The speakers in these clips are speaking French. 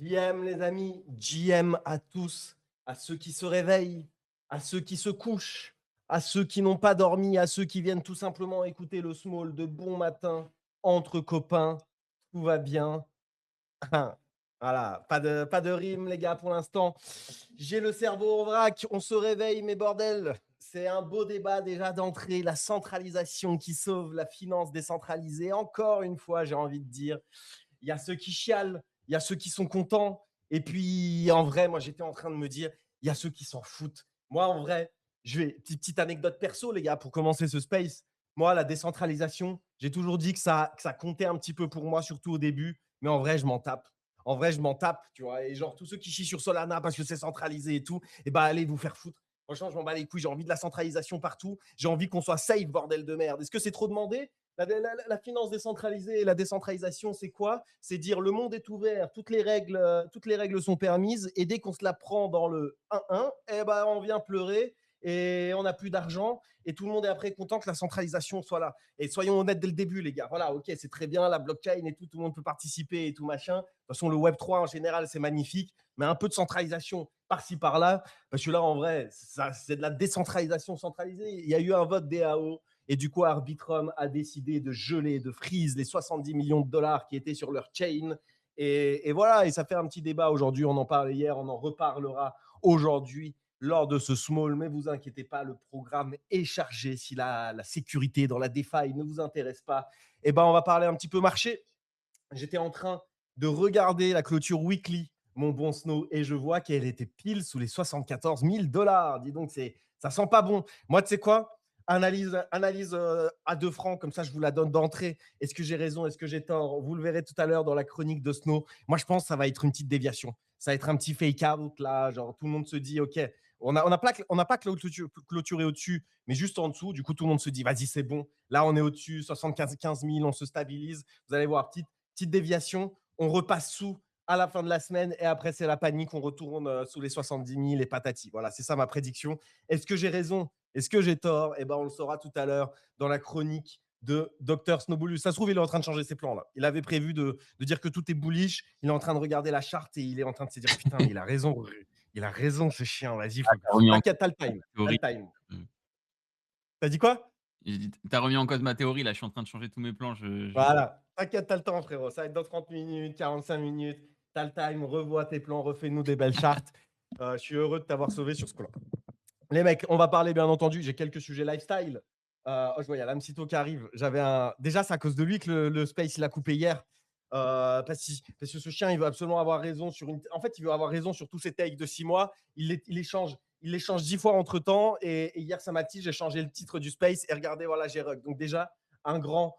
JM, les amis, JM à tous, à ceux qui se réveillent, à ceux qui se couchent, à ceux qui n'ont pas dormi, à ceux qui viennent tout simplement écouter le small de bon matin, entre copains, tout va bien. Voilà, pas de rime, les gars, pour l'instant. J'ai le cerveau en vrac, on se réveille, mais bordel, c'est un beau débat déjà d'entrée, la centralisation qui sauve la finance décentralisée. Encore une fois, j'ai envie de dire, il y a ceux qui chialent, il y a ceux qui sont contents. Et puis, en vrai, moi, j'étais en train de me dire, il y a ceux qui s'en foutent. Moi, en vrai, petite anecdote perso, les gars, pour commencer ce space. Moi, la décentralisation, j'ai toujours dit que ça comptait un petit peu pour moi, surtout au début. Mais en vrai, je m'en tape. En vrai, je m'en tape, tu vois. Et genre, tous ceux qui chient sur Solana parce que c'est centralisé et tout, et bah, allez vous faire foutre. Franchement, je m'en bats les couilles. J'ai envie de la centralisation partout. J'ai envie qu'on soit safe, bordel de merde. Est-ce que c'est trop demandé? La finance décentralisée et la décentralisation, c'est quoi? C'est dire le monde est ouvert, toutes les règles sont permises, et dès qu'on se la prend dans le 1-1, eh ben, on vient pleurer et on n'a plus d'argent, et tout le monde est après content que la centralisation soit là. Et soyons honnêtes dès le début, les gars. Voilà, ok, c'est très bien, la blockchain et tout le monde peut participer et tout machin. De toute façon, le Web3 en général, c'est magnifique, mais un peu de centralisation par-ci par-là, parce que là, en vrai, c'est de la décentralisation centralisée. Il y a eu un vote DAO, et du coup, Arbitrum a décidé de geler, de freeze les 70 millions de dollars qui étaient sur leur chain. Et voilà, et ça fait un petit débat aujourd'hui. On en parlait hier, on en reparlera aujourd'hui lors de ce small. Mais vous inquiétez pas, le programme est chargé. Si la sécurité dans la DeFi ne vous intéresse pas, eh ben, on va parler un petit peu marché. J'étais en train de regarder la clôture weekly, mon bon Snow, et je vois qu'elle était pile sous les 74 000 dollars. Dis donc, ça sent pas bon. Moi, tu sais quoi? Analyse à 2 francs, comme ça je vous la donne d'entrée. Est-ce que j'ai raison? Est-ce que j'ai tort? Vous le verrez tout à l'heure dans la chronique de Snow. Moi, je pense que ça va être une petite déviation. Ça va être un petit fake out là. Genre, tout le monde se dit, OK, on n'a pas clôturé au-dessus, mais juste en dessous. Du coup, tout le monde se dit, vas-y, c'est bon. Là, on est au-dessus, 75 000, on se stabilise. Vous allez voir, petite déviation. On repasse sous à la fin de la semaine, et après, c'est la panique. On retourne sous les 70 000 et patati. Voilà, c'est ça ma prédiction. Est-ce que j'ai raison? Est-ce que j'ai tort? Eh ben, on le saura tout à l'heure dans la chronique de Dr Snowbulus. Ça se trouve, il est en train de changer ses plans là. Il avait prévu de dire que tout est bullish. Il est en train de regarder la charte et il est en train de se dire putain, mais il a raison. Il a raison, ce chien. Vas-y, Ah, faut... tu remis en cause T'inquiète, t'as le ma time. T'as le théorie. time. Mmh. T'as dit quoi? J'ai dit: «Tu remis en cause ma théorie, là, je suis en train de changer tous mes plans, je». Voilà. T'inquiète, t'as le temps, frérot. Ça va être dans 30 minutes, 45 minutes. T'as le time. Revois tes plans. Refais-nous des belles chartes. Je suis heureux de t'avoir sauvé sur ce coup-là. Les mecs, on va parler bien entendu. J'ai quelques sujets lifestyle. Oh, je vois, il y a l'Amsito qui arrive. Déjà, c'est à cause de lui que le Space il a coupé hier. Parce que ce chien, il veut absolument avoir raison sur une. En fait, il veut avoir raison sur tous ses takes de 6 mois. Il les change 10 fois entre temps. Et hier, ça m'a dit, j'ai changé le titre du Space. Et regardez, voilà, j'ai rug. Donc, déjà, un grand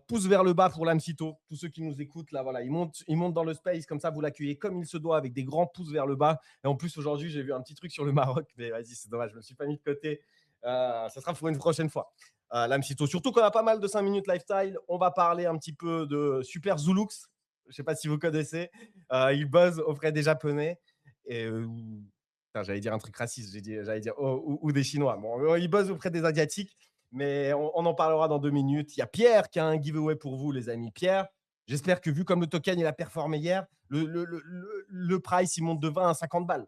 pouce vers le bas pour l'Amsito. Tous ceux qui nous écoutent, là, voilà, il monte dans le Space. Comme ça, vous l'accueillez comme il se doit, avec des grands pouces vers le bas. Et en plus, aujourd'hui, j'ai vu un petit truc sur le Maroc. Mais vas-y, c'est dommage, je me suis pas mis de côté. Ça sera pour une prochaine fois. L'Amsito. Surtout qu'on a pas mal de 5 minutes lifestyle. On va parler un petit peu de Super Zulux. Je sais pas si vous connaissez. Il buzz auprès des Japonais. Et, putain, j'allais dire un truc raciste. J'allais dire ou des Chinois. Bon, il buzz auprès des Asiatiques. Mais on en parlera dans 2 minutes. Il y a Pierre qui a un giveaway pour vous, les amis. Pierre, j'espère que vu comme le token il a performé hier, le price il monte de 20 à 50 balles.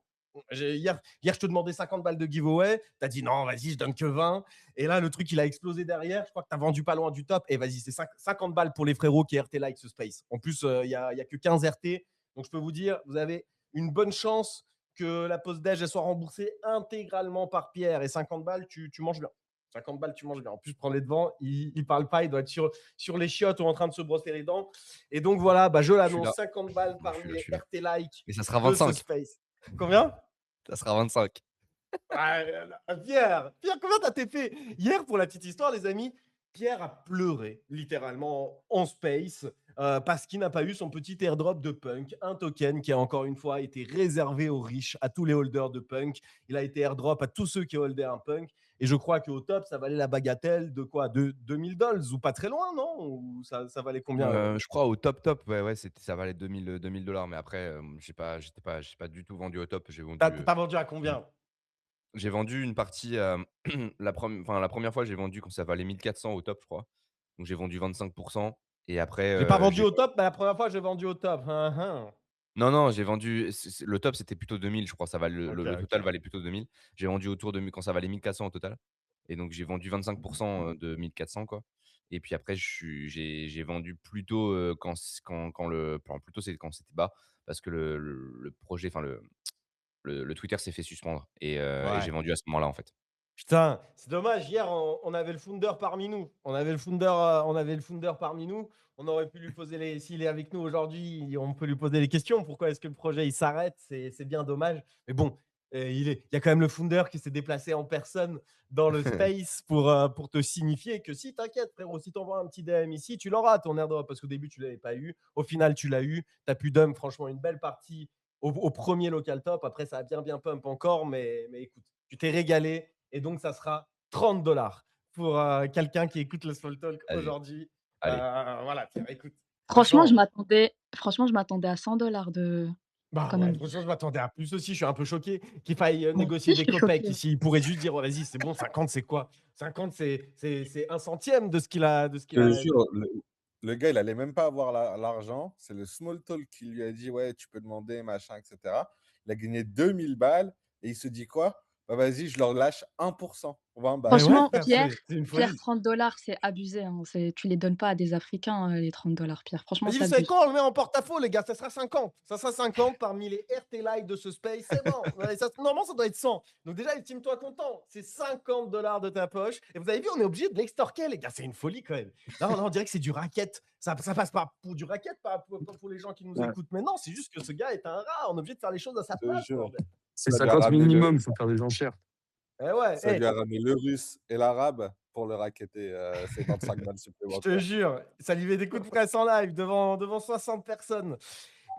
Hier, je te demandais 50 balles de giveaway. Tu as dit non, vas-y, je donne que 20. Et là, le truc, il a explosé derrière. Je crois que tu as vendu pas loin du top. Et vas-y, c'est 50 balles pour les frérots qui RT like ce space. En plus, il n'y a que 15 RT. Donc, je peux vous dire, vous avez une bonne chance que la pause déj soit remboursée intégralement par Pierre. Et 50 balles, tu manges bien. 50 balles, tu manges bien. En plus, prends les devants. Il ne parle pas. Il doit être sur les chiottes ou en train de se brosser les dents. Et donc, voilà, je Je suis l'annonce, là. 50 balles Moi, parmi je les suis là. RT like Mais ça sera de ce 25. space. Combien? Ça sera 25. Ah, Pierre, combien t'as TP? Hier, pour la petite histoire, les amis, Pierre a pleuré, littéralement, en space, parce qu'il n'a pas eu son petit airdrop de Punk, un token qui a encore une fois été réservé aux riches, à tous les holders de Punk. Il a été airdrop à tous ceux qui holdaient un Punk. Et je crois qu'au top, ça valait la bagatelle de quoi? De 2000 dollars ou pas très loin, non? Ou ça valait combien? Je crois au top, ouais, ça valait 2000 $. Mais après, j'ai pas du tout vendu au top. T'as vendu à J'ai combien? j'ai vendu une partie, la première fois, j'ai vendu quand ça valait 1400 au top, je crois. Donc j'ai vendu 25 et après, J'ai pas vendu au top, mais la première fois, j'ai vendu au top. Hein, hein. Non, non, j'ai vendu le top, c'était plutôt 2 000, je crois, ça va le OK, le le OK. total valait plutôt 2 000. J'ai vendu autour de quand ça valait 1 400 au total et donc j'ai vendu 25 de 1 400 quoi et puis après j'ai vendu plutôt, plutôt c'est quand c'était bas parce que le projet, enfin le Twitter s'est fait suspendre et j'ai Ouais. vendu à ce moment-là, en fait. Putain, c'est dommage, hier, on avait le founder parmi nous. On avait le founder parmi nous. On aurait pu lui poser les s'il est avec nous aujourd'hui, on peut lui poser les questions. Pourquoi est-ce que le projet, il s'arrête? C'est bien dommage. Mais bon, il y a quand même le founder qui s'est déplacé en personne dans le space pour te signifier que si, t'inquiète frérot, si t'envoies un petit DM ici, tu l'auras ton airdrop parce qu'au début, tu l'avais pas eu. Au final, tu l'as eu. Tu as pu dump franchement une belle partie au 1er local top. Après, ça a bien pump encore, mais écoute, tu t'es régalé et donc ça sera 30 $ pour quelqu'un qui écoute le Small Talk Allez, aujourd'hui. allez, Voilà, tiens, écoute, Franchement, franchement, je m'attendais à 100 $ de bah quand ouais, même. franchement, je m'attendais à plus aussi. Je suis un peu choqué qu'il faille Moi négocier aussi, je des suis copecs choquée. ici. Il pourrait juste dire, oh, vas-y, c'est bon, 50, c'est quoi? 50, c'est un centième de ce qu'il a. De ce qu'il Je te a jure, le gars, il allait même pas avoir l'argent. C'est le small talk qui lui a dit: «Ouais, tu peux demander, machin, et cetera». Il a gagné 2 000 balles et il se dit quoi? «Bah, vas-y, je leur lâche 1%, 20 Mais balles». ouais, Franchement, frère, c'est une Pierre, folie. 30 $ c'est abusé, hein. Tu les donnes pas à des Africains, les 30 $ Pierre. Franchement, Vas-y, c'est vous savez abusé. quoi? On le met en porte-à-faux, les gars. Ça sera 50. Ça sera 50 parmi les RT Live de ce space. C'est bon. Ouais, normalement, ça doit être 100. Donc, déjà, estime-toi content. C'est 50 $ de ta poche. Et vous avez vu, on est obligé de l'extorquer, les gars. C'est une folie quand même. Là, on dirait que c'est du racket. Ça passe pas pour du racket, pas pour les gens qui nous Ouais. écoutent. Mais non, c'est juste que ce gars est un rat. On est obligé de faire les choses à sa Je te place, jure, bordel. C'est ça lui a 50 ramené le minimum, il faut faire des enchères. Eh ouais. ça lui a ramené le russe et l'arabe pour le racketter, ses 25 balles Je te supplémentaires. jure, ça lui fait des coups de presse en live devant 60 personnes.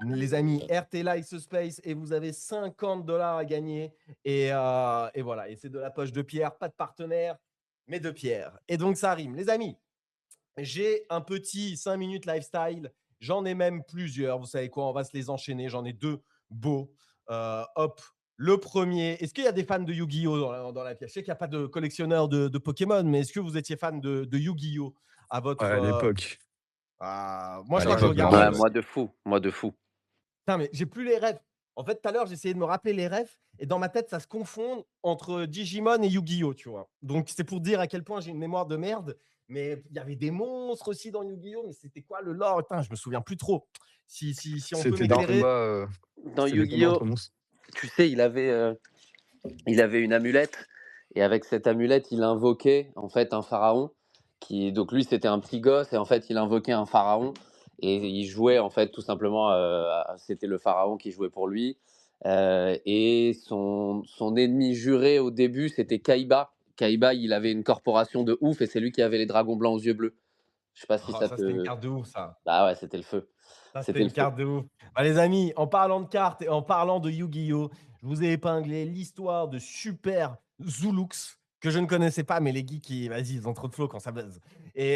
Les amis, RT Live ce space et vous avez 50 $ à gagner. Et voilà, et c'est de la poche de Pierre, pas de partenaire, mais de Pierre. Et donc ça rime. Les amis, j'ai un petit 5 minutes lifestyle. J'en ai même plusieurs. Vous savez quoi? On va se les enchaîner. J'en ai deux beaux. Hop. Le premier, est-ce qu'il y a des fans de Yu-Gi-Oh dans la pièce? Je sais qu'il n'y a pas de collectionneur de Pokémon, mais est-ce que vous étiez fan de Yu-Gi-Oh à Ouais, votre. à l'époque. Moi, je À crois que je l'époque, regardais. grave, Ouais, ouais. moi de fou, moi de fou. Putain, mais j'ai plus les rêves. En fait, tout à l'heure, j'essayais de me rappeler les rêves et dans ma tête, ça se confond entre Digimon et Yu-Gi-Oh, tu vois. Donc, c'est pour dire à quel point j'ai une mémoire de merde. Mais il y avait des monstres aussi dans Yu-Gi-Oh, mais c'était quoi le lore? Putain, je me souviens plus trop. Si on peut C'était des m'éclairer. combats, Dans c'était des combats Yu-Gi-Oh, entre monstres. tu sais, il avait une amulette et avec cette amulette, il invoquait en fait un pharaon donc lui c'était un petit gosse et en fait il invoquait un pharaon et il jouait en fait tout simplement c'était le pharaon qui jouait pour lui. Et son ennemi juré au début c'était Kaiba. Kaiba, il avait une corporation de ouf et c'est lui qui avait les dragons blancs aux yeux bleus. Je sais pas si Oh, ça ça, c'était une te. carte de ouf, ça. Bah ouais, c'était le feu. Ça, c'était C'était le une feu. carte de ouf. Bah, les amis, en parlant de cartes et en parlant de Yu-Gi-Oh, je vous ai épinglé l'histoire de Super Zulux, que je ne connaissais pas, mais les geeks, vas-y, ils ont trop de flow quand ça buzz. Et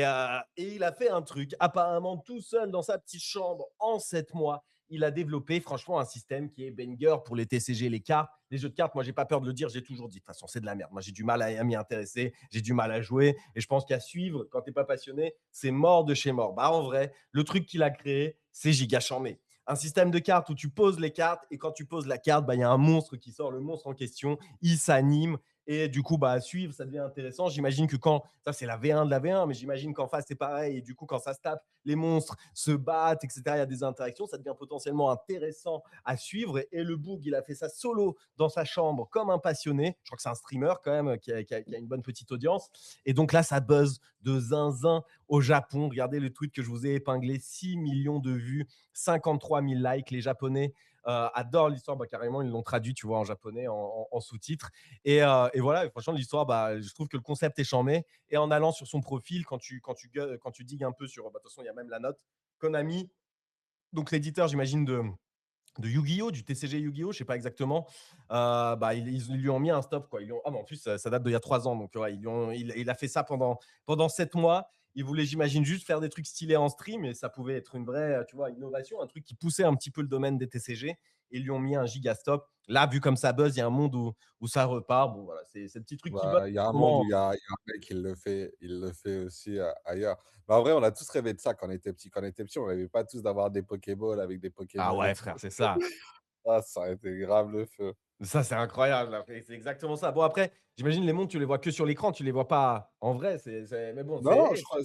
il a fait un truc, apparemment tout seul dans sa petite chambre, en 7 mois. Il a développé, franchement, un système qui est banger pour les TCG, les cartes. Les jeux de cartes, moi, j'ai pas peur de le dire, j'ai toujours dit, de toute façon, c'est de la merde. Moi, j'ai du mal à m'y intéresser, j'ai du mal à jouer. Et je pense qu'à suivre, quand t'es pas passionné, c'est mort de chez mort. Bah, en vrai, le truc qu'il a créé, c'est giga charmé. Un système de cartes où tu poses les cartes et quand tu poses la carte, bah, il y a un monstre qui sort, le monstre en question, il s'anime et du coup, bah, à suivre, ça devient intéressant. J'imagine que quand, ça c'est la V1 de la V1, mais j'imagine qu'en face c'est pareil et du coup, quand ça se tape, les monstres se battent, etc. Il y a des interactions, ça devient potentiellement intéressant à suivre. Et le Boog, il a fait ça solo dans sa chambre comme un passionné. Je crois que c'est un streamer quand même qui a une bonne petite audience. Et donc là, ça buzz de zinzin au Japon. Regardez le tweet que je vous ai épinglé, 6 millions de vues, 53 000 likes. Les Japonais adorent l'histoire. Bah, carrément, ils l'ont traduit, tu vois, en japonais, en sous-titres. Et voilà, et franchement, l'histoire, bah, je trouve que le concept est charmé. Et en allant sur son profil, quand tu digues un peu sur, bah, de toute façon, il y a même la note, Konami, donc l'éditeur, j'imagine, de Yu-Gi-Oh, du TCG Yu-Gi-Oh, je sais pas exactement. Bah, ils lui ont mis un stop, quoi. Mais en plus, ça date d'il y a 3 ans. Donc, ouais, il a fait ça pendant 7 mois. Ils voulaient, j'imagine, juste faire des trucs stylés en stream et ça pouvait être une vraie, tu vois, innovation, un truc qui poussait un petit peu le domaine des TCG. Ils lui ont mis un gigastop. Là, vu comme ça buzz, il y a un monde où ça repart. Bon, voilà, c'est le petit truc qui buzz. Bah, il y a un monde où Comment il y a un mec il le fait aussi, ailleurs. Mais en vrai, on a tous rêvé de ça quand on était petits. Quand on était petits, on rêvait pas tous d'avoir des Pokéballs avec des Ah Pokémon et ouais, tout. frère, c'est ça. Ah, ça aurait été grave le feu. Ça, c'est incroyable. Après, c'est exactement ça. Bon, après, j'imagine les montres, tu les vois que sur l'écran, tu les vois pas en vrai. Mais bon, Non, je crois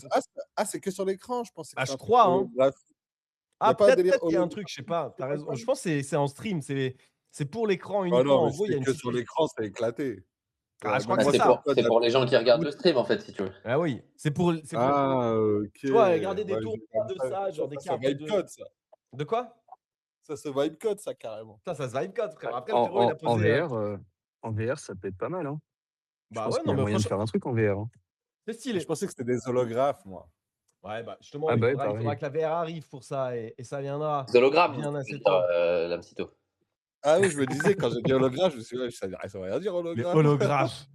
c'est que sur l'écran, je pensais que bah, c'était je un truc, crois, hein. bref. Il y Ah, a pas un délire peut-être qu'il y a un hologramme, truc, je sais pas. je Tu as sais pas raison. quoi? Je pense que c'est en stream. C'est pour l'écran Ah non, uniquement. En mais gros, si il y a c'est une que petite. sur l'écran, c'est éclaté. Ah, je crois Même que Ah, c'est moi, c'est c'est le ça. pour, code c'est là pour les gens qui regardent oui. le stream, en fait, si tu veux. Ah oui, c'est pour Ah OK. tu vois, regarder des Ouais, tournois comme de ça ça, ça genre des ça se cartes vibe code ça. de quoi? Ça se vibe code ça carrément. Ça se vibe code, Ouais, frère. Après, le frérot, il a en posé, VR, ça peut être pas mal, hein. Je bah pense ouais, qu'il non, y a mais moyen de franchement, faire un truc en VR, hein. c'est Je stylé. pensais que c'était des holographes moi. Ouais, bah justement, Ah il bah ouais, faudra, il faudra pareil. que la VR arrive pour ça et ça viendra Les hologrammes, bien tu veux assez dire, tard. Lamsito. Ah oui, je me disais quand j'ai dit holographe, je me suis dit: «Ouais, ça veut rien dire Les holographe». holographes.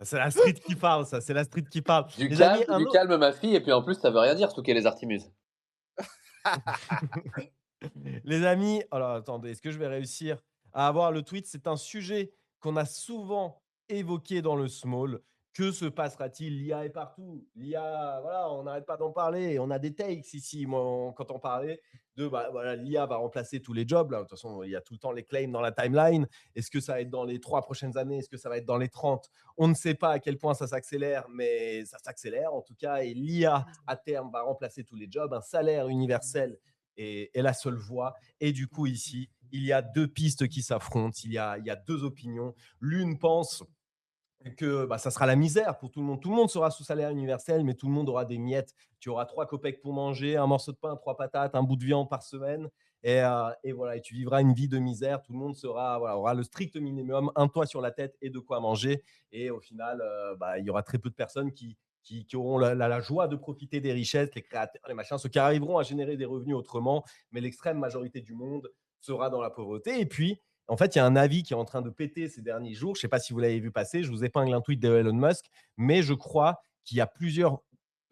C'est la street qui parle, ça. C'est la street qui parle. Du Les amis, calme, un du autre. calme, ma fille, et puis en plus, ça veut rien dire, Souké les Artimuses. Les amis, alors attendez, est-ce que je vais réussir à avoir le tweet? C'est un sujet qu'on a souvent évoqué dans le small. Que se passera-t-il? L'IA est partout. L'IA, voilà, on n'arrête pas d'en parler. On a des takes ici. Moi, quand on parlait de, bah, voilà, l'IA va remplacer tous les jobs. Là, de toute façon, il y a tout le temps les claims dans la timeline. Est-ce que ça va être dans les 3 prochaines années? Est-ce que ça va être dans les 30? On ne sait pas à quel point ça s'accélère, mais ça s'accélère en tout cas. Et l'IA, à terme, va remplacer tous les jobs. Un salaire universel est la seule voie. Et du coup, ici, il y a deux pistes qui s'affrontent. Il y a deux opinions. L'une pense que bah, ça sera la misère pour tout le monde. Tout le monde sera sous salaire universel, mais tout le monde aura des miettes. Tu auras 3 copecs pour manger, un morceau de pain, 3 patates, un bout de viande par semaine. Et voilà, et tu vivras une vie de misère. Tout le monde aura le strict minimum, un toit sur la tête et de quoi manger. Et au final, bah, il y aura très peu de personnes qui auront la joie de profiter des richesses, les créateurs, les machins, ceux qui arriveront à générer des revenus autrement. Mais l'extrême majorité du monde sera dans la pauvreté. Et puis, en fait, il y a un avis qui est en train de péter ces derniers jours. Je ne sais pas si vous l'avez vu passer. Je vous épingle un tweet d'Elon Musk, mais je crois qu'il y a plusieurs.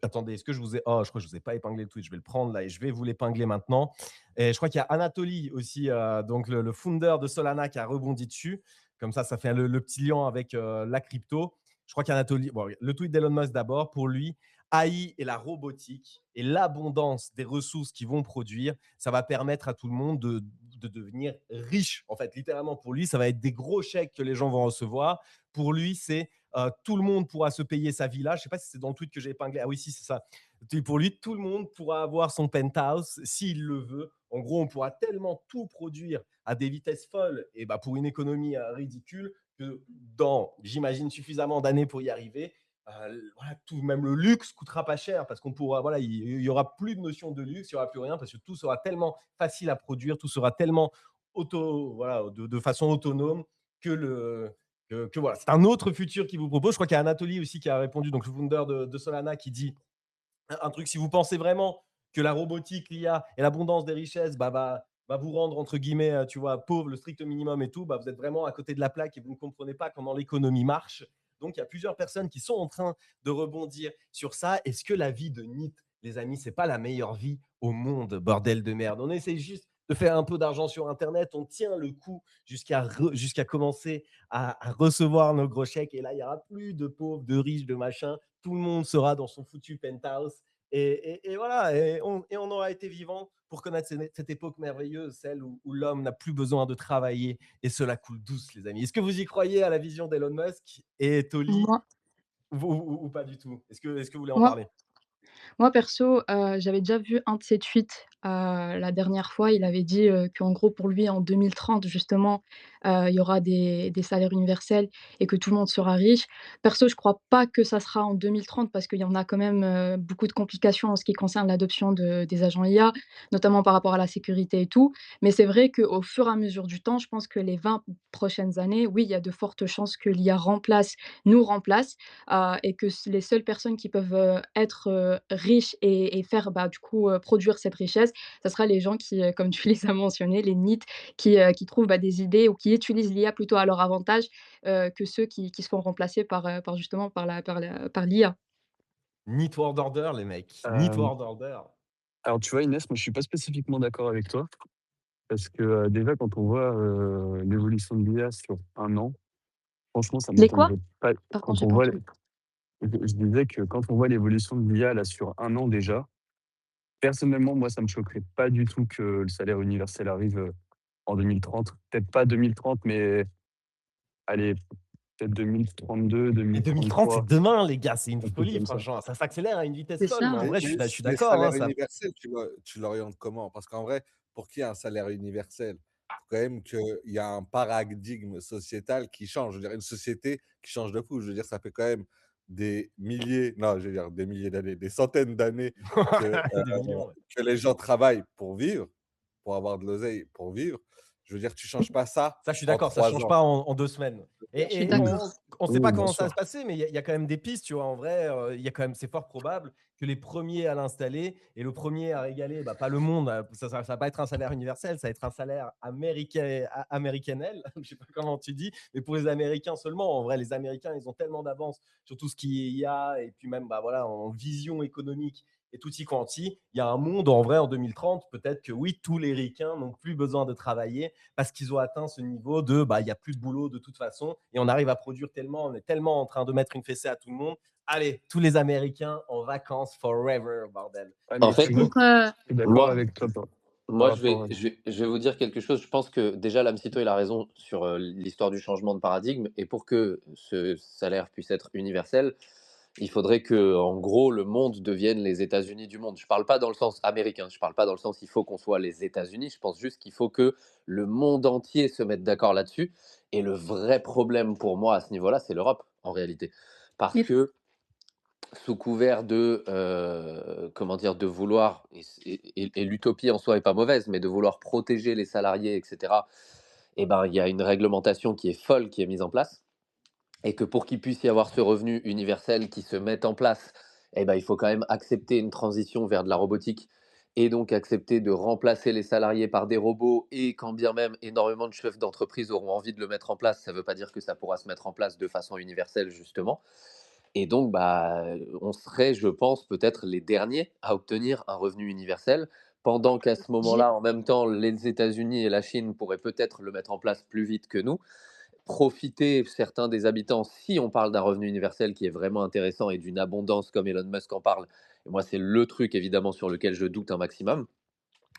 Attendez, est-ce que je vous ai. Oh, je crois que je ne vous ai pas épinglé le tweet. Je vais le prendre là et je vais vous l'épingler maintenant. Et je crois qu'il y a Anatoly aussi, donc le founder de Solana, qui a rebondi dessus. Comme ça fait le petit lien avec la crypto. Je crois qu'Anatoly. Bon, le tweet d'Elon Musk d'abord. Pour lui, AI et la robotique et l'abondance des ressources qu'ils vont produire, ça va permettre à tout le monde de devenir riche. En fait, littéralement, pour lui, ça va être des gros chèques que les gens vont recevoir. Pour lui, c'est tout le monde pourra se payer sa villa. Je ne sais pas si c'est dans le tweet que j'ai épinglé. Ah oui, si, c'est ça. Pour lui, tout le monde pourra avoir son penthouse s'il le veut. En gros, on pourra tellement tout produire à des vitesses folles et bah, pour une économie ridicule que dans, j'imagine, suffisamment d'années pour y arriver, voilà, tout, même le luxe coûtera pas cher parce qu'on pourra, voilà, il y aura plus de notion de luxe, il y aura plus rien parce que tout sera tellement facile à produire, tout sera tellement voilà, de façon autonome que voilà, c'est un autre futur qui vous propose. Je crois qu'il y a Anatoly aussi qui a répondu, donc le founder de Solana, qui dit un truc: si vous pensez vraiment que la robotique, l'IA et l'abondance des richesses va vous rendre, entre guillemets, tu vois, pauvre, le strict minimum et tout, bah, vous êtes vraiment à côté de la plaque et vous ne comprenez pas comment l'économie marche. Donc, il y a plusieurs personnes qui sont en train de rebondir sur ça. Est-ce que la vie de NIT, les amis, c'est pas la meilleure vie au monde, bordel de merde? On essaie juste de faire un peu d'argent sur Internet, on tient le coup jusqu'à commencer à recevoir nos gros chèques. Et là, il n'y aura plus de pauvres, de riches, de machin. Tout le monde sera dans son foutu penthouse. Et voilà, et on aura été vivant pour connaître cette époque merveilleuse, celle où l'homme n'a plus besoin de travailler et cela coule douce, les amis. Est-ce que vous y croyez à la vision d'Elon Musk et Tolly Moi, ou pas du tout? Est-ce que vous voulez en moi, parler? Moi perso, j'avais déjà vu un de ses tweets, la dernière fois. Il avait dit, qu'en gros pour lui en 2030 justement, il y aura des salaires universels et que tout le monde sera riche. Perso, je crois pas que ça sera en 2030 parce qu'il y en a quand même, beaucoup de complications en ce qui concerne l'adoption des agents IA, notamment par rapport à la sécurité et tout. Mais c'est vrai qu'au fur et à mesure du temps, je pense que les 20 prochaines années, oui, il y a de fortes chances que l'IA nous remplace, et que les seules personnes qui peuvent être riches et faire bah, du coup produire cette richesse, ce sera les gens qui, comme tu les as mentionnés, les NEET, qui trouvent bah, des idées ou qui utilisent l'IA plutôt à leur avantage que ceux qui se font remplacer par justement par l'IA. Neat World Order, les mecs. Neat Euh, World Order. alors, tu vois, Inès, moi, je suis pas spécifiquement d'accord avec toi. Parce que déjà, quand on voit l'évolution de l'IA sur un an, franchement, ça Les quoi? m'étonnerait pas. Pardon, Quand j'ai on pas voit, entendu. je disais que quand on voit l'évolution de l'IA là, sur un an déjà, personnellement, moi, ça me choquerait pas du tout que le salaire universel arrive en 2030. Peut-être pas 2030, mais allez, peut-être 2032, Et 2030, c'est 2033, demain, les gars. C'est une un truc folie, comme ça. franchement. Ça s'accélère à une vitesse C'est folle. ça, Mais en hein. vrai, je Mais suis les d'accord. Hein, salaires ça... universels, tu l'orientes comment? Parce qu'en vrai, pour qu'il y ait un salaire universel, il faut quand même qu'il y a un paradigme sociétal qui change. Je veux dire, une société qui change de fou. Je veux dire, ça fait quand même des milliers, non, je veux dire des milliers d'années, des centaines d'années que, Des millions. Ouais. que les gens travaillent pour vivre, pour avoir de l'oseille pour vivre. Je veux dire, tu changes pas ça Ça, je suis en d'accord, ça 3 change ans. pas en 2 semaines. Je suis Et d'accord. on sait Oui, pas bien comment ça va sûr. se passer, mais il y a quand même des pistes, tu vois. En vrai, il y a quand même, c'est fort probable que les premiers à l'installer et le premier à régaler, bah, pas le monde, ça va pas être un salaire universel, ça va être un salaire américainel, je sais pas comment tu dis, mais pour les Américains seulement. En vrai, les Américains, ils ont tellement d'avance sur tout ce qui est IA et puis même, bah, voilà, en vision économique et tutti quanti. Il y a un monde, en vrai, en 2030, peut-être que oui, tous les ricains n'ont plus besoin de travailler parce qu'ils ont atteint ce niveau de bah, il n'y a plus de boulot de toute façon et on arrive à produire tellement, on est tellement en train de mettre une fessée à tout le monde. Allez, tous les Américains en vacances forever, bordel. Ah, En mais fait, tu vois, Pour, je suis d'accord moi, avec toi par Moi, rapport à. je vais vous dire quelque chose. Je pense que déjà, Lamsito, il a raison sur l'histoire du changement de paradigme. Et pour que ce salaire puisse être universel, il faudrait que, en gros, le monde devienne les États-Unis du monde. Je ne parle pas dans le sens américain. Je ne parle pas dans le sens il faut qu'on soit les États-Unis. Je pense juste qu'il faut que le monde entier se mette d'accord là-dessus. Et le vrai problème pour moi à ce niveau-là, c'est l'Europe, en réalité. Parce mais que sous couvert de, comment dire? De vouloir et l'utopie en soi est pas mauvaise, mais de vouloir protéger les salariés et cetera, et ben, il y a une réglementation qui est folle qui est mise en place et que pour qu'il puisse y avoir ce revenu universel qui se mette en place, et ben, il faut quand même accepter une transition vers de la robotique et donc accepter de remplacer les salariés par des robots et quand bien même énormément de chefs d'entreprise auront envie de le mettre en place, ça ne veut pas dire que ça pourra se mettre en place de façon universelle justement. Et donc, bah, on serait, je pense, peut-être les derniers à obtenir un revenu universel, pendant qu'à ce j'ai moment-là, en même temps, les États-Unis et la Chine pourraient peut-être le mettre en place plus vite que nous. Profiter, certains des habitants, si on parle d'un revenu universel qui est vraiment intéressant et d'une abondance comme Elon Musk en parle, et moi, c'est le truc évidemment sur lequel je doute un maximum.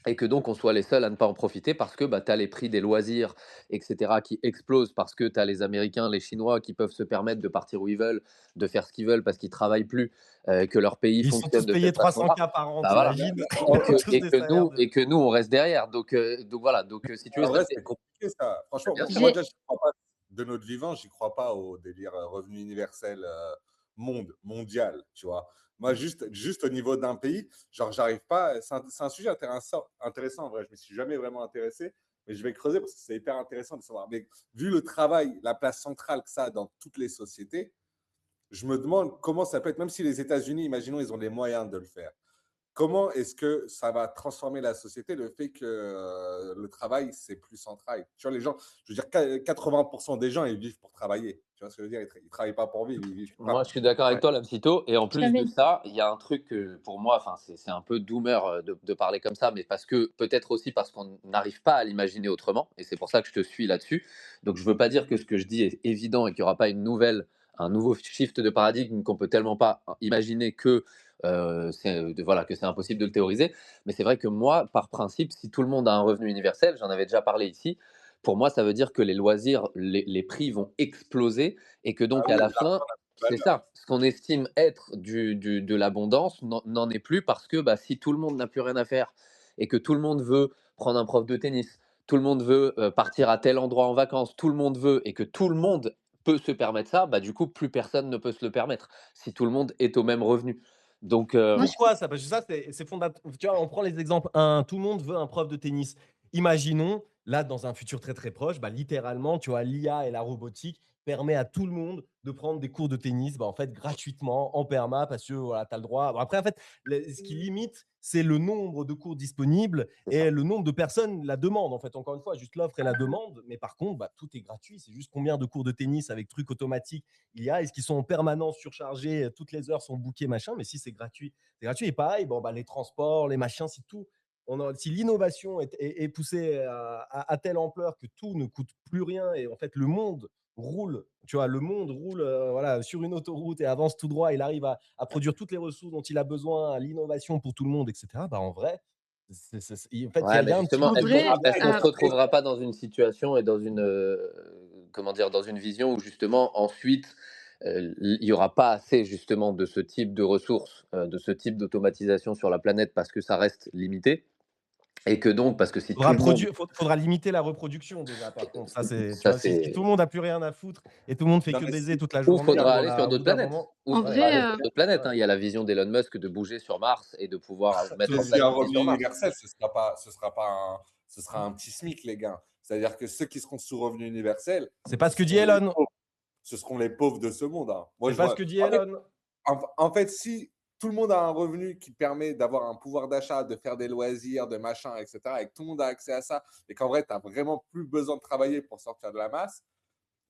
Et que donc on soit les seuls à ne pas en profiter parce que bah, tu as les prix des loisirs, etc., qui explosent parce que tu as les Américains, les Chinois qui peuvent se permettre de partir où ils veulent, de faire ce qu'ils veulent parce qu'ils ne travaillent plus, que leur pays Ils sont fonctionne tous de payés cette façon-là. 300K par an, Bah voilà. t'imagines? Et Ils ont tous que, et des que salaires nous, de... et que nous, on reste derrière. Donc voilà. Donc si tu veux, En ça vrai, fait. c'est compliqué ça. Franchement, Bien sûr. moi j'ai déjà, j'y crois pas de notre vivant, j'y crois pas au délire revenu universel mondial, tu vois. Moi, juste au niveau d'un pays, genre, j'arrive pas. C'est un sujet intéressant en vrai. Je me suis jamais vraiment intéressé, mais je vais creuser parce que c'est hyper intéressant de savoir. Mais vu le travail, la place centrale que ça a dans toutes les sociétés, je me demande comment ça peut être, même si les États-Unis, imaginons, ils ont les moyens de le faire. Comment est-ce que ça va transformer la société, le fait que le travail, c'est plus central? Tu vois, les gens, je veux dire, 80% des gens, ils vivent pour travailler. Tu vois ce que je veux dire? Ils ne travaillent pas pour vivre, ils vivent pas Moi, je pour suis vivre. d'accord avec Ouais. toi, Lamsito. Et en plus de j'avais ça, il y a un truc que pour moi, enfin, c'est un peu doomer de parler comme ça, mais parce que peut-être aussi parce qu'on n'arrive pas à l'imaginer autrement. Et c'est pour ça que je te suis là-dessus. Donc, je veux pas dire que ce que je dis est évident et qu'il n'y aura pas un nouveau shift de paradigme qu'on peut tellement pas imaginer que voilà, que c'est impossible de le théoriser. Mais c'est vrai que moi, par principe, si tout le monde a un revenu universel, j'en avais déjà parlé ici, pour moi, ça veut dire que les loisirs, les prix vont exploser et que Ah donc à oui, la l'argent fin, n'a plus de c'est valeur. ça, ce qu'on estime être de l'abondance n'en est plus parce que bah, si tout le monde n'a plus rien à faire et que tout le monde veut prendre un prof de tennis, tout le monde veut partir à tel endroit en vacances, tout le monde veut et que tout le monde peut se permettre ça, bah, du coup, plus personne ne peut se le permettre si tout le monde est au même revenu. Donc, moi je Pourquoi ça? Parce que ça, c'est fondateur. Tu vois, on prend les exemples. Tout le monde veut un prof de tennis. Imaginons, là, dans un futur très très proche, bah, littéralement, tu vois, l'IA et la robotique permet à tout le monde de prendre des cours de tennis, en fait, gratuitement, en perma, parce que voilà, tu as le droit. Bon, après, en fait, ce qui limite, c'est le nombre de cours disponibles et le nombre de personnes, la demande, en fait. Encore une fois, juste l'offre et la demande. Mais par contre, tout est gratuit. C'est juste combien de cours de tennis avec trucs automatiques il y a. Est-ce qu'ils sont en permanence surchargés, toutes les heures sont bookées, machin. Mais si c'est gratuit, c'est gratuit. Et pareil, les transports, les machins, si tout. Si l'innovation est poussée à telle ampleur que tout ne coûte plus rien et en fait le monde roule, tu vois, le monde roule voilà, sur une autoroute et avance tout droit, il arrive à produire toutes les ressources dont il a besoin, à l'innovation pour tout le monde, etc. En vrai, en fait, Ouais, il y mais a un petit justement, En côté vrai, est-ce qu'on se pyramidal. retrouvera pas dans une situation et dans une, comment dire, dans une vision où justement ensuite, il y aura pas assez justement de ce type de ressources, de ce type d'automatisation sur la planète parce que ça reste limité et que donc parce que si tout le monde Faudra limiter la reproduction déjà, par contre. Ça, tu ça vois, si tout le c'est monde n'a plus rien à foutre et tout le monde fait Non, que mais baiser toute la ou journée, faudra aller sur au bout d'autres d'un planètes, moment, ou en ouais, faudra vrai, aller ouais, sur d'autres planètes, ouais. hein. Il y a la vision d'Elon Musk de bouger sur Mars et de pouvoir mettre en s'il y place a un une vie revenu sur Mars. universel, ce sera un petit SMIC, les gars. C'est-à-dire que ceux qui seront sous revenu universel, C'est pas ce ce que dit seront les Elon. pauvres. Ce seront les pauvres de ce monde, hein. Moi, C'est je pas ce vois. que dit En fait, Elon. en fait, si tout le monde a un revenu qui permet d'avoir un pouvoir d'achat, de faire des loisirs, de machin, etc., et que tout le monde a accès à ça, et qu'en vrai, tu n'as vraiment plus besoin de travailler pour sortir de la masse,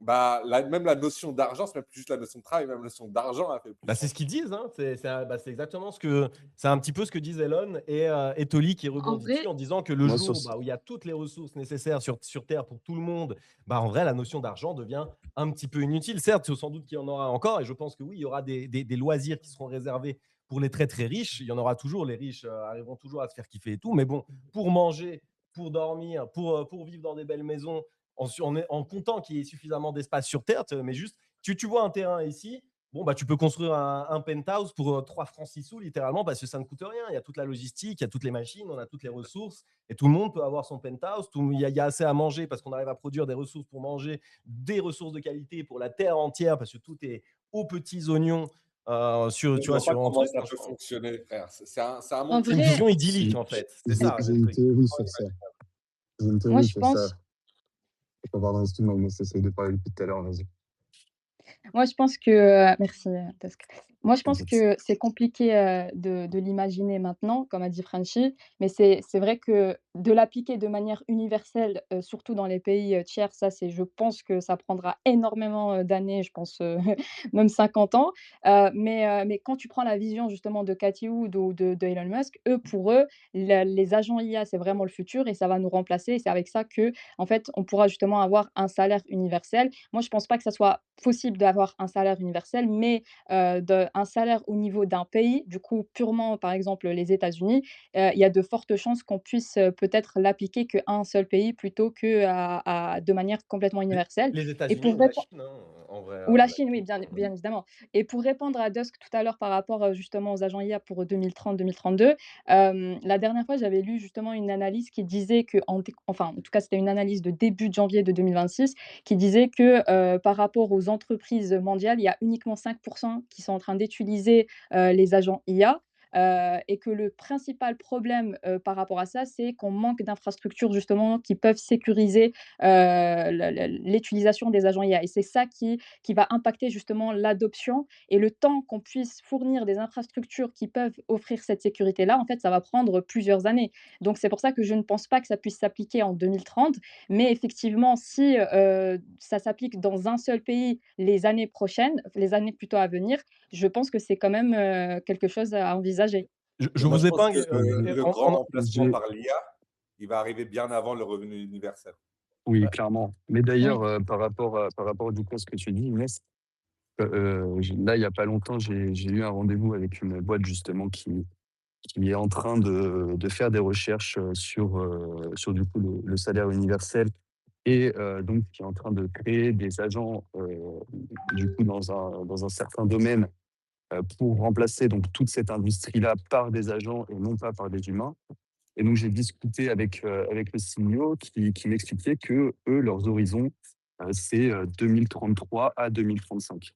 même la notion d'argent, c'est même plus juste la notion de travail, même la notion d'argent a fait plus C'est sens. ce qu'ils disent, hein. C'est exactement c'est un petit peu ce que disent Elon et Tolly qui en rebondit dessus vrai, en disant que le Moi, sur jour où il y a toutes les ressources nécessaires sur Terre pour tout le monde, en vrai, la notion d'argent devient un petit peu inutile. Certes, sans doute qu'il y en aura encore, et je pense que oui, il y aura des loisirs qui seront réservés pour les très très riches. Il y en aura toujours, les riches arriveront toujours à se faire kiffer et tout, mais bon, pour manger, pour dormir, pour vivre dans des belles maisons, en comptant qu'il y ait suffisamment d'espace sur Terre, mais juste, tu vois un terrain ici, tu peux construire un penthouse pour 3 francs 6 sous, littéralement, parce que ça ne coûte rien. Il y a toute la logistique, il y a toutes les machines, on a toutes les ressources, et tout le monde peut avoir son penthouse. Il y a assez à manger parce qu'on arrive à produire des ressources pour manger, des ressources de qualité pour la terre entière, parce que tout est aux petits oignons Je tu ne vois, vois pas sur un comment truc. ça peut fonctionner, frère. C'est un en monde C'est une vrai, vision idyllique, en fait. C'est ça J'ai le une truc. théorie sur ça. J'ai une moi théorie je sur ça. pense Pardon, excuse-moi, mais j'essaie de parler depuis tout à l'heure, vas-y. Moi, je pense que, merci, Task. Moi, je pense T'inquiète. que c'est compliqué, de l'imaginer maintenant, comme a dit Frenchy, mais c'est vrai que de l'appliquer de manière universelle, surtout dans les pays, tiers, ça, je pense que ça prendra énormément, d'années, je pense, même 50 ans. Mais quand tu prends la vision justement de Cathy Wood ou de Elon Musk, pour eux, les agents IA, c'est vraiment le futur et ça va nous remplacer et c'est avec ça que en fait, on pourra justement avoir un salaire universel. Moi, je pense pas que ça soit possible d'avoir un salaire universel, mais un salaire au niveau d'un pays, du coup, purement, par exemple, les États-Unis, il y a de fortes chances qu'on puisse peut-être l'appliquer qu'à un seul pays plutôt que de manière complètement universelle. Les Et États-Unis pour ou la répondre Chine, hein, en vrai. ou la Chine, oui, bien évidemment. Et pour répondre à Dusk tout à l'heure par rapport, justement aux agents IA pour 2030-2032, la dernière fois, j'avais lu justement une analyse qui disait en tout cas, c'était une analyse de début de janvier de 2026 qui disait que, par rapport aux entreprises mondiales, il y a uniquement 5 qui sont en train d'utiliser, les agents IA, et que le principal problème, par rapport à ça, c'est qu'on manque d'infrastructures justement qui peuvent sécuriser, l'utilisation des agents IA et c'est ça qui va impacter justement l'adoption et le temps qu'on puisse fournir des infrastructures qui peuvent offrir cette sécurité-là, en fait, ça va prendre plusieurs années. Donc c'est pour ça que je ne pense pas que ça puisse s'appliquer en 2030, mais effectivement, si, ça s'applique dans un seul pays les années prochaines, les années plutôt à venir, je pense que c'est quand même, quelque chose à envisager. Je Moi, vous je pense que épingle. le grand remplacement par l'IA, il va arriver bien avant le revenu universel. Oui, clairement. Mais Oui. d'ailleurs, par rapport du coup à ce que tu dis, Inès, là, il y a pas longtemps, j'ai eu un rendez-vous avec une boîte justement qui est en train de faire des recherches sur du coup le salaire universel et donc qui est en train de créer des agents du coup dans un certain domaine pour remplacer donc toute cette industrie-là par des agents et non pas par des humains. Et donc j'ai discuté avec le CEO qui m'expliquait que eux, leurs horizons, c'est 2033 à 2035.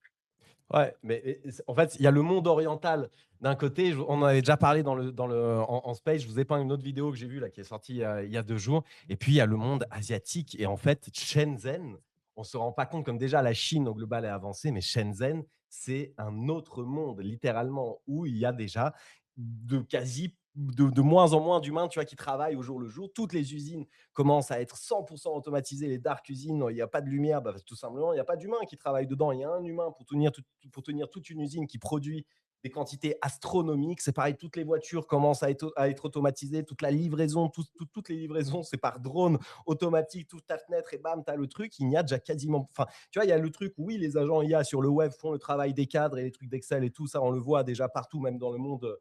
Ouais, mais en fait, il y a le monde oriental d'un côté. On en avait déjà parlé en space. Je vous ai peint une autre vidéo que j'ai vue là, qui est sortie il y a 2 jours. Et puis, il y a le monde asiatique. Et en fait, Shenzhen, on se rend pas compte comme déjà la Chine au global est avancée, mais Shenzhen, c'est un autre monde littéralement où il y a déjà de moins en moins d'humains, tu vois, qui travaillent au jour le jour. Toutes les usines commencent à être 100% automatisées. Les dark usines, il n'y a pas de lumière, bah, tout simplement, il n'y a pas d'humain qui travaille dedans. Il y a un humain pour tenir toute une usine qui produit des quantités astronomiques. C'est pareil, toutes les voitures commencent à être automatisées, toute la livraison, toutes les livraisons, c'est par drone automatique, toute ta fenêtre et bam, tu as le truc. Il n'y a déjà quasiment. Enfin, tu vois, il y a le truc, oui, les agents IA sur le web font le travail des cadres et les trucs d'Excel et tout ça, on le voit déjà partout, même dans le monde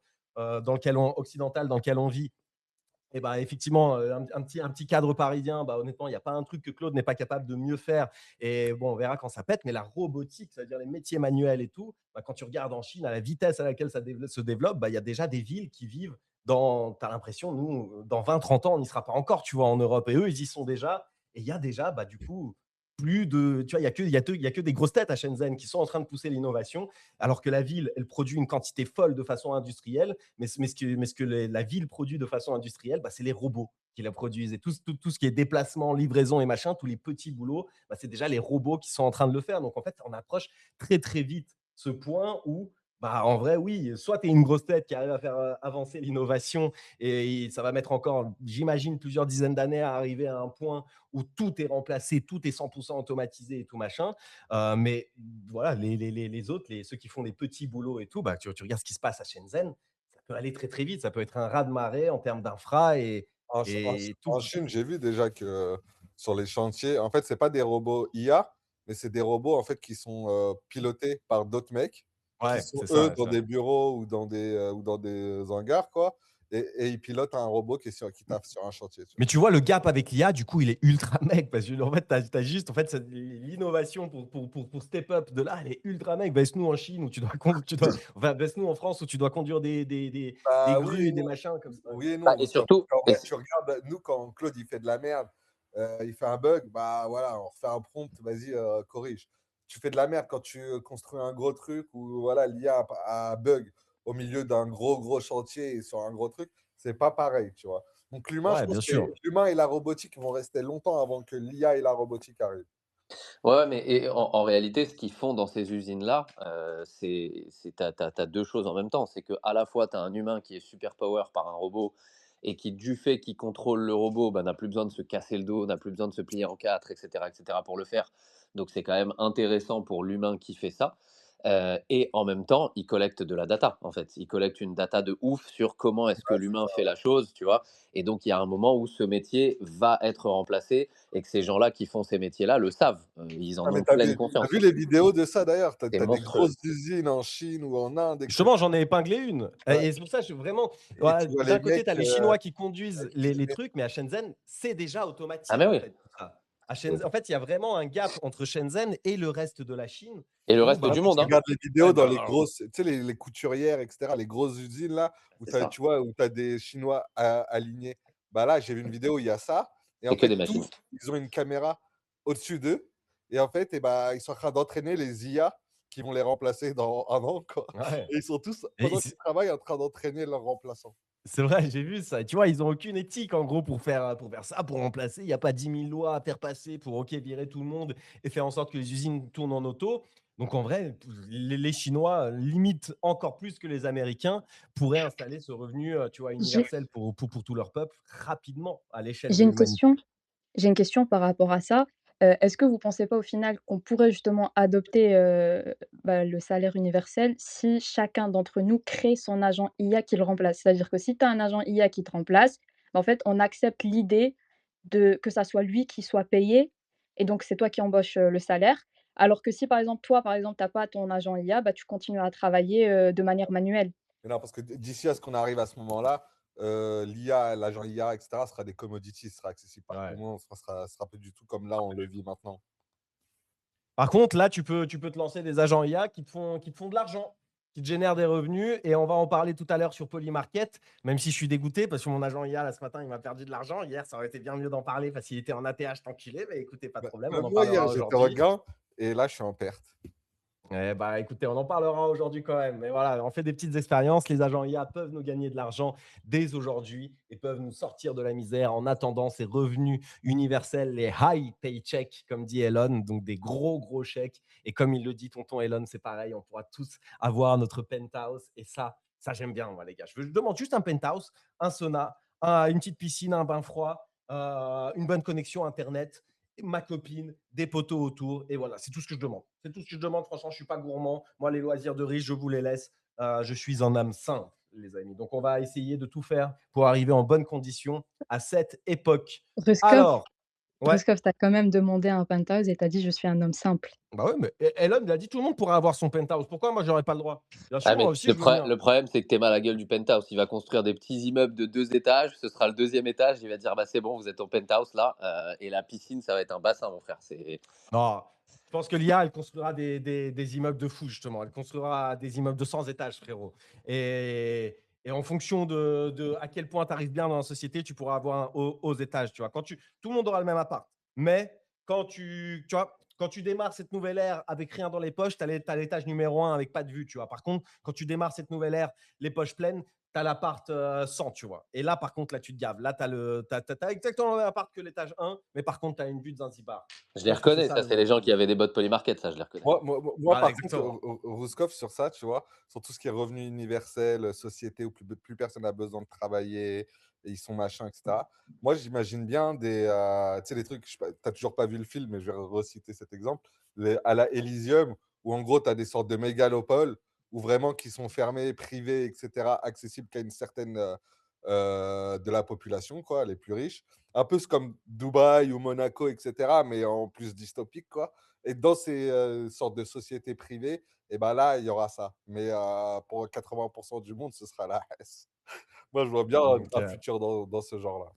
occidental dans lequel on vit. Et bah, effectivement, un petit cadre parisien, bah, honnêtement, il n'y a pas un truc que Claude n'est pas capable de mieux faire. Et bon, on verra quand ça pète, mais la robotique, c'est-à-dire les métiers manuels et tout, bah, quand tu regardes en Chine, à la vitesse à laquelle ça se développe, bah, il y a déjà des villes qui vivent dans, tu as l'impression, nous, dans 20-30 ans, on n'y sera pas encore, tu vois, en Europe. Et eux, ils y sont déjà. Et il y a déjà, bah, du coup, plus de. Tu vois, il y a que des grosses têtes à Shenzhen qui sont en train de pousser l'innovation, alors que la ville, elle produit une quantité folle de façon industrielle. Mais ce que la ville produit de façon industrielle, bah, c'est les robots qui la produisent. Et tout ce qui est déplacement, livraison et machin, tous les petits boulots, bah, c'est déjà les robots qui sont en train de le faire. Donc, en fait, on approche très, très vite ce point où, bah, en vrai, oui, soit tu es une grosse tête qui arrive à faire avancer l'innovation et ça va mettre encore, j'imagine, plusieurs dizaines d'années à arriver à un point où tout est remplacé, tout est 100% automatisé et tout machin. Mais voilà, les autres, ceux qui font des petits boulots et tout, bah, tu regardes ce qui se passe à Shenzhen, ça peut aller très très vite, ça peut être un raz-de-marée en termes d'infra et tout. En Chine, j'ai vu déjà que sur les chantiers, en fait, c'est pas des robots IA, mais c'est des robots en fait qui sont pilotés par d'autres mecs qui Ouais, sont c'est eux ça. dans des bureaux ou dans des hangars quoi, et ils pilotent un robot qui taffe sur un chantier. Tu vois. Mais tu vois, le gap avec l'IA, du coup, il est ultra mec parce que en fait, t'as juste en fait, l'innovation pour step up de là, elle est ultra mec. Baisse-nous en Chine où enfin, baisse-nous en France où tu dois conduire des Bah oui, grues et des machins comme ça. oui et Bah, non, et parce qu'en surtout, en vrai, tu regardes, nous, quand Claude, il fait de la merde, il fait un bug, bah voilà, on refait un prompt, vas-y, corrige. Tu fais de la merde quand tu construis un gros truc ou voilà, l'IA a bug au milieu d'un gros chantier et sur un gros truc, c'est pas pareil, tu vois. Donc l'humain, je Ouais, pense bien que sûr. l'humain et la robotique vont rester longtemps avant que l'IA et la robotique arrivent. ouais, mais en réalité, ce qu'ils font dans ces usines-là, tu as 2 choses en même temps. C'est qu'à la fois, tu as un humain qui est super power par un robot et qui, du fait qu'il contrôle le robot, bah, n'a plus besoin de se casser le dos, n'a plus besoin de se plier en 4 et cetera pour le faire. Donc c'est quand même intéressant pour l'humain qui fait ça. Et en même temps, il collecte de la data, en fait. Il collecte une data de ouf sur comment est-ce que Ouais, c'est l'humain ça. fait la chose, tu vois? Et donc il y a un moment où ce métier va être remplacé et que ces gens-là qui font ces métiers-là le savent. Ils en Ah, mais ont pleine t'as conscience. vu les vidéos de ça d'ailleurs? Tu C'est as des monstrueux. grosses usines en Chine ou en Inde, Justement, etc. j'en ai épinglé une. Et c'est pour ça que je suis vraiment. Et tu Ouais, vois d'un les côté, mecs, tu as les Chinois qui conduisent ils les mettent trucs, mais à Shenzhen, c'est déjà Ah automatique, mais en oui. fait, tout ça. À Shenzhen, en fait, il y a vraiment un gap entre Shenzhen et le reste de la Chine Et le où, reste bah, du tu monde, hein. regardes les ouais, vidéos dans bah, les alors, grosses, tu sais, les couturières, etc., les grosses usines là, où C'est tu as, ça. tu vois, où tu as des Chinois alignés. Bah là, j'ai vu une vidéo où il y a ça. Et C'est en que des fait, machines. tous, ils ont une caméra au-dessus d'eux. Et en fait, bah, ils sont en train d'entraîner les IA qui vont les remplacer dans un an, quoi. ouais. Et ils sont tous, Et pendant qu'ils travaillent, en train d'entraîner leurs remplaçants. c'est vrai, j'ai vu ça. Tu vois, ils ont aucune éthique en gros pour faire ça, pour remplacer. Il y a pas 10 000 lois à faire passer pour OK, virer tout le monde et faire en sorte que les usines tournent en auto. Donc en vrai, les Chinois, limite encore plus que les Américains, pourraient installer ce revenu, tu vois, J'ai universel pour tout leur peuple rapidement à l'échelle j'ai de une l'humanité. question. J'ai une question par rapport à ça. Est-ce que vous pensez pas au final qu'on pourrait justement adopter, bah, le salaire universel si chacun d'entre nous crée son agent IA qui le remplace? C'est-à-dire que si tu as un agent IA qui te remplace, bah, en fait, on accepte l'idée de que ça soit lui qui soit payé et donc c'est toi qui embauches, le salaire. Alors que si par exemple, toi, par exemple, tu as pas ton agent IA, bah, tu continues à travailler, de manière manuelle. Mais non, parce que d'ici à ce qu'on arrive à ce moment-là, l'IA, l'agent IA, etc., sera des commodities, sera accessible par tout Ouais. le monde, sera plus du tout comme là, on le vit maintenant. Par contre, là, tu peux te lancer des agents IA qui te font de l'argent, qui te génèrent des revenus. Et on va en parler tout à l'heure sur Polymarket, même si je suis dégoûté parce que mon agent IA, là, ce matin, il m'a perdu de l'argent. Hier, ça aurait été bien mieux d'en parler parce qu'il était en ATH tant qu'il est. Mais écoutez, pas de problème, on Même en moi, hier, parlera j'étais en aujourd'hui. gain et là, je suis en perte. Eh bah, écoutez, on en parlera aujourd'hui quand même. Mais voilà, on fait des petites expériences. Les agents IA peuvent nous gagner de l'argent dès aujourd'hui et peuvent nous sortir de la misère en attendant ces revenus universels, les high paychecks, comme dit Elon, donc des gros, gros chèques. Et comme il le dit, tonton Elon, c'est pareil, on pourra tous avoir notre penthouse. Et ça j'aime bien, moi, les gars. Je demande juste un penthouse, un sauna, une petite piscine, un bain froid, une bonne connexion Internet, ma copine, des poteaux autour, et voilà, c'est tout ce que je demande. C'est tout ce que je demande, franchement, je ne suis pas gourmand. Moi, les loisirs de riche, je vous les laisse. Je suis un âme simple, les amis. Donc, on va essayer de tout faire pour arriver en bonne condition à cette époque. Ruskov, Alors, ouais, Ruskov, tu as quand même demandé un penthouse et tu as dit: «Je suis un homme simple». bah ouais, mais Elon, il a dit tout le monde pourra avoir son penthouse. Pourquoi moi, j'aurais pas le droit? Bien Ah, sûr, moi mais aussi, je veux le mien. le problème, c'est que t'es mal à la gueule du penthouse. Il va construire des petits immeubles de 2 étages, ce sera le deuxième étage, il va dire: «Bah, c'est bon, vous êtes au penthouse là, et la piscine, ça va être un bassin, mon frère». Non, je pense que l'IA, elle construira des immeubles de fou, justement. Elle construira des immeubles de 100 étages, frérot. Et en fonction de à quel point tu arrives bien dans la société, tu pourras avoir un aux étages, tu vois. Tout le monde aura le même appart. Mais tu vois, quand tu démarres cette nouvelle ère avec rien dans les poches, tu as l'étage numéro 1 avec pas de vue, tu vois. Par contre, quand tu démarres cette nouvelle ère, les poches pleines, tu as l'appart 100, tu vois. Et là, par contre, là, tu te gaves. Là, tu as exactement le même appart que l'étage 1, mais par contre, tu as une vue de Zanzibar. Je Je les pense que c'est reconnais, ça ça, le c'est les monde. gens qui avaient des bottes Polymarket, ça, je les reconnais. Moi, Voilà, par contre, exactement. Rouskov, sur ça, tu vois, sur tout ce qui est revenu universel, société où plus personne n'a besoin de travailler et ils sont machin, etc. Moi, j'imagine bien tu sais, les trucs, tu n'as toujours pas vu le film, mais je vais reciter cet exemple, à la Elysium, où en gros, tu as des sortes de mégalopoles, où vraiment qui sont fermés, privés, etc., accessibles qu'à une certaine de la population, quoi, les plus riches. Un peu comme Dubaï ou Monaco, etc., mais en plus dystopique, quoi. Et dans ces sortes de sociétés privées, et ben là, il y aura ça. Mais pour 80% du monde, ce sera la S. Moi, je vois bien Donc, un futur dans ce genre-là.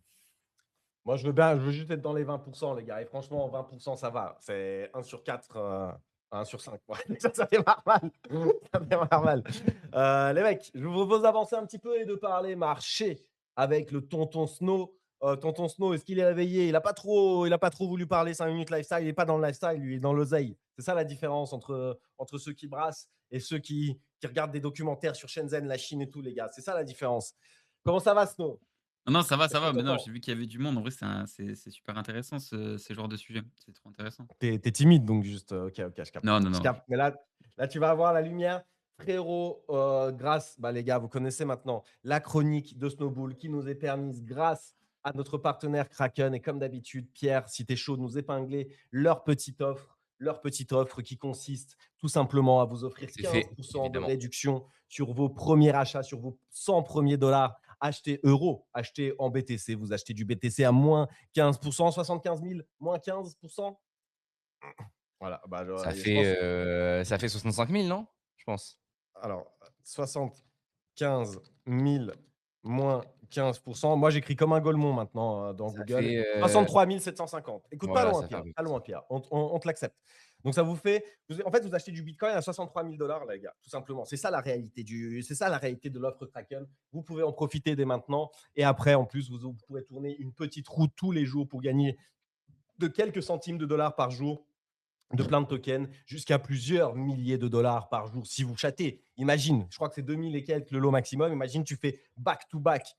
moi, je veux juste être dans les 20%, les gars. Et franchement, 20%, ça va. C'est 1 sur 4, 1 sur 5. Ouais, ça démarre mal. Ça démarre mal. Les mecs, je vous propose d'avancer un petit peu et de parler marché avec le tonton Snow. Tonton Snow, est-ce qu'il est réveillé? Il a pas trop voulu parler 5 minutes lifestyle. Il n'est pas dans le lifestyle, lui, il est dans l'oseille. C'est ça la différence entre ceux qui brassent et ceux qui regardent des documentaires sur Shenzhen, la Chine et tout, les gars. C'est ça la différence. Comment ça va, Snow? Non, non, ça va, Est-ce ça qu'on va. Mais non, t'entend? j'ai vu qu'il y avait du monde. En vrai, c'est super intéressant ce genre de sujet. C'est trop intéressant. T'es timide, donc juste, OK, OK, je capte. Non, non, Je non. capte. Mais là, tu vas avoir la lumière. Frérot, grâce, bah, les gars, vous connaissez maintenant la chronique de Snowball qui nous est permise grâce à notre partenaire Kraken. Et comme d'habitude, Pierre, si t'es chaud de nous épingler leur petite offre qui consiste tout simplement à vous offrir C'est fait, 15% de évidemment. réduction sur vos premiers achats, sur vos 100 premiers dollars. Achetez euros, achetez en BTC. Vous achetez du BTC à moins 15%, 75 000, moins 15%. Voilà, bah, je pense. Ça fait 65 000, non? Je pense. Alors, 75 000 moins 15%. Moi, j'écris comme un Golemont maintenant dans Ça Google. fait, 63 750. Écoute, pas voilà, loin, ça fait à Pierre. peu Pas près ça. loin, Pierre. On te l'accepte. Donc, ça vous fait. En fait, vous achetez du Bitcoin à 63 000 dollars, les gars, tout simplement. C'est ça la réalité c'est ça la réalité de l'offre Kraken. Vous pouvez en profiter dès maintenant. Et après, en plus, vous pourrez tourner une petite roue tous les jours pour gagner de quelques centimes de dollars par jour de plein de tokens jusqu'à plusieurs milliers de dollars par jour si vous chattez. Imagine, je crois que c'est 2000 et quelques le lot maximum. Imagine, tu fais back-to-back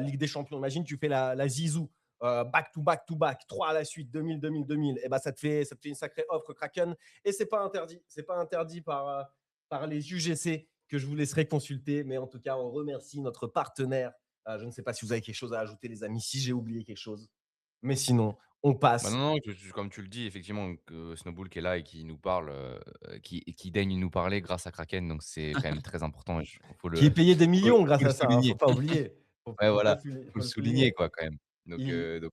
Ligue des Champions. Imagine, tu fais la Zizou back-to-back, 3 à la suite, 2000, 2000, 2000. Et ben, ça te fait une sacrée offre Kraken. Et c'est pas interdit. C'est pas interdit par les UGC que je vous laisserai consulter. Mais en tout cas, on remercie notre partenaire. Je ne sais pas si vous avez quelque chose à ajouter, les amis, si j'ai oublié quelque chose. Mais sinon, on Bah, passe. non, non, comme tu le dis, effectivement, que Snowball qui est là et qui nous parle, qui daigne nous parler grâce à Kraken, donc c'est quand même très important et Qui est payé des millions faut grâce le à ça, hein, faut souligner. pas oublier. Ouais, voilà, faut Faut le le souligner, souligner. quoi, quand même. Il Donc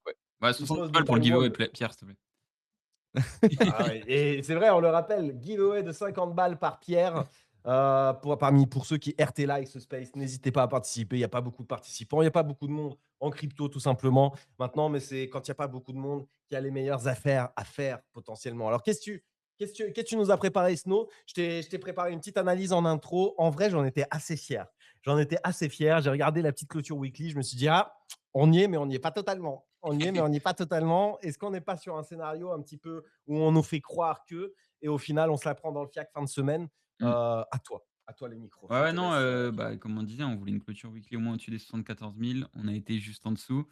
ouais. Ouais, il 60 pose de balles pour le belles giveaway, molles. Pierre, s'il te plaît. Ah ouais, et c'est vrai, on le rappelle, giveaway de 50 balles par Pierre. Pour ceux qui RT like ce space, n'hésitez pas à participer. Il n'y a pas beaucoup de participants, il n'y a pas beaucoup de monde en crypto, tout simplement. Maintenant, mais c'est quand il n'y a pas beaucoup de monde qu'il y a les meilleures affaires à faire potentiellement. Alors, qu'est-ce que tu nous as préparé, Snow? Je t'ai préparé une petite analyse en intro. En vrai, j'en étais assez fier. J'en étais assez fier. J'ai regardé la petite clôture weekly. Je me suis dit, ah, on y est, mais on n'y est pas totalement. On y est, mais on n'y est pas totalement. Est-ce qu'on n'est pas sur un scénario un petit peu où on nous fait croire que. et au final, on se la prend dans le fiac fin de semaine. Mmh. À toi les micros. Ouais, Je ouais, te non, laisse. bah, comme on disait, on voulait une clôture weekly au moins au-dessus des 74 000. On a été juste en dessous.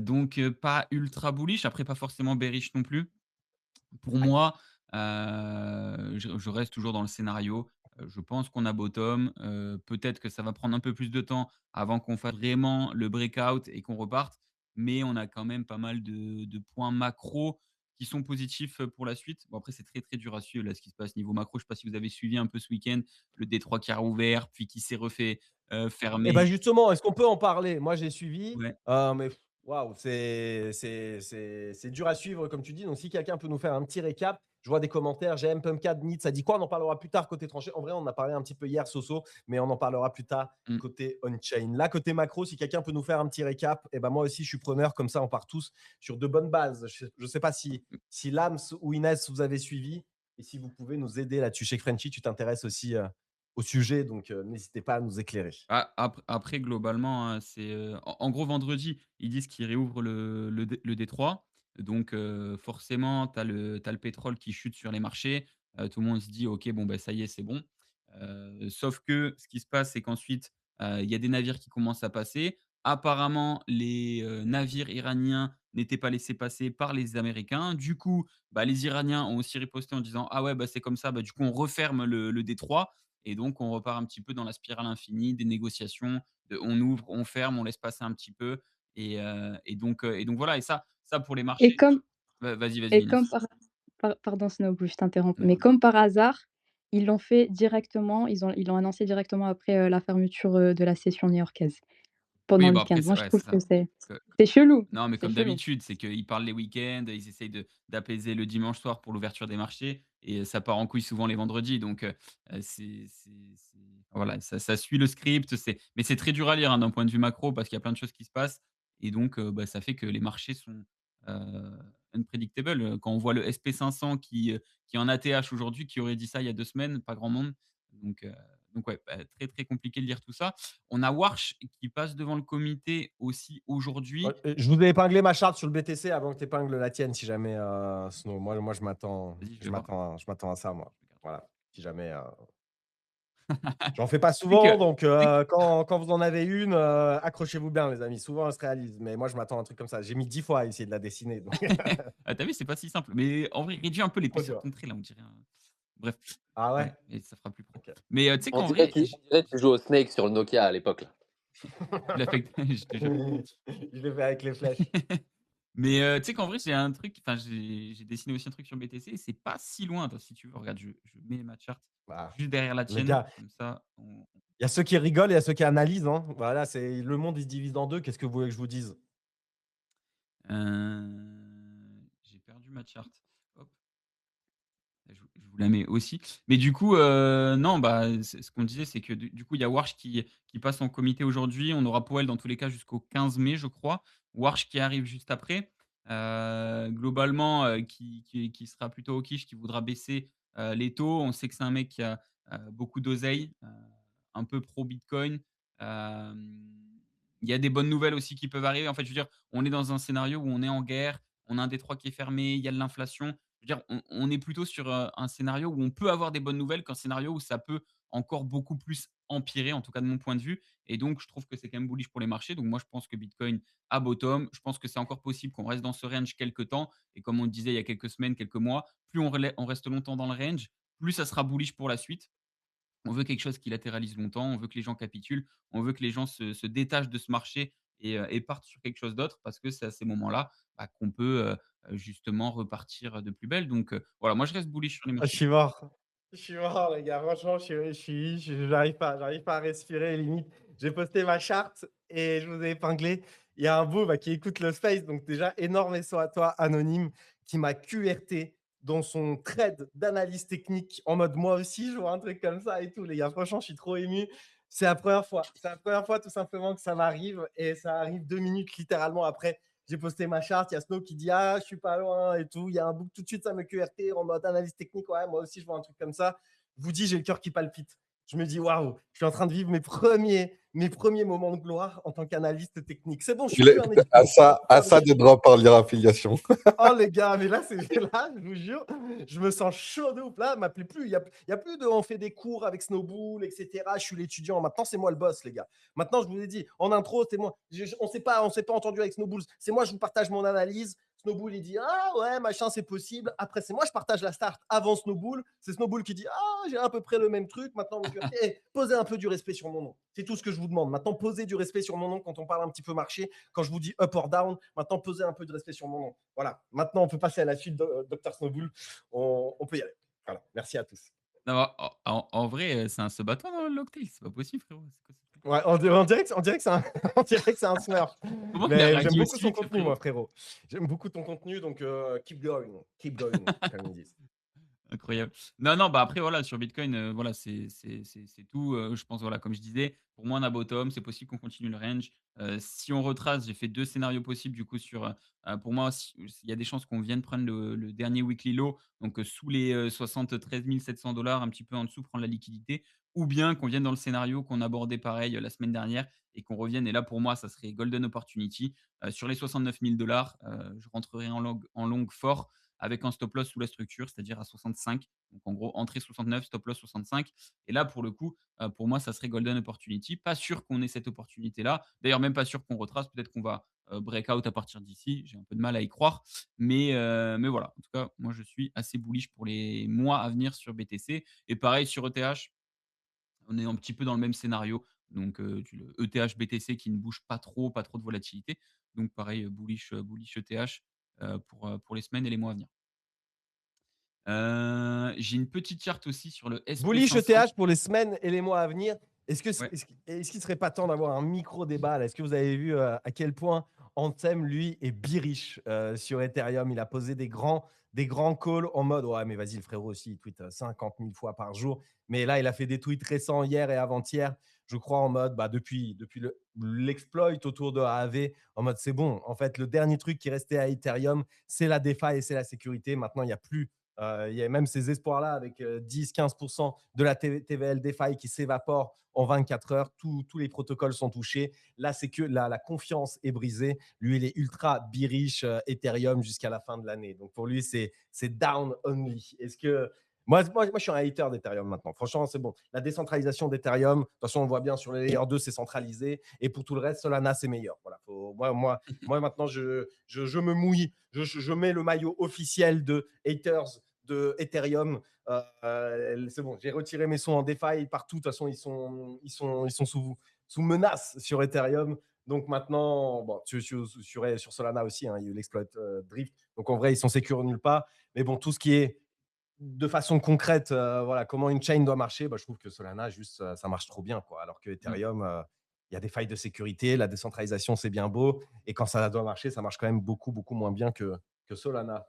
Donc pas ultra bullish, après pas forcément bearish non plus. Pour Ouais. moi, je reste toujours dans le scénario. Je pense qu'on a bottom. Peut-être que ça va prendre un peu plus de temps avant qu'on fasse vraiment le breakout et qu'on reparte, mais on a quand même pas mal de points macro qui sont positifs, pour la suite. Bon après c'est très, très dur à suivre là, ce qui se passe niveau macro. Je ne sais pas si vous avez suivi un peu ce week-end, le Détroit qui a rouvert, puis qui s'est refait, Et ben fermer. justement, est-ce qu'on peut en parler? Moi, j'ai suivi, Ouais. mais waouh, c'est dur à suivre comme tu dis. Donc si quelqu'un peut nous faire un petit récap, je vois des commentaires. GM Pumpcad, Need, ça dit quoi? On en parlera plus tard côté tranché. En vrai, on en a parlé un petit peu hier, Soso, mais on en parlera plus tard Mmh. côté on-chain. Là, côté macro, si quelqu'un peut nous faire un petit récap, et ben moi aussi, je suis preneur. Comme ça, on part tous sur de bonnes bases. Je ne sais pas si Lams ou Inès, vous avez suivi et si vous pouvez nous aider là-dessus. Chez Frenchy, tu t'intéresses aussi au sujet, donc n'hésitez pas à nous éclairer. Après globalement, hein, c'est, en gros vendredi, ils disent qu'ils réouvrent le Détroit. Donc forcément, tu as le pétrole qui chute sur les marchés. Tout le monde se dit: «OK, bon, bah, ça y est, c'est bon». Sauf que ce qui se passe, c'est qu'ensuite, il y a des navires qui commencent à passer. Apparemment, les, navires iraniens n'étaient pas laissés passer par les Américains. Du coup, bah, les Iraniens ont aussi riposté en disant: «Ah ouais, bah, c'est comme ça, bah, du coup, on referme le Détroit». Et donc, on repart un petit peu dans la spirale infinie des négociations, on ouvre, on ferme, on laisse passer un petit peu. Et donc voilà. Et ça pour les Et marchés. comme Vas-y, et comme Inès. pardon Snowboo, je t'interromps, Non, mais comme par hasard, ils l'ont fait directement, ils l'ont annoncé directement après, la fermeture, de la session new-yorkaise, pendant oui, le bah, week-end. après Moi, c'est je ouais, trouve c'est que ça. c'est chelou, Non, mais c'est comme chelou. d'habitude, c'est qu'ils parlent les week-ends, ils essayent d'apaiser le dimanche soir pour l'ouverture des marchés et ça part en couille souvent les vendredis. Donc voilà, ça suit le script, mais c'est très dur à lire, hein, d'un point de vue macro parce qu'il y a plein de choses qui se passent et donc bah, ça fait que les marchés sont, heu, unpredictable. Quand on voit le SP500 qui est en ATH aujourd'hui, qui aurait dit ça il y a 2 semaines? Pas grand monde. Donc heu, donc ouais, bah, très, très compliqué de lire tout ça. On a Warsh qui passe devant le comité aussi Ouais, aujourd'hui. je vous ai épinglé ma charte sur le BTC avant que tu épingles la tienne, si jamais, Snow. Moi, Vas-y, je vais je voir. m'attends à ça, moi. Je regarde. Voilà, si jamais, j'en fais pas C'est souvent, que donc c'est que quand vous en avez une, accrochez-vous bien, les amis. Souvent, elle se réalise, mais moi, je m'attends à un truc comme ça. J'ai mis 10 fois à essayer de la dessiner, donc ah, tu vu, c'est pas si simple. Mais en vrai, réduis un peu trop l'épaisseur de dur. ton trait là, on dirait un bref. Ah ouais? Ouais, et ça fera plus pro. OK. Mais tu sais On qu'en dirait vrai, qu'il on dirait que tu joues au Snake sur le Nokia à l'époque, là. tu l'as fait je te jure. Je l'ai fait avec les flèches. Mais tu sais qu'en vrai, j'ai un truc, enfin, j'ai dessiné aussi un truc sur BTC et c'est pas si loin. Attends, si tu veux, regarde, je mets ma charte Bah, juste derrière la les tienne, gars, comme ça on il y a ceux qui rigolent et il y a ceux qui analysent, hein. Voilà, c'est le monde, il se divise en 2. Qu'est-ce que vous voulez que je vous dise? j'ai perdu ma charte. Hop, je vous la mets aussi. Mais du coup, non, bah, c'est ce qu'on disait, c'est que du coup, il y a Warsh qui passe en comité aujourd'hui. On aura Powell dans tous les cas jusqu'au 15 mai, je crois. Warsh qui arrive juste après. Globalement, qui sera plutôt hawkish, qui voudra baisser, les taux. On sait que c'est un mec qui a, beaucoup d'oseille, un peu pro Bitcoin. Il y a des bonnes nouvelles aussi qui peuvent arriver. En fait, je veux dire, on est dans un scénario où on est en guerre, on a un détroit qui est fermé, il y a de l'inflation. Je veux dire, on est plutôt sur, un scénario où on peut avoir des bonnes nouvelles qu'un scénario où ça peut encore beaucoup plus empirer, en tout cas de mon point de vue. Et donc je trouve que c'est quand même bullish pour les marchés. Donc moi, je pense que Bitcoin a bottom. Je pense que c'est encore possible qu'on reste dans ce range quelques temps et comme on le disait il y a quelques semaines, quelques mois, plus on reste longtemps dans le range, plus ça sera bullish pour la suite. On veut quelque chose qui latéralise longtemps, on veut que les gens capitulent, on veut que les gens se détachent de ce marché et partent sur quelque chose d'autre parce que c'est à ces moments-là, bah, qu'on peut, justement repartir de plus belle. Donc voilà, moi je reste bullish sur les Ah, je marchés. suis mort. Je suis mort, les gars. Franchement, j'arrive pas à respirer, limite. J'ai posté ma charte et je vous ai épinglé. Il y a un beau qui écoute le space, donc déjà, énorme SO à toi, Anonyme, qui m'a QRT dans son thread d'analyse technique en mode moi aussi, je vois un truc comme ça et tout, les gars. Franchement, je suis trop ému. C'est la première fois. C'est la première fois, tout simplement, que ça m'arrive et ça arrive 2 minutes littéralement après j'ai posté ma charte, il y a Snow qui dit ah je suis pas loin et tout, il y a un book tout de suite ça me QRT en mode analyse technique, ouais moi aussi je vois un truc comme ça. Je vous dis j'ai le cœur qui palpite. Je me dis waouh, je suis en train de vivre mes premiers mes premiers moments de gloire en tant qu'analyste technique. C'est bon, je suis Il est plus un expert. à ça de drop en lire affiliation. Oh les gars, mais là, là, je vous jure, je me sens chaud de ouf. Là, m'appelez plus. Il y a plus de on fait des cours avec Snowball, etc. Je suis l'étudiant. Maintenant, c'est moi le boss, les gars. Maintenant, je vous ai dit, en intro, c'est moi. On s'est pas entendu avec Snowball. C'est moi, je vous partage mon analyse. Snowball, il dit ah ouais, machin, c'est possible. Après, c'est moi, je partage la start avant Snowball. C'est Snowball qui dit ah, j'ai à peu près le même truc. Maintenant, posez un peu du respect sur mon nom. C'est tout ce que je vous demande. Maintenant, posez du respect sur mon nom quand on parle un petit peu marché. Quand je vous dis up or down, maintenant, posez un peu de respect sur mon nom. Voilà. Maintenant, on peut passer à la suite de Dr. Snowball. On peut y aller. Voilà. Merci à tous. Non, en vrai, c'est un subathon dans le Locktail, c'est pas possible, frérot. C'est quoi ce truc? Ouais, on dirait que c'est un, on dirait que c'est un smurf. Comment il a Mais j'aime réagi beaucoup aussi son vite, ce contenu, moi, frérot? frérot. J'aime beaucoup ton contenu, donc keep going, comme ils disent. Incroyable. Non, non, bah, après voilà, sur Bitcoin, voilà, c'est tout, je pense, voilà, comme je disais, pour moi on a bottom, c'est possible qu'on continue le range. Si on retrace, j'ai fait 2 scénarios possibles du coup sur, pour moi, si il y a des chances qu'on vienne prendre le dernier weekly low, donc sous les, 73 700 un petit peu en dessous, prendre la liquidité, ou bien qu'on vienne dans le scénario qu'on abordait pareil, la semaine dernière et qu'on revienne et là pour moi ça serait golden opportunity. Sur les 69 000 je rentrerai en long fort avec un stop loss sous la structure, c'est-à-dire à 65. Donc en gros, entrée 69, stop loss 65. Et là, pour le coup, pour moi, ça serait golden opportunity. Pas sûr qu'on ait cette opportunité-là. D'ailleurs, même pas sûr qu'on retrace. Peut-être qu'on va break out à partir d'ici. J'ai un peu de mal à y croire. Mais voilà. En tout cas, moi, je suis assez bullish pour les mois à venir sur BTC. Et pareil sur ETH. On est un petit peu dans le même scénario. Donc, le ETH BTC qui ne bouge pas trop de volatilité. Donc, pareil, bullish ETH pour les semaines et les mois à venir. J'ai une petite charte aussi sur le Bullish SP500. ETH pour les semaines et les mois à venir. Ouais. Est-ce qu'il serait pas temps d'avoir un micro débat là? Est-ce que vous avez vu à quel point Anthem, lui, est bearish sur Ethereum? Il a posé des grands calls en mode ouais, mais vas-y, le frérot aussi, il tweet 50 000 fois par jour. Mais là, il a fait des tweets récents hier et avant-hier, je crois, en mode bah, depuis l'exploit autour de AAV, en mode c'est bon. En fait, le dernier truc qui restait à Ethereum, c'est la DeFi et c'est la sécurité. Maintenant, il n'y a plus il y a même ces espoirs-là avec 10-15% de la TVL DeFi qui s'évapore en 24 heures. Tous les protocoles sont touchés. Là, c'est que la confiance est brisée. Lui, il est ultra bearish Ethereum jusqu'à la fin de l'année. Donc, pour lui, c'est down only. Est-ce que. Moi, je suis un hater d'Ethereum maintenant. Franchement, c'est bon. La décentralisation d'Ethereum, de toute façon, on voit bien sur les Layer 2, c'est centralisé. Et pour tout le reste, Solana, c'est meilleur. Voilà. Moi, maintenant, je me mouille. Je mets le maillot officiel de haters de Ethereum. C'est bon, j'ai retiré mes sons en DeFi partout. De toute façon, ils sont sous menace sur Ethereum. Donc maintenant, bon, sur Solana aussi, hein, il y a eu l'exploit Drift. Donc en vrai, ils sont sécures nulle part. Mais bon, tout ce qui est de façon concrète, voilà, comment une chain doit marcher, bah, je trouve que Solana, juste, ça marche trop bien. Quoi. Alors que Mmh. Ethereum, il y a des failles de sécurité, la décentralisation, c'est bien beau. Et quand ça doit marcher, ça marche quand même beaucoup, beaucoup moins bien que Solana.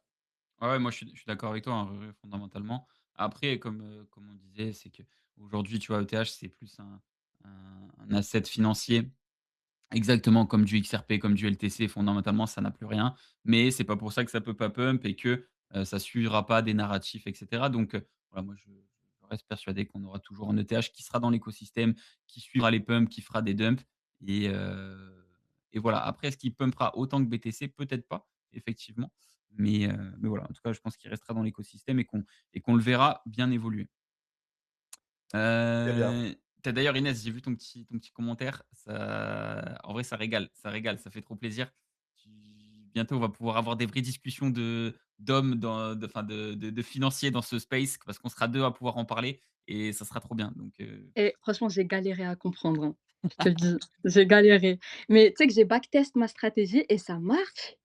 Ouais, ouais, moi je suis d'accord avec toi, hein, fondamentalement. Après, comme on disait, c'est qu'aujourd'hui, tu vois, ETH, c'est plus un asset financier. Exactement comme du XRP, comme du LTC, fondamentalement, ça n'a plus rien. Mais c'est pas pour ça que ça peut pas pump et que, ça suivra pas des narratifs et cetera. Donc, voilà, moi je reste persuadé qu'on aura toujours un ETH qui sera dans l'écosystème, qui suivra les pumps, qui fera des dumps et et voilà. Après, est-ce qu'il pumpera autant que BTC? Peut-être pas, effectivement. Mais voilà, en tout cas, je pense qu'il restera dans l'écosystème et qu'on le verra bien évoluer. Très bien. Tu D'ailleurs Inès, j'ai vu ton petit commentaire, ça en vrai ça régale, ça fait trop plaisir. Tu Bientôt on va pouvoir avoir des vraies discussions d'hommes dans de enfin de financiers dans ce space parce qu'on sera 2 à pouvoir en parler et ça sera trop bien donc Et franchement, j'ai galéré à comprendre, hein. Je te le dis, j'ai galéré. Mais tu sais que j'ai backtest ma stratégie et ça marche.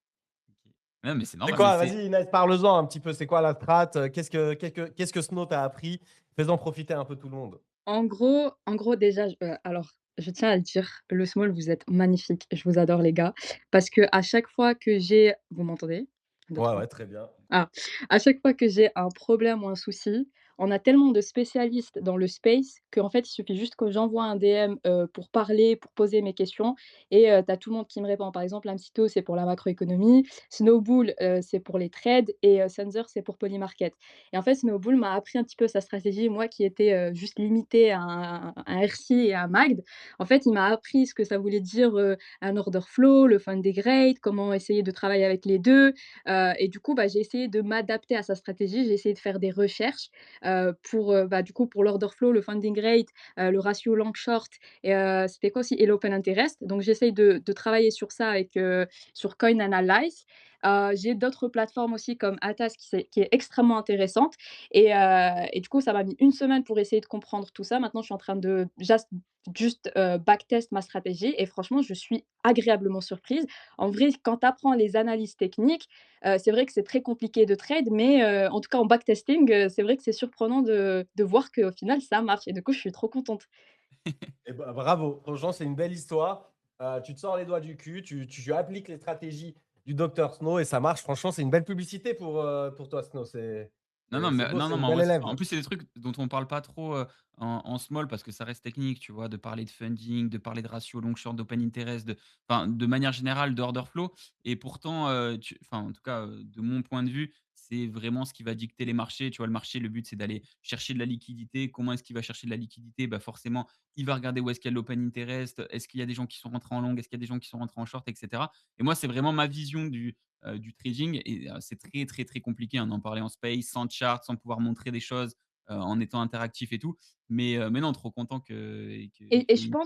OK. Non mais c'est C'est normal, mais quoi? c'est Vas-y, Inès, parle-en un petit peu. C'est quoi la strat? Qu'est-ce que Snow t'a appris? Fais-en profiter un peu tout le monde. En gros déjà, alors je tiens à le dire, le small, vous êtes magnifiques. Je vous adore les gars. Parce que à chaque fois que j'ai vous m'entendez? 1, 2, Ouais, 3. ouais, très bien. Ah, à chaque fois que j'ai un problème ou un souci, on a tellement de spécialistes dans le space qu'en fait, il suffit juste que j'envoie un DM, pour parler, pour poser mes questions et tu as tout le monde qui me répond. Par exemple, Amsito, c'est pour la macroéconomie, Snowbull, c'est pour les trades et Sunzer, c'est pour Polymarket. Et en fait, Snowbull m'a appris un petit peu sa stratégie, moi qui étais, juste limitée à un RC et à un MACD. En fait, il m'a appris ce que ça voulait dire, un order flow, le funding rate, comment essayer de travailler avec les 2. Et du coup, bah, j'ai essayé de m'adapter à sa stratégie. J'ai essayé de faire des recherches, pour, bah, du coup, pour l'order flow, le funding rate, le ratio long short et c'était quoi aussi? Et l'open interest. Donc j'essaye de travailler sur ça avec, sur Coin Analyze. J'ai d'autres plateformes aussi comme Atas qui est extrêmement intéressante et du coup, ça m'a mis une semaine pour essayer de comprendre tout ça. Maintenant, je suis en train de juste, backtest ma stratégie et franchement, je suis agréablement surprise. En vrai, quand tu apprends les analyses techniques, c'est vrai que c'est très compliqué de trade, mais en tout cas en backtesting, c'est vrai que c'est surprenant de voir qu'au final ça marche et du coup, je suis trop contente. Et bah, bravo, franchement, c'est une belle histoire. Tu te sors les doigts du cul, tu appliques les stratégies du docteur Snow et ça marche. Franchement, c'est une belle publicité pour toi, Snow. Non, non, C'est mais beau, non, c'est non, une mais en belle vrai, c'est élève. en plus, c'est des trucs dont on parle pas trop, en small parce que ça reste technique, tu vois? De parler de funding, de parler de ratio long short, d'open interest, enfin, de manière générale, d'order flow et pourtant, enfin, en tout cas, de mon point de vue, c'est vraiment ce qui va dicter les marchés. Tu vois? Le marché, le but, c'est d'aller chercher de la liquidité. Comment est-ce qu'il va chercher de la liquidité? Bah, forcément, il va regarder où est-ce qu'il y a de l'open interest. Est-ce qu'il y a des gens qui sont rentrés en long? Est-ce qu'il y a des gens qui sont rentrés en short et cetera? Et moi, c'est vraiment ma vision du trading et c'est très, très, très compliqué, hein, d'en parler en space, sans chart, sans pouvoir montrer des choses, en étant interactif et tout. Mais non, trop content Et qu'il y ait eu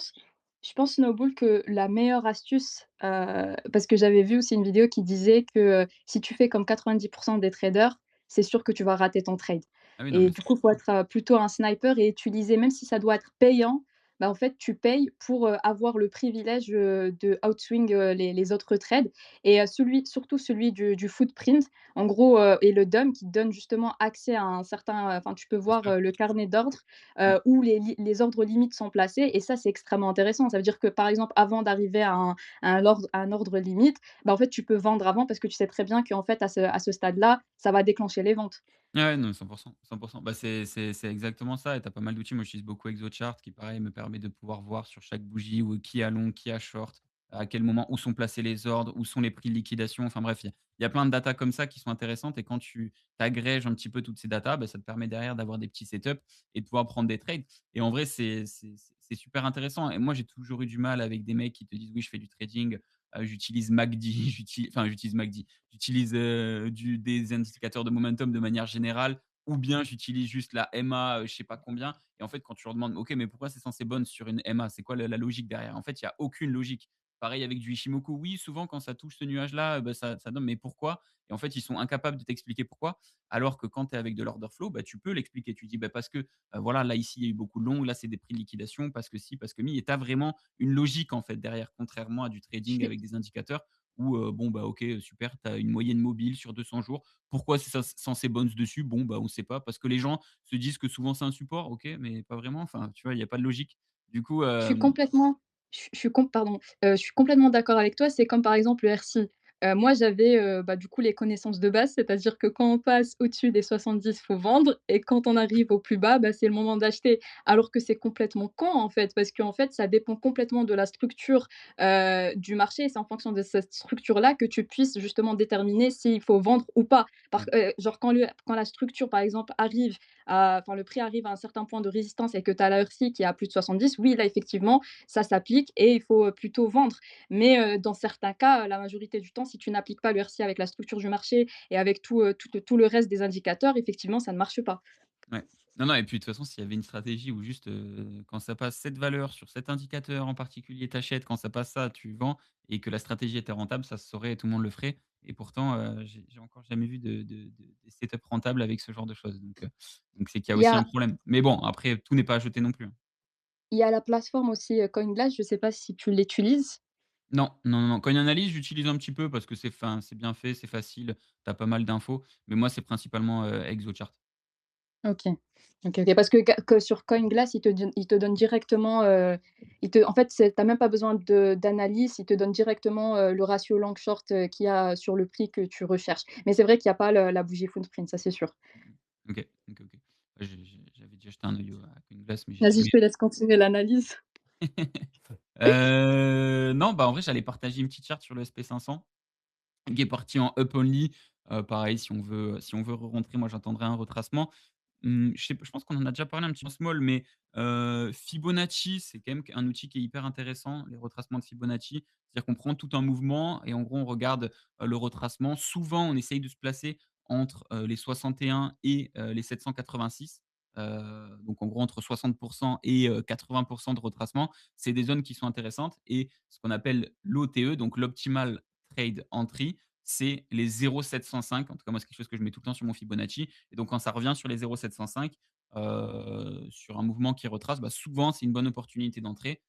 je pense Snowball que la meilleure astuce, parce que j'avais vu aussi une vidéo qui disait que, si tu fais comme 90 des traders, c'est sûr que tu vas rater ton trade ah oui, non, et mais du c'est coup, il faut être, plutôt un sniper et utiliser même si ça doit être payant, bah, en fait, tu payes pour, avoir le privilège, de outswing, les autres trades et surtout celui du footprint, en gros, et le DOM qui donne justement accès à un certain, enfin, tu peux bien voir, sûr. le carnet d'ordre Mmh. où les ordres limites sont placés et ça, c'est extrêmement intéressant. Ça veut dire que, par exemple, avant d'arriver à un ordre limite, bah, en fait, tu peux vendre avant parce que tu sais très bien qu'en fait, à ce stade-là, ça va déclencher les ventes. Ouais, ouais, non, 100 100. Bah, c'est exactement ça et tu as pas mal d'outils. Moi, j'utilise beaucoup ExoChart qui, pareil, me permet de pouvoir voir sur chaque bougie où qui a long, qui a short, à quel moment, où sont placés les ordres, où sont les prix de liquidation. Enfin bref, il y a plein de datas comme ça qui sont intéressantes et quand tu agrèges un petit peu toutes ces datas, bah, ça te permet derrière d'avoir des petits setups et de pouvoir prendre des trades et en vrai, c'est super intéressant et moi, j'ai toujours eu du mal avec des mecs qui te disent: «Oui, je fais du trading, j'utilise MACD, j'utilise MACD, j'utilise, des indicateurs de momentum de manière générale ou bien j'utilise juste la MA, je sais pas combien et en fait, quand tu leur demandes: «OK, mais pourquoi c'est censé bonne sur une MA? C'est quoi la logique derrière?» En fait, il y a aucune logique. Pareil avec du Ichimoku, oui, souvent quand ça touche ce nuage-là, bah, ça donne mais pourquoi? Et en fait, ils sont incapables de t'expliquer pourquoi. Alors que quand tu es avec de l'order flow, bah, tu peux l'expliquer. Tu dis: «Bah, parce que, voilà, là, ici, il y a eu beaucoup de longs, là, c'est des prix de liquidation, parce que si, parce que mi» et tu as vraiment une logique, en fait, derrière, contrairement à du Je trading suis avec des indicateurs où, bon, bah, OK, super, tu as une moyenne mobile sur 200 jours. Pourquoi c'est censé bounce dessus? Bon, bah, on sait pas. Parce que les gens se disent que souvent c'est un support. OK, mais pas vraiment. Enfin, tu vois, il y a pas de logique. Du coup, Je suis complètement je suis com pardon, je suis complètement d'accord avec toi. C'est comme par exemple le RSI. Moi j'avais, bah, du coup les connaissances de base, c'est-à-dire que quand on passe au-dessus des 70, faut vendre et quand on arrive au plus bas, bah, c'est le moment d'acheter. Alors que c'est complètement con en fait, parce qu'en fait ça dépend complètement de la structure, du marché et c'est en fonction de cette structure-là que tu puisses justement déterminer s'il faut vendre ou pas. mmh, Genre quand la structure par exemple arrive enfin le prix arrive à un certain point de résistance et que tu as la RSI qui est à plus de 70, oui là effectivement ça s'applique et il faut, plutôt vendre. Mais, dans certains cas, la majorité du temps, si tu n'appliques pas le RSI avec la structure du marché et avec tout le reste des indicateurs, effectivement, ça ne marche pas. ouais. Non, non et puis de toute façon, s'il y avait une stratégie où juste, quand ça passe cette valeur sur cet indicateur en particulier, tu achètes, quand ça passe ça, tu vends et que la stratégie était rentable, ça se saurait et tout le monde le ferait et pourtant, j'ai encore jamais vu des setups rentables avec ce genre de choses donc c'est qu'il y a Il y aussi un a problème. Mais bon, après tout n'est pas à jeter non plus, hein. il y a la plateforme aussi, CoinGlass, je ne sais pas si tu l'utilises? Non, non, non, non. Quand il y a une analyse, j'utilise un petit peu parce que c'est bien fait, c'est facile, tu as pas mal d'infos, mais moi, c'est principalement, ExoChart. OK. OK, OK. Parce que sur CoinGlass, il te donne directement, en fait, tu as même pas besoin d'analyse, il te donne directement, le ratio long short, qu'il y a sur le prix que tu recherches. Mais c'est vrai qu'il y a pas la bougie footprint, ça c'est sûr. Mmh. OK, OK, OK. Ouais, j'avais déjà acheté un œil à Coinglass, mais j'ai Vas-y, je jamais te laisse continuer l'analyse. non, bah, en vrai, j'allais partager une petite charte sur le SP500 qui est parti en up only. Pareil, si on veut re-rentrer, moi, j'attendrai un retracement. Je sais p je pense qu'on en a déjà parlé un petit peu en small, mais Fibonacci, c'est quand même un outil qui est hyper intéressant, les retracements de Fibonacci. C'est-à-dire qu'on prend tout un mouvement et en gros, on regarde, le retracement. Souvent, on essaye de se placer entre, les 61 et les 786. Donc en gros, entre 60 et 80 de retracement. C'est des zones qui sont intéressantes et ce qu'on appelle l'OTE, donc l'Optimal Trade Entry, c'est les 0,705. En tout cas, moi, c'est quelque chose que je mets tout le temps sur mon Fibonacci et donc quand ça revient sur les 0,705, sur un mouvement qui retrace, bah, souvent, c'est une bonne opportunité d'entrée.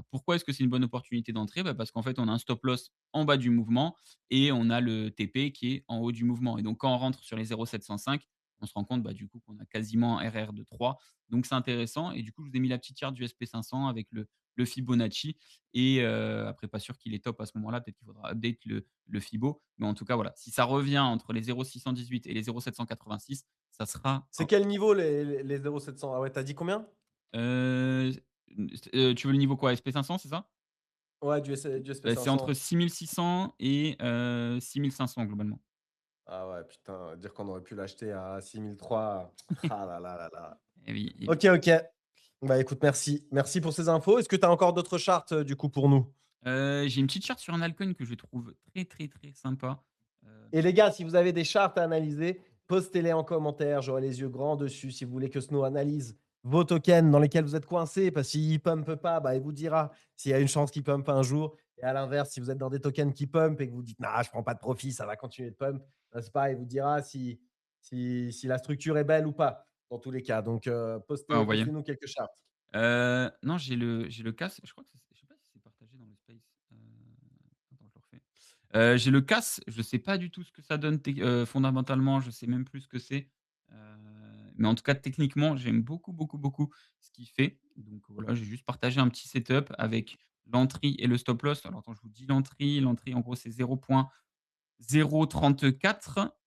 Pourquoi est-ce que c'est une bonne opportunité d'entrée? Bah, parce qu'en fait, on a un stop loss en bas du mouvement et on a le TP qui est en haut du mouvement et donc quand on rentre sur les 0,705, on se rend compte, bah, du coup, qu'on a quasiment un RR de 3. Donc c'est intéressant et du coup, je vous ai mis la petite charte du SP500 avec le Fibonacci et après pas sûr qu'il est top à ce moment-là, peut-être qu'il faudra update le Fibo. Mais en tout cas, voilà, si ça revient entre les 0,618 et les 0,786, ça sera C'est quel niveau les 0,700? Ah ouais, t'as dit combien? heu, tu veux le niveau quoi? SP500, c'est ça? Ouais, du C'est entre SP500. 6 600 et 6 500 globalement. Ah ouais, putain, dire qu'on aurait pu l'acheter à 6 300. Ah là là là là. Eh oui, eh oui. OK, OK. Bah, écoute, merci. Merci pour ces infos. Est-ce que tu as encore d'autres chartes, du coup, pour nous? J'ai une petite charte sur un altcoin que je trouve très, très, très sympa. Et les gars, si vous avez des chartes à analyser, postez-les en commentaire. J'aurai les yeux grands dessus. Si vous voulez que Snow analyse vos tokens dans lesquels vous êtes coincés, parce qu'il ne pump pas, bah, il vous dira s'il y a une chance qu'il pump un jour. Et à l'inverse, si vous êtes dans des tokens qui pump et que vous dites, nah, je ne prends pas de profit, ça va continuer de pump, bah, c'est pareil, il vous dira si la structure est belle ou pas, dans tous les cas. Donc, Ouais, envoyé. postez-nous quelques chartes. Non, j'ai le CAS, je crois que je sais pas si c'est partagé dans le space. Attends, je le refais. J'ai le CAS, je sais pas du tout ce que ça donne fondamentalement, je sais même plus ce que c'est. Heu, mais en tout cas, techniquement, j'aime beaucoup, beaucoup, beaucoup ce qu'il fait. Donc voilà, j'ai juste partagé un petit setup avec l'entrée et le stop loss. Alors attends, je vous dis l'entrée. L'entrée, en gros, c'est 0,034,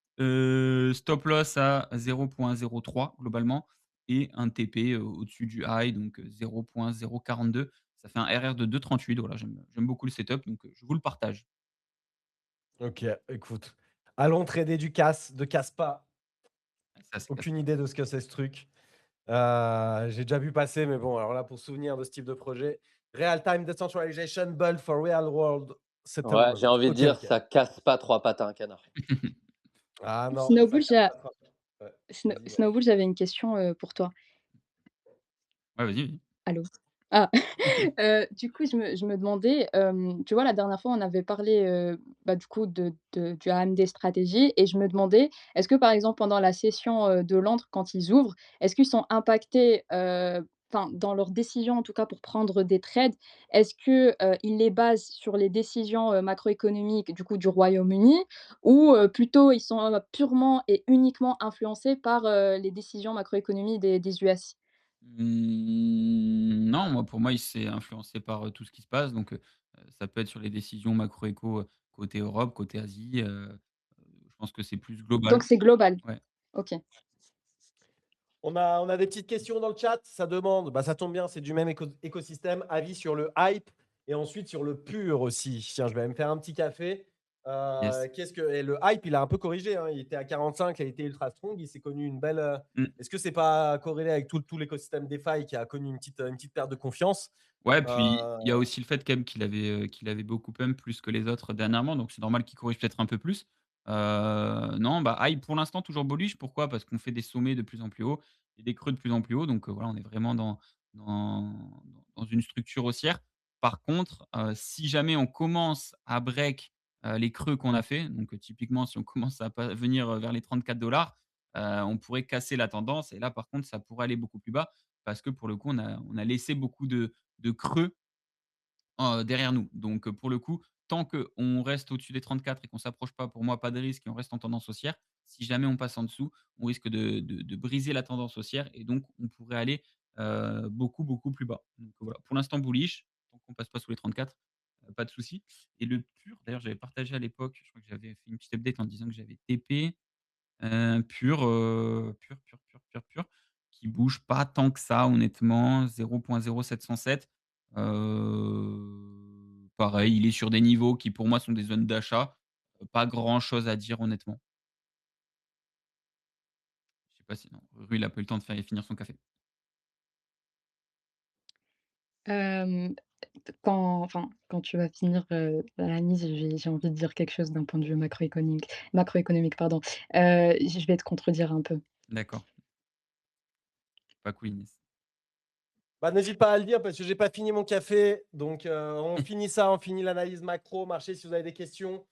stop loss à 0,03 globalement et un TP, au-dessus du high, donc 0,042. Ça fait un RR de 2,38. Voilà, j'aime beaucoup le setup, donc je vous le partage. Ok, écoute. Allons trader du casse, de casse pas. Ça, c'est Aucune casse-pas. idée de ce que c'est ce truc. J'ai déjà vu passer, mais bon, alors là, pour souvenir de ce type de projet, Real Time Decentralization Build for Real World Ouais, Settlement. j'ai envie de Ok, dire, ok. ça casse pas 3 pattes à un canard. Ah non, ça Snowbull, casse pas trop. Ouais, vas-y, Mel. Snowbull, j'avais une question, pour toi. Ouais, vas-y, vas-y. Allô? Ah, du coup, je me demandais, tu vois, la dernière fois, on avait parlé, bah, du coup, du AMD Stratégie et je me demandais, est-ce que, par exemple, pendant la session, de Londres, quand ils ouvrent, est-ce qu'ils sont impactés, enfin, dans leurs décisions, en tout cas, pour prendre des trades, est-ce que, ils les basent sur les décisions, macroéconomiques, du coup, du Royaume-Uni ou, plutôt ils sont, purement et uniquement influencés par, les décisions macroéconomiques des US? Non, moi, pour moi, il s'est influencé par, tout ce qui se passe, donc ça peut être sur les décisions macro-éco, côté Europe, côté Asie, je pense que c'est plus global. Donc c'est global? Ouais. OK. On a des petites questions dans le chat. Ça demande, bah, ça tombe bien, c'est du même écosystème. Avis sur le hype et ensuite sur le pur aussi. Tiens, je vais aller me faire un petit café. Yes. Et le hype, il a un peu corrigé, hein. Il était à 45, il a été ultra strong. Il s'est connu une belle. Mmh. Est-ce que c'est pas corrélé avec tout l'écosystème DeFi qui a connu une petite perte de confiance? Ouais, puis Euh, il y a aussi le fait quand même qu'il avait beaucoup pump plus que les autres dernièrement, donc c'est normal qu'il corrige peut-être un peu plus. Non, bah, hype pour l'instant toujours bullish. Pourquoi? Parce qu'on fait des sommets de plus en plus haut et des creux de plus en plus haut, donc voilà, on est vraiment dans dans une structure haussière. Par contre, si jamais on commence à break, les creux qu'on a fait, donc typiquement si on commence à pas venir, vers les 34 on pourrait casser la tendance et là par contre ça pourrait aller beaucoup plus bas parce que pour le coup on a laissé beaucoup de creux, derrière nous. Donc, pour le coup, tant qu'on reste au-dessus des 34 et qu'on s'approche pas, pour moi, pas de risque et on reste en tendance haussière. Si jamais on passe en dessous, on risque de briser la tendance haussière et donc on pourrait aller, beaucoup, beaucoup plus bas. Donc voilà, pour l'instant bullish, tant qu'on passe pas sous les 34, pas de souci et le pur, d'ailleurs, j'avais partagé à l'époque, je crois que j'avais fait une petite update en disant que j'avais TP, pur, pur, pur, pur, pur, pur, qui bouge pas tant que ça honnêtement, 0,0707. Pareil, il est sur des niveaux qui pour moi sont des zones d'achat. Pas grand chose à dire honnêtement. Je sais pas si non, Rui il a pas eu le temps de faire finir son café. Hem, quand tu vas finir, l'analyse, j'ai envie de dire quelque chose d'un point de vue macroéconomique, pardon. Je vais te contredire un peu. D'accord, pas couillonise. Bah, n'hésite pas à le dire parce que j'ai pas fini mon café. Donc, on finit ça, on finit l'analyse macro, marché. Si vous avez des questions,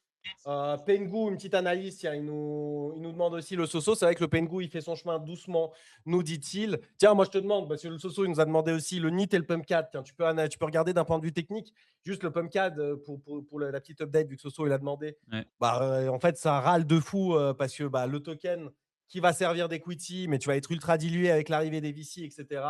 Pengu, une petite analyse. Tiens, il nous demande aussi le Soso. C'est vrai que le Pengu, il fait son chemin doucement, nous dit-il. Tiens, moi, je te demande, parce que le Soso, il nous a demandé aussi le NIT et le Pumpcad. Tiens, tu peux regarder d'un point de vue technique, juste le Pumpcad pour la petite update, vu que Soso, il a demandé. Ouais. Bah, en fait, ça râle de fou parce que bah, le token qui va servir d'equity, mais tu vas être ultra dilué avec l'arrivée des VC, etc.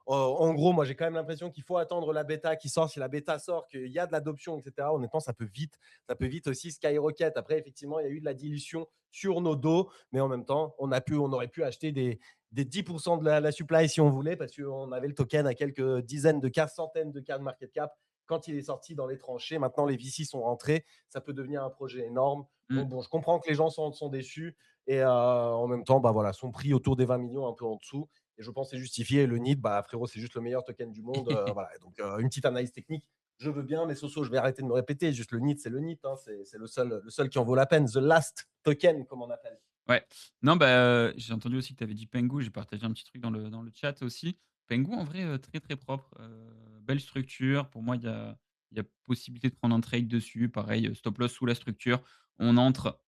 En gros, moi, j'ai quand même l'impression qu'il faut attendre la bêta qui sort. Si la bêta sort, qu'il y a de l'adoption, etc., honnêtement, ça peut vite aussi skyrocket. Après, effectivement, il y a eu de la dilution sur nos dos, mais en même temps, on aurait pu acheter des 10% de la supply si on voulait, parce qu'on avait le token à quelques dizaines de cas, centaines de cas de market cap quand il est sorti dans les tranchées. Maintenant, les VC sont rentrés. Ça peut devenir un projet énorme. Mmh. Donc, bon, je comprends que les gens sont déçus. Et en même temps, bah, voilà, son prix autour des 20 millions, un peu en dessous. Et je pense que c'est justifié. Le NIT, bah, frérot, c'est juste le meilleur token du monde. Voilà. Donc, une petite analyse technique, je veux bien, mais Soso, je vais arrêter de me répéter. Juste le NIT, c'est le NIT. Hein. C'est le seul qui en vaut la peine. The last token, comme on appelle. Ouais. Non, j'ai entendu aussi que tu avais dit Pengu, j'ai partagé un petit truc dans le chat aussi. Pengu en vrai, très, très propre, belle structure. Pour moi, il y a possibilité de prendre un trade dessus. Pareil, stop loss sous la structure. On entre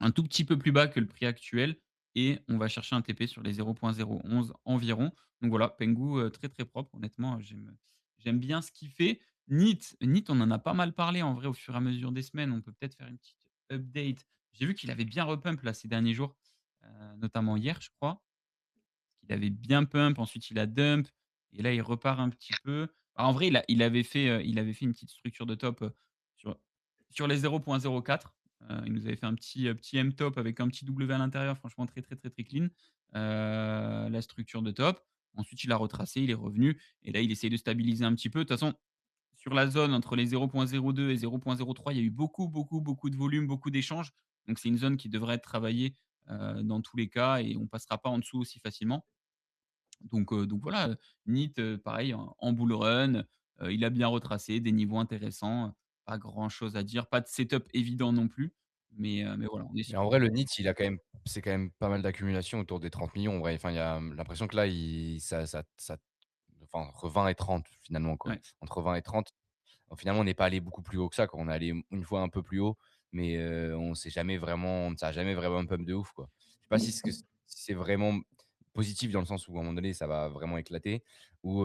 un tout petit peu plus bas que le prix actuel et on va chercher un TP sur les 0,011 environ. Donc voilà, Pengu, très, très propre. Honnêtement, j'aime bien ce qu'il fait. NIT, on en a pas mal parlé en vrai au fur et à mesure des semaines. On peut peut-être faire une petite update. J'ai vu qu'il avait bien repump là ces derniers jours, notamment hier, je crois. Il avait bien pump, ensuite il a dump et là il repart un petit peu. En vrai, il avait fait une petite structure de top, sur sur les 0,04. Il nous avait fait un petit M-top avec un petit W à l'intérieur, franchement très, très, très, très clean, la structure de top. Ensuite, il a retracé, il est revenu et là, il essaye de stabiliser un petit peu. De toute façon, sur la zone entre les 0,02 et 0,03, il y a eu beaucoup, beaucoup, beaucoup de volume, beaucoup d'échanges. Donc c'est une zone qui devrait être travaillée, dans tous les cas et on ne passera pas en dessous aussi facilement. Donc voilà, NIT, pareil en bull run, il a bien retracé des niveaux intéressants, pas grand chose à dire, pas de setup évident non plus, mais voilà, on est Mais sur en vrai, le NIT, c'est quand même pas mal d'accumulation autour des 30 millions en vrai. Enfin, il y a l'impression que là, enfin, entre 20 et 30 finalement, quoi. ouais. Entre 20 et 30. Finalement, on n'est pas allé beaucoup plus haut que ça, quoi. On est allé une fois un peu plus haut, mais ça a jamais vraiment pump de ouf, quoi. Je sais pas si c'est vraiment positif dans le sens où à un moment donné, ça va vraiment éclater ou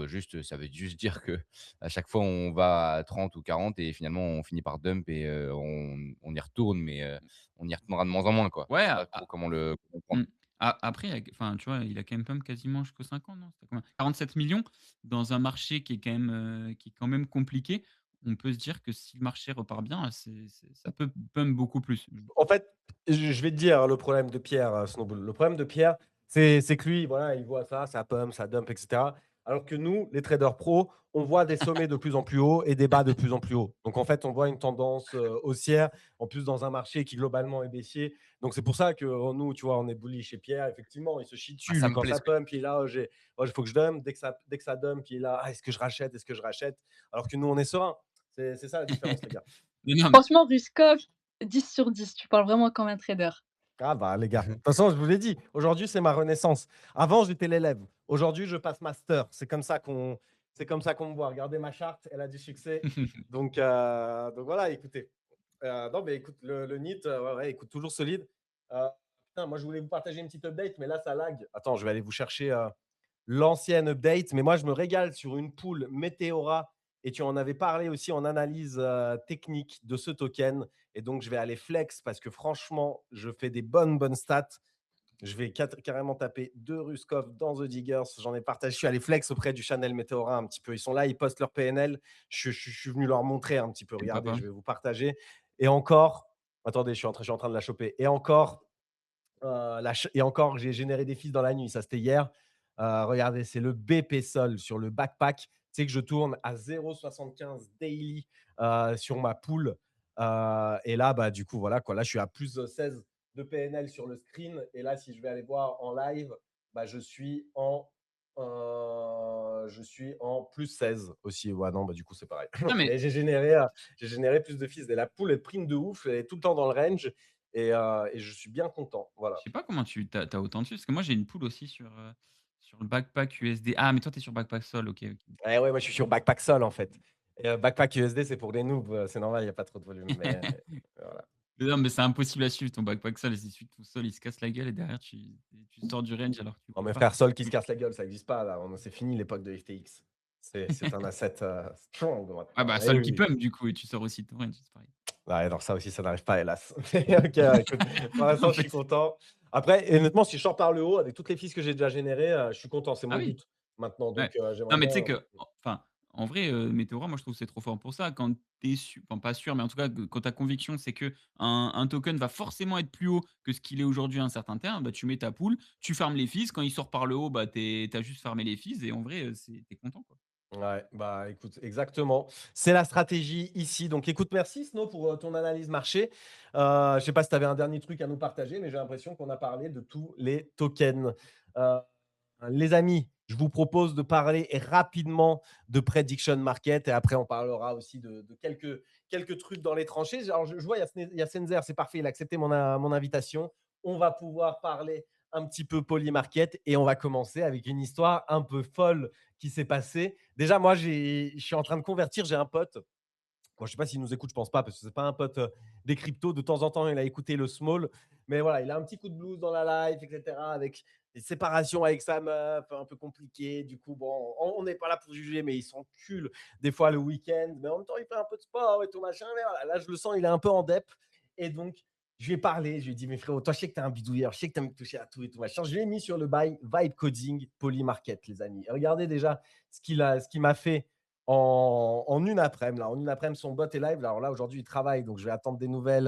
juste ça veut juste dire que à chaque fois, on va à 30 ou 40 et finalement, on finit par dump et on y retourne, mais on y retournera de moins en moins, quoi. Ouais, Je sais pas trop comment le prendre. mmh. Après, enfin, tu vois, il a quand même pump quasiment jusqu'aux 50, non? C'était combien? 47 000 000 dans un marché qui est quand même compliqué. On peut se dire que si le marché repart bien, ça peut pump beaucoup plus. En fait, je vais te dire le problème de Pierre, Snowball. Le problème de Pierre, c'est que lui, voilà, il voit ça, ça pump, ça dump, etc. Alors que nous, les traders pros, on voit des sommets de plus en plus hauts et des bas de plus en plus hauts. Donc en fait, on voit une tendance haussière, en plus dans un marché qui globalement est baissier. Donc c'est pour ça que nous, tu vois, on est bullish chez Pierre. Effectivement, il se chie Ah, dessus. ça Lui, me quand plaît ça ce que pump, il est là, il faut que je dump. Dès que ça dump, il est là, est-ce que je rachète, est-ce que je rachète? Alors que nous, on est serein. C'est ça la différence, les gars. Mais non, mais Franchement, Ruskov, 10/10, tu parles vraiment comme un trader. Ah bah les gars, de toute façon, je vous l'ai dit, aujourd'hui c'est ma renaissance. Avant, j'étais l'élève. Aujourd'hui, je passe master. C'est comme ça qu'on me voit. Regardez ma charte, elle a du succès. Donc voilà, écoutez. Non, mais écoute, le NIT, ouais, ouais, écoute, toujours solide. Putain, moi, je voulais vous partager une petite update, mais là, ça lag. Attends, je vais aller vous chercher l'ancienne update. Mais moi, je me régale sur une pool Meteora. Et tu en avais parlé aussi en analyse technique de ce token. Et donc, je vais aller flex parce que franchement, je fais des bonnes stats. Je vais carrément taper 2 Ruskov dans The Diggers. J'en ai partagé. Je suis allé flex auprès du Channel Meteora un petit peu. Ils sont là, ils postent leur PNL. Je suis venu leur montrer un petit peu. pourquoi Regardez, pas? je vais vous partager. Et encore, attendez, je suis en train de la choper. Et encore, Et encore, j'ai généré des fils dans la nuit, ça c'était hier. Regardez, c'est le BP Sol sur le backpack. C'est que je tourne à 0,75 daily sur ma pool. Et là, bah, du coup, voilà quoi. Là, je suis à plus 16 de PNL sur le screen. Et là, si je vais aller voir en live, bah, je suis en plus 16 aussi. Ouais, non, bah, du coup, c'est pareil. Non, mais Mais j'ai généré plus de fils. Et la pool, elle prime de ouf. Elle est tout le temps dans le range. Et je suis bien content. je Voilà. sais pas comment tu as autant de chiffres, parce que moi j'ai une pool aussi sur le backpack USD. Ah, mais toi, tu es sur backpack Sol, OK, OK. Ouais, ouais, moi, je suis sur Backpack Sol, en fait. Et Backpack USD, c'est pour les noobs, c'est normal, il y a pas trop de volume, mais voilà. Mais non, mais c'est impossible à suivre ton backpack Sol. Il suffit que ton Sol, il se casse la gueule et derrière tu sors du range alors que tu Non, peux mais pas. frère, Sol qui se casse la gueule, ça existe pas, là, on c'est fini l'époque de FTX. C'est un asset, strong Ah maintenant. bah, Eh Sol qui oui. pump du coup et tu sors aussi de ton range, c'est pareil. Ouais, non, ça aussi, ça n'arrive pas, hélas. Mais OK, écoute, pour l'instant, En je suis fait content. Après, honnêtement, si je sors par le haut avec toutes les fiches que j'ai déjà générées, je suis content, c'est ah mon oui, but maintenant, ouais. donc Non, j'aimerais mais tu bien, sais que enfin, en vrai, Meteora, moi je trouve que c'est trop fort pour ça. Quand tu es enfin pas sûr, mais en tout cas que quand ta conviction c'est qu'un token va forcément être plus haut que ce qu'il est aujourd'hui à un certain terme, bah, tu mets ta pool, tu farmes les fees. Quand il sort par le haut, bah, tu as juste farmé les fees et en vrai, tu es content, quoi. Ouais, bah écoute, exactement. C'est la stratégie ici. Donc écoute, merci Snow pour ton analyse marché. Je sais pas si tu avais un dernier truc à nous partager, mais j'ai l'impression qu'on a parlé de tous les tokens. Euh, les amis, je vous propose de parler rapidement de Prediction Market et après on parlera aussi de quelques trucs dans les tranchées. Alors je vois, il y a Senzer, c'est parfait, il a accepté mon invitation. On va pouvoir parler un petit peu Polymarket et on va commencer avec une histoire un peu folle qui s'est passée. Déjà, moi, je suis en train de convertir, j'ai un pote. Bon, je ne sais pas s'il nous écoute, je ne pense pas, parce que ce n'est pas un pote des cryptos. De temps en temps, il a écouté le small. Mais voilà, il a un petit coup de blues dans la life, etc. Avec des séparations avec sa meuf, un peu compliqué. Du coup, bon, on n'est pas là pour juger, mais il s'encule des fois le week-end. Mais en même temps, il fait un peu de sport et tout machin. Mais voilà, là, je le sens, il est un peu en dep. Et donc, je lui ai parlé, je lui ai dit, mais frérot, toi, je sais que tu es un bidouilleur, je sais que tu aimes toucher à tout et tout machin. Je lui ai mis sur le vibe coding Polymarket, les amis. Et regardez déjà ce qu'il m'a fait en une après-midi. En une après-midi, son bot est live. Alors là, aujourd'hui, il travaille, donc je vais attendre des nouvelles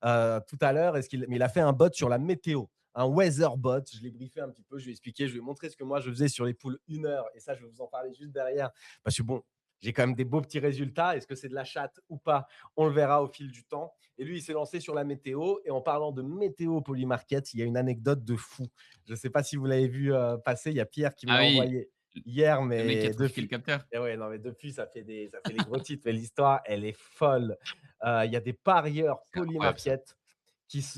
tout à l'heure. Mais il a fait un bot sur la météo, un weather bot. Je l'ai briefé un petit peu, je lui ai expliqué, je lui ai montré ce que moi je faisais sur les poules 1 heure. Et ça, je vais vous en parler juste derrière. Parce que bon, j'ai quand même des beaux petits résultats. Est-ce que c'est de la chatte ou pas? On le verra au fil du temps. Et lui, il s'est lancé sur la météo. Et en parlant de météo Polymarket, il y a une anecdote de fou. Je ne sais pas si vous l'avez vu passer. Il y a Pierre qui me Ah l'a oui, envoyé hier, le mec qui a mais trafiqué le depuis, capteur. et ouais, non, mais depuis, ça fait les gros titres. Mais l'histoire, elle est folle. Il y a des parieurs C'est incroyable ça. Polymarket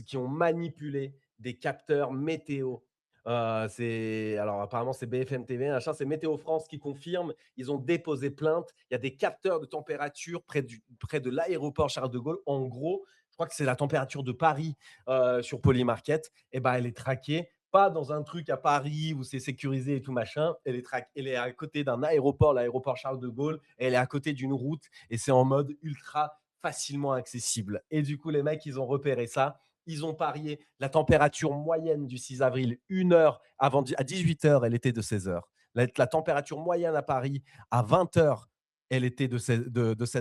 qui ont manipulé des capteurs météo. Alors apparemment, c'est BFM TV, machin, c'est Météo France qui confirme. Ils ont déposé plainte. Il y a des capteurs de température près de l'aéroport Charles de Gaulle. En gros, je crois que c'est la température de Paris sur Polymarket. Et ben, elle est traquée. Pas dans un truc à Paris où c'est sécurisé et tout machin. Elle est à côté d'un aéroport, l'aéroport Charles de Gaulle. Elle est à côté d'une route et c'est en mode ultra facilement accessible. Et du coup, les mecs, ils ont repéré ça. Ils ont parié la température moyenne du 6 avril, 1 heure avant, à 18 h, elle était de 16 heures. La température moyenne à Paris, à 20 heures, elle était de 16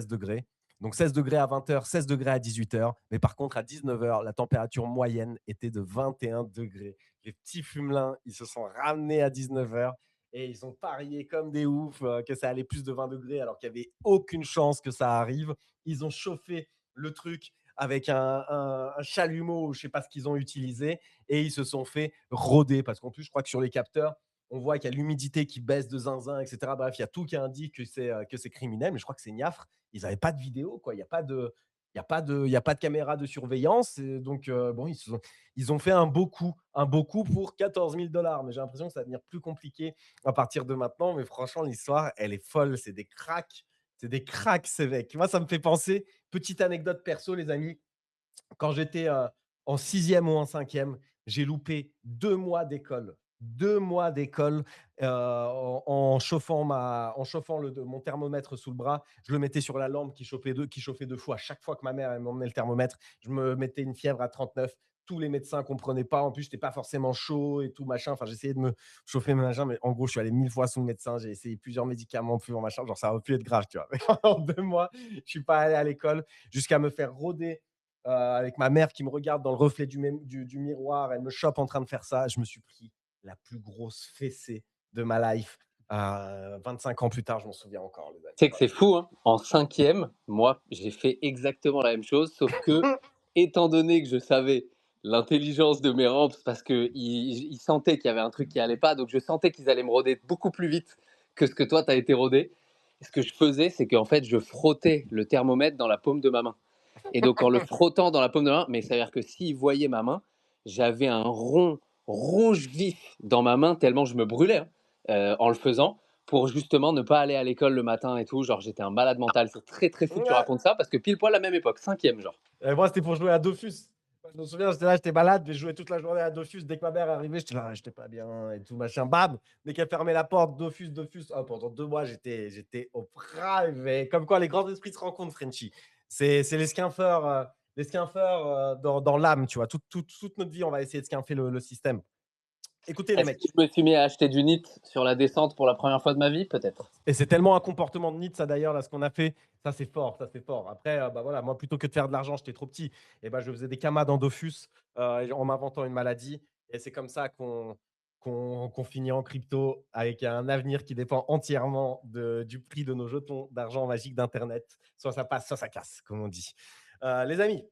degrés. Donc 16 degrés à 20 heures, 16 degrés à 18 heures. Mais par contre, à 19 heures, la température moyenne était de 21 degrés. Les petits fumelins, ils se sont ramenés à 19 heures et ils ont parié comme des oufs que ça allait plus de 20 degrés alors qu'il n'y avait aucune chance que ça arrive. Ils ont chauffé le truc avec un chalumeau, je ne sais pas ce qu'ils ont utilisé, et ils se sont fait rôder parce qu'en plus, je crois que sur les capteurs, on voit qu'il y a l'humidité qui baisse de zinzin, etc. Bref, il y a tout qui indique que c'est criminel, mais je crois que c'est Niafre. Ils n'avaient pas de vidéo, quoi. Il n'y a pas de. Il y a pas de caméra de surveillance. Et donc, bon, ils ont fait un beau coup pour 14 000 $. Mais j'ai l'impression que ça va devenir plus compliqué à partir de maintenant. Mais franchement, l'histoire, elle est folle. C'est des cracks. C'est des cracks, ces mecs. Moi, ça me fait penser, petite anecdote perso, les amis, quand j'étais en sixième ou en cinquième, j'ai loupé 2 mois d'école. 2 mois d'école en chauffant, mon thermomètre sous le bras. Je le mettais sur la lampe qui chauffait deux fois. À chaque fois que ma mère elle m'emmenait le thermomètre, je me mettais une fièvre à 39. Tous les médecins ne comprenaient pas. En plus, je n'étais pas forcément chaud et tout, machin. Enfin, j'essayais de me chauffer, machin. Mais en gros, je suis allé 1000 fois sous le médecin. J'ai essayé plusieurs médicaments, plusieurs machin. Genre, ça aurait pu être grave, tu vois. Mais en 2 mois, je ne suis pas allé à l'école jusqu'à me faire rôder avec ma mère qui me regarde dans le reflet du miroir, elle me chope en train de faire ça. Je me suis pris la plus grosse fessée de ma life. 25 ans plus tard, je m'en souviens encore, les amis. Tu sais que c'est fou, hein. En 5e, moi, j'ai fait exactement la même chose, sauf que, étant donné que je savais l'intelligence de mes ramps, parce qu'ils sentaient qu'il y avait un truc qui allait pas, donc je sentais qu'ils allaient me roder beaucoup plus vite que ce que toi, tu as été rodé. Ce que je faisais, c'est qu'en fait, je frottais le thermomètre dans la paume de ma main. Et donc, en le frottant dans la paume de ma main, mais ça veut dire que s'ils voyaient ma main, j'avais un rond rouge vif dans ma main, tellement je me brûlais, hein, en le faisant, pour justement ne pas aller à l'école le matin et tout. Genre, j'étais un malade mental. C'est très, très fou que tu Ouais. racontes ça, parce que pile poil la même époque, 5e, genre. Et moi, c'était pour jouer à Dofus. Je me souviens, j'étais là, j'étais malade, mais je jouais toute la journée à Dofus. Dès que ma mère arrivait, j'étais là, j'étais pas bien et tout, machin. Bam! Dès qu'elle fermait la porte, Dofus, Dofus. Ah, pendant 2 mois, j'étais au prime. Et comme quoi, les grands esprits se rencontrent, Frenchy. C'est les skinfers dans l'âme, tu vois. Toute notre vie, on va essayer de skinfer le système. Écoutez, les Est-ce mecs. que je me suis mis à acheter du NIT sur la descente pour la première fois de ma vie? Peut-être. Et c'est tellement un comportement de Nietzsche, ça d'ailleurs, là, ce qu'on a fait, ça c'est fort, ça c'est fort. Après, bah voilà, moi, plutôt que de faire de l'argent, j'étais trop petit, et ben je faisais des camas dans Dofus en m'inventant une maladie. Et c'est comme ça qu'on finit en crypto avec un avenir qui dépend entièrement du prix de nos jetons d'argent magique d'Internet. Soit ça passe, soit ça casse, comme on dit. Les amis,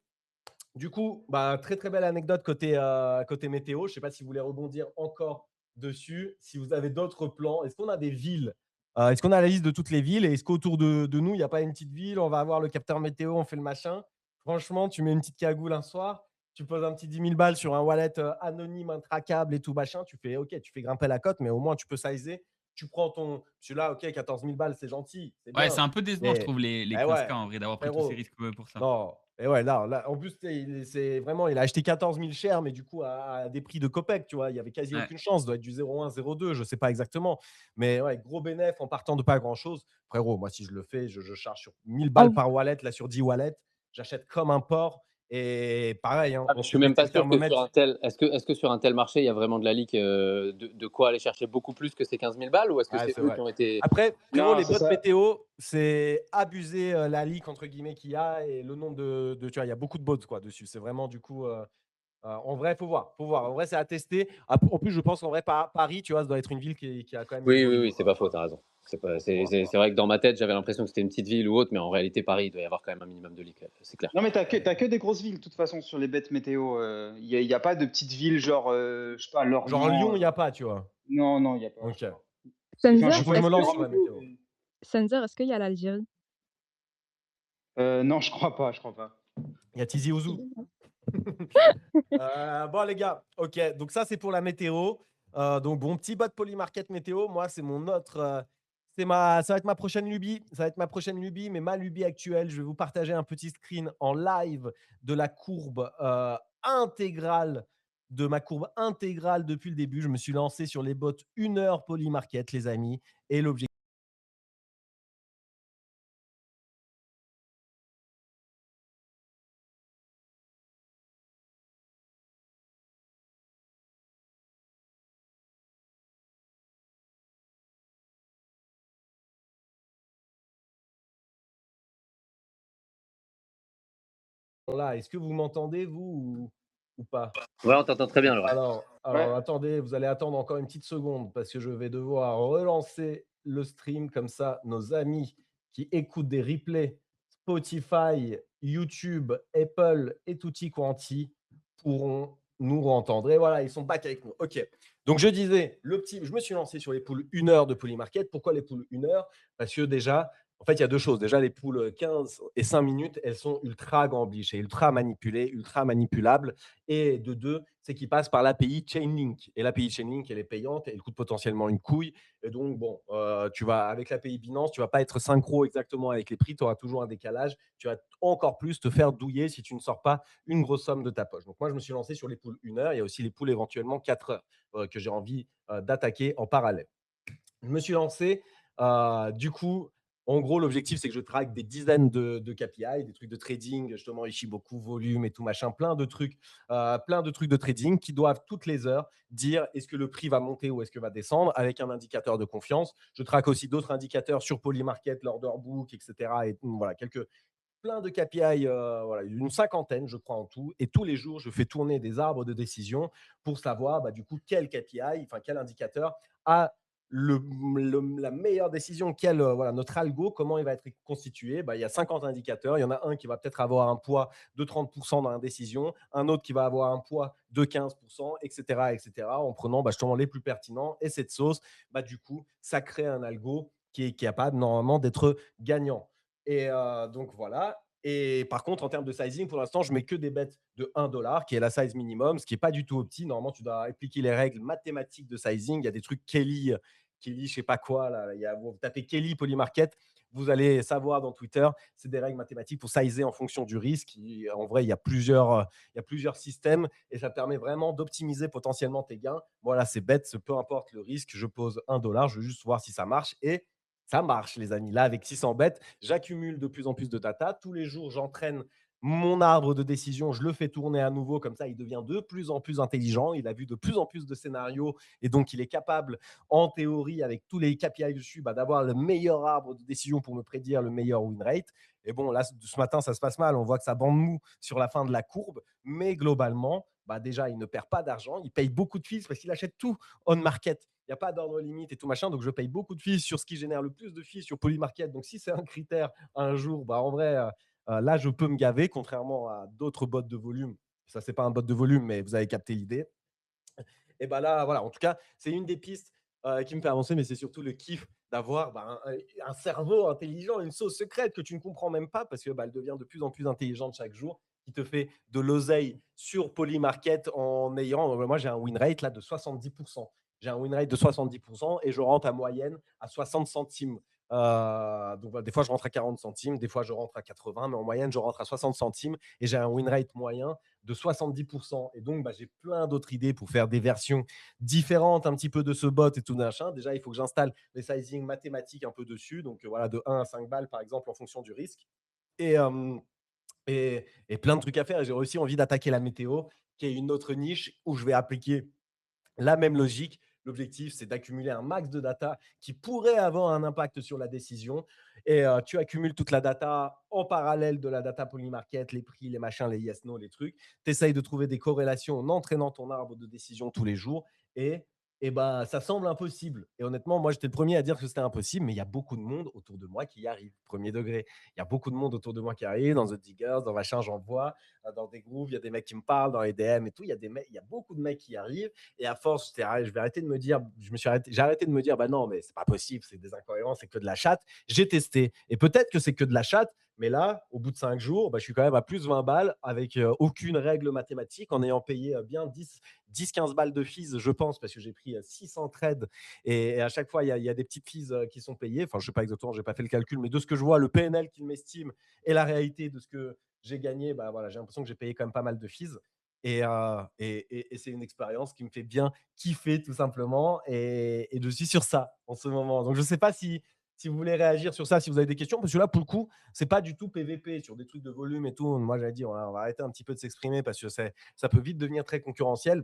du coup, bah, très très belle anecdote côté météo. Je ne sais pas si vous voulez rebondir encore dessus, si vous avez d'autres plans. Est-ce qu'on a des villes Est-ce qu'on a la liste de toutes les villes? Et est-ce qu'autour de nous, il n'y a pas une petite ville? On va avoir le capteur météo, on fait le machin. Franchement, tu mets une petite cagoule un soir, tu poses un petit 10 000 balles sur un wallet anonyme, intraquable et tout machin. Tu fais OK, tu fais grimper la cote, mais au moins tu peux sizer. Tu prends ton. Celui-là, OK, 14 000 balles, c'est gentil, c'est Ouais, bien. c'est un peu décevant, je Mais, trouve, les eh ouais, 15K en vrai, d'avoir pris tous ces frérot, risques pour ça. non, et ouais, là, en plus, c'est vraiment, il a acheté 14 000 cher, mais du coup, à des prix de copec, tu vois, il y avait quasi Ouais. aucune chance, ça doit être du 0,1, 0,2, je sais pas exactement. Mais ouais, gros bénéf en partant de pas grand-chose. Frérot, moi, si je le fais, je charge sur 1000 balles En par wallet, là, sur 10 wallets, j'achète comme un porc. Et pareil, hein, Ah, mais on je fait suis même péter pas le sûr que sur thermomètre. un tel. Est-ce que sur un tel marché, il y a vraiment de la lique, de quoi aller chercher beaucoup plus que ces 15 000 balles, ou est-ce que Ouais, c'est c'est eux vrai. qui ont été. Après, frérot, Non, les c'est bots ça. météo, c'est abuser la leak, entre guillemets, qu'il y a et le nombre tu vois, il y a beaucoup de bots quoi, dessus. C'est vraiment, du coup, en vrai, faut voir, faut voir. En vrai, c'est à tester. En plus, je pense qu'en vrai, Paris, tu vois, ça doit être une ville qui a quand même du Oui, oui, volume, oui, c'est quoi. pas faux, t'as raison. Voilà. C'est vrai que dans ma tête, j'avais l'impression que c'était une petite ville ou autre, mais en réalité, Paris, il doit y avoir quand même un minimum de lique, c'est clair. Non, mais t'as que des grosses villes, de toute façon, sur les bêtes météo. Y a pas de petites villes genre, je sais pas, Genre Lorient. Lyon, il n'y a pas, tu vois. Non, non, il n'y a pas, je Ok. crois. Enfin, Senzer, je suis Il faut que pas je me est-ce que lance sur vraiment la météo. Senzer, est-ce qu'il y a l'Algérie? Non, je crois pas, je crois pas. Il y a Tizi Ouzou. Bon, les gars, ok. Donc, ça, c'est pour la météo. Donc, bon, petit bot Polymarket météo. Moi, c'est mon autre. Ça va être ma prochaine lubie. Ça va être ma prochaine lubie, mais ma lubie actuelle. Je vais vous partager un petit screen en live de la courbe intégrale. De ma courbe intégrale depuis le début. Je me suis lancé sur les bots 1 heure Polymarket, les amis. Et l'objectif. Là, est-ce que vous m'entendez, vous, ou pas? Ouais, on t'entend très bien, Laurent. Alors, attendez, vous allez attendre encore une petite seconde parce que je vais devoir relancer le stream comme ça. Nos amis qui écoutent des replays Spotify, YouTube, Apple et tutti quanti pourront nous entendre. Et voilà, ils sont back avec nous. OK. Donc, je disais, je me suis lancé sur les poules 1 heure de Polymarket. Pourquoi les poules 1 heure? Parce que déjà, en fait, il y a deux choses. Déjà, les poules 15 et 5 minutes, elles sont ultra gambliches et ultra manipulées, ultra manipulables. Et de deux, c'est qu'ils passent par l'API Chainlink. Et l'API Chainlink, elle est payante et elle coûte potentiellement une couille. Et donc, bon, avec l'API Binance, tu ne vas pas être synchro exactement avec les prix. Tu auras toujours un décalage. Tu vas encore plus te faire douiller si tu ne sors pas une grosse somme de ta poche. Donc, moi, je me suis lancé sur les poules 1 heure. Il y a aussi les poules éventuellement 4 heures que j'ai envie d'attaquer en parallèle. Je me suis lancé. Du coup, en gros, l'objectif, c'est que je traque des dizaines de KPI, des trucs de trading, justement, Ishiboku, volume et tout machin, plein de trucs de trading qui doivent toutes les heures dire est-ce que le prix va monter ou est-ce que va descendre avec un indicateur de confiance. Je traque aussi d'autres indicateurs sur Polymarket, l'order book, etc. Et voilà, plein de KPI, voilà, une cinquantaine, je crois, en tout. Et tous les jours, je fais tourner des arbres de décision pour savoir, du coup, quel KPI, enfin, quel indicateur a la meilleure décision, voilà, notre algo, comment il va être constitué. Il y a 50 indicateurs. Il y en a un qui va peut-être avoir un poids de 30% dans la décision, un autre qui va avoir un poids de 15%, etc., etc., en prenant justement les plus pertinents. Et cette sauce, du coup, ça crée un algo qui est capable normalement d'être gagnant. Et donc voilà. Et par contre, en termes de sizing, pour l'instant, je mets que des bêtes de 1 dollar, qui est la size minimum, ce qui n'est pas du tout opti. Normalement, tu dois appliquer les règles mathématiques de sizing. Il y a des trucs Kelly, je sais pas quoi. Là. Vous tapez Kelly Polymarket, vous allez savoir dans Twitter, c'est des règles mathématiques pour sizer en fonction du risque. En vrai, il y a plusieurs systèmes et ça permet vraiment d'optimiser potentiellement tes gains. Voilà, c'est bête, peu importe le risque. Je pose 1 dollar, je veux juste voir si ça marche. Et ça marche, les amis. Là, avec 600 bêtes, j'accumule de plus en plus de data. Tous les jours, j'entraîne mon arbre de décision, je le fais tourner à nouveau, comme ça, il devient de plus en plus intelligent. Il a vu de plus en plus de scénarios et donc il est capable, en théorie, avec tous les KPI dessus, d'avoir le meilleur arbre de décision pour me prédire le meilleur win rate. Et bon, là, ce matin, ça se passe mal. On voit que ça bande mou sur la fin de la courbe, mais globalement, déjà, il ne perd pas d'argent. Il paye beaucoup de fees parce qu'il achète tout on market. Il n'y a pas d'ordre limite et tout machin. Donc, je paye beaucoup de fees sur ce qui génère le plus de fees sur Polymarket. Donc, si c'est un critère un jour, en vrai, là, je peux me gaver, contrairement à d'autres bots de volume. Ça, c'est pas un bot de volume, mais vous avez capté l'idée. Et là, voilà, en tout cas, c'est une des pistes qui me fait avancer, mais c'est surtout le kiff d'avoir un cerveau intelligent, une sauce secrète que tu ne comprends même pas parce que elle devient de plus en plus intelligente chaque jour, qui te fait de l'oseille sur Polymarket en ayant, moi j'ai un win rate là de 70%. J'ai un win rate de 70% et je rentre à moyenne à 60 centimes. Donc des fois je rentre à 40 centimes, des fois je rentre à 80, mais en moyenne je rentre à 60 centimes et j'ai un win rate moyen de 70%. Et donc j'ai plein d'autres idées pour faire des versions différentes un petit peu de ce bot et tout machin. Déjà, il faut que j'installe les sizing mathématiques un peu dessus, donc voilà, de 1 à 5 balles par exemple en fonction du risque. Et, et plein de trucs à faire. J'ai aussi envie d'attaquer la météo, qui est une autre niche où je vais appliquer la même logique. L'objectif, c'est d'accumuler un max de data qui pourrait avoir un impact sur la décision. Et tu accumules toute la data en parallèle de la data Polymarket, les prix, les machins, les yes, no, les trucs. Tu essayes de trouver des corrélations en entraînant ton arbre de décision tous les jours. Et ça semble impossible. Et honnêtement, moi, j'étais le premier à dire que c'était impossible, mais il y a beaucoup de monde autour de moi qui y arrive, premier degré. Il y a beaucoup de monde autour de moi qui arrive, dans The Diggers, dans machin, j'en vois, dans des groupes, il y a des mecs qui me parlent, dans les DM et tout. Il y a beaucoup de mecs qui y arrivent. Et à force, j'ai arrêté de me dire, j'ai arrêté de me dire, non, mais c'est pas possible, c'est des incohérences, c'est que de la chatte. J'ai testé. Et peut-être que c'est que de la chatte, mais là, au bout de 5 jours, je suis quand même à plus 20 balles avec aucune règle mathématique, en ayant payé bien 10-15 balles de fees, je pense, parce que j'ai pris 600 trades et à chaque fois, il y a des petites fees qui sont payées. Enfin, je ne sais pas exactement, je n'ai pas fait le calcul, mais de ce que je vois, le PNL qu'il m'estime et la réalité de ce que j'ai gagné, voilà, j'ai l'impression que j'ai payé quand même pas mal de fees. Et c'est une expérience qui me fait bien kiffer tout simplement. Et je suis sur ça en ce moment. Donc, je ne sais pas si vous voulez réagir sur ça, si vous avez des questions, parce que là, pour le coup, c'est pas du tout PVP sur des trucs de volume et tout. Moi, j'allais dire, on va arrêter un petit peu de s'exprimer parce que ça peut vite devenir très concurrentiel.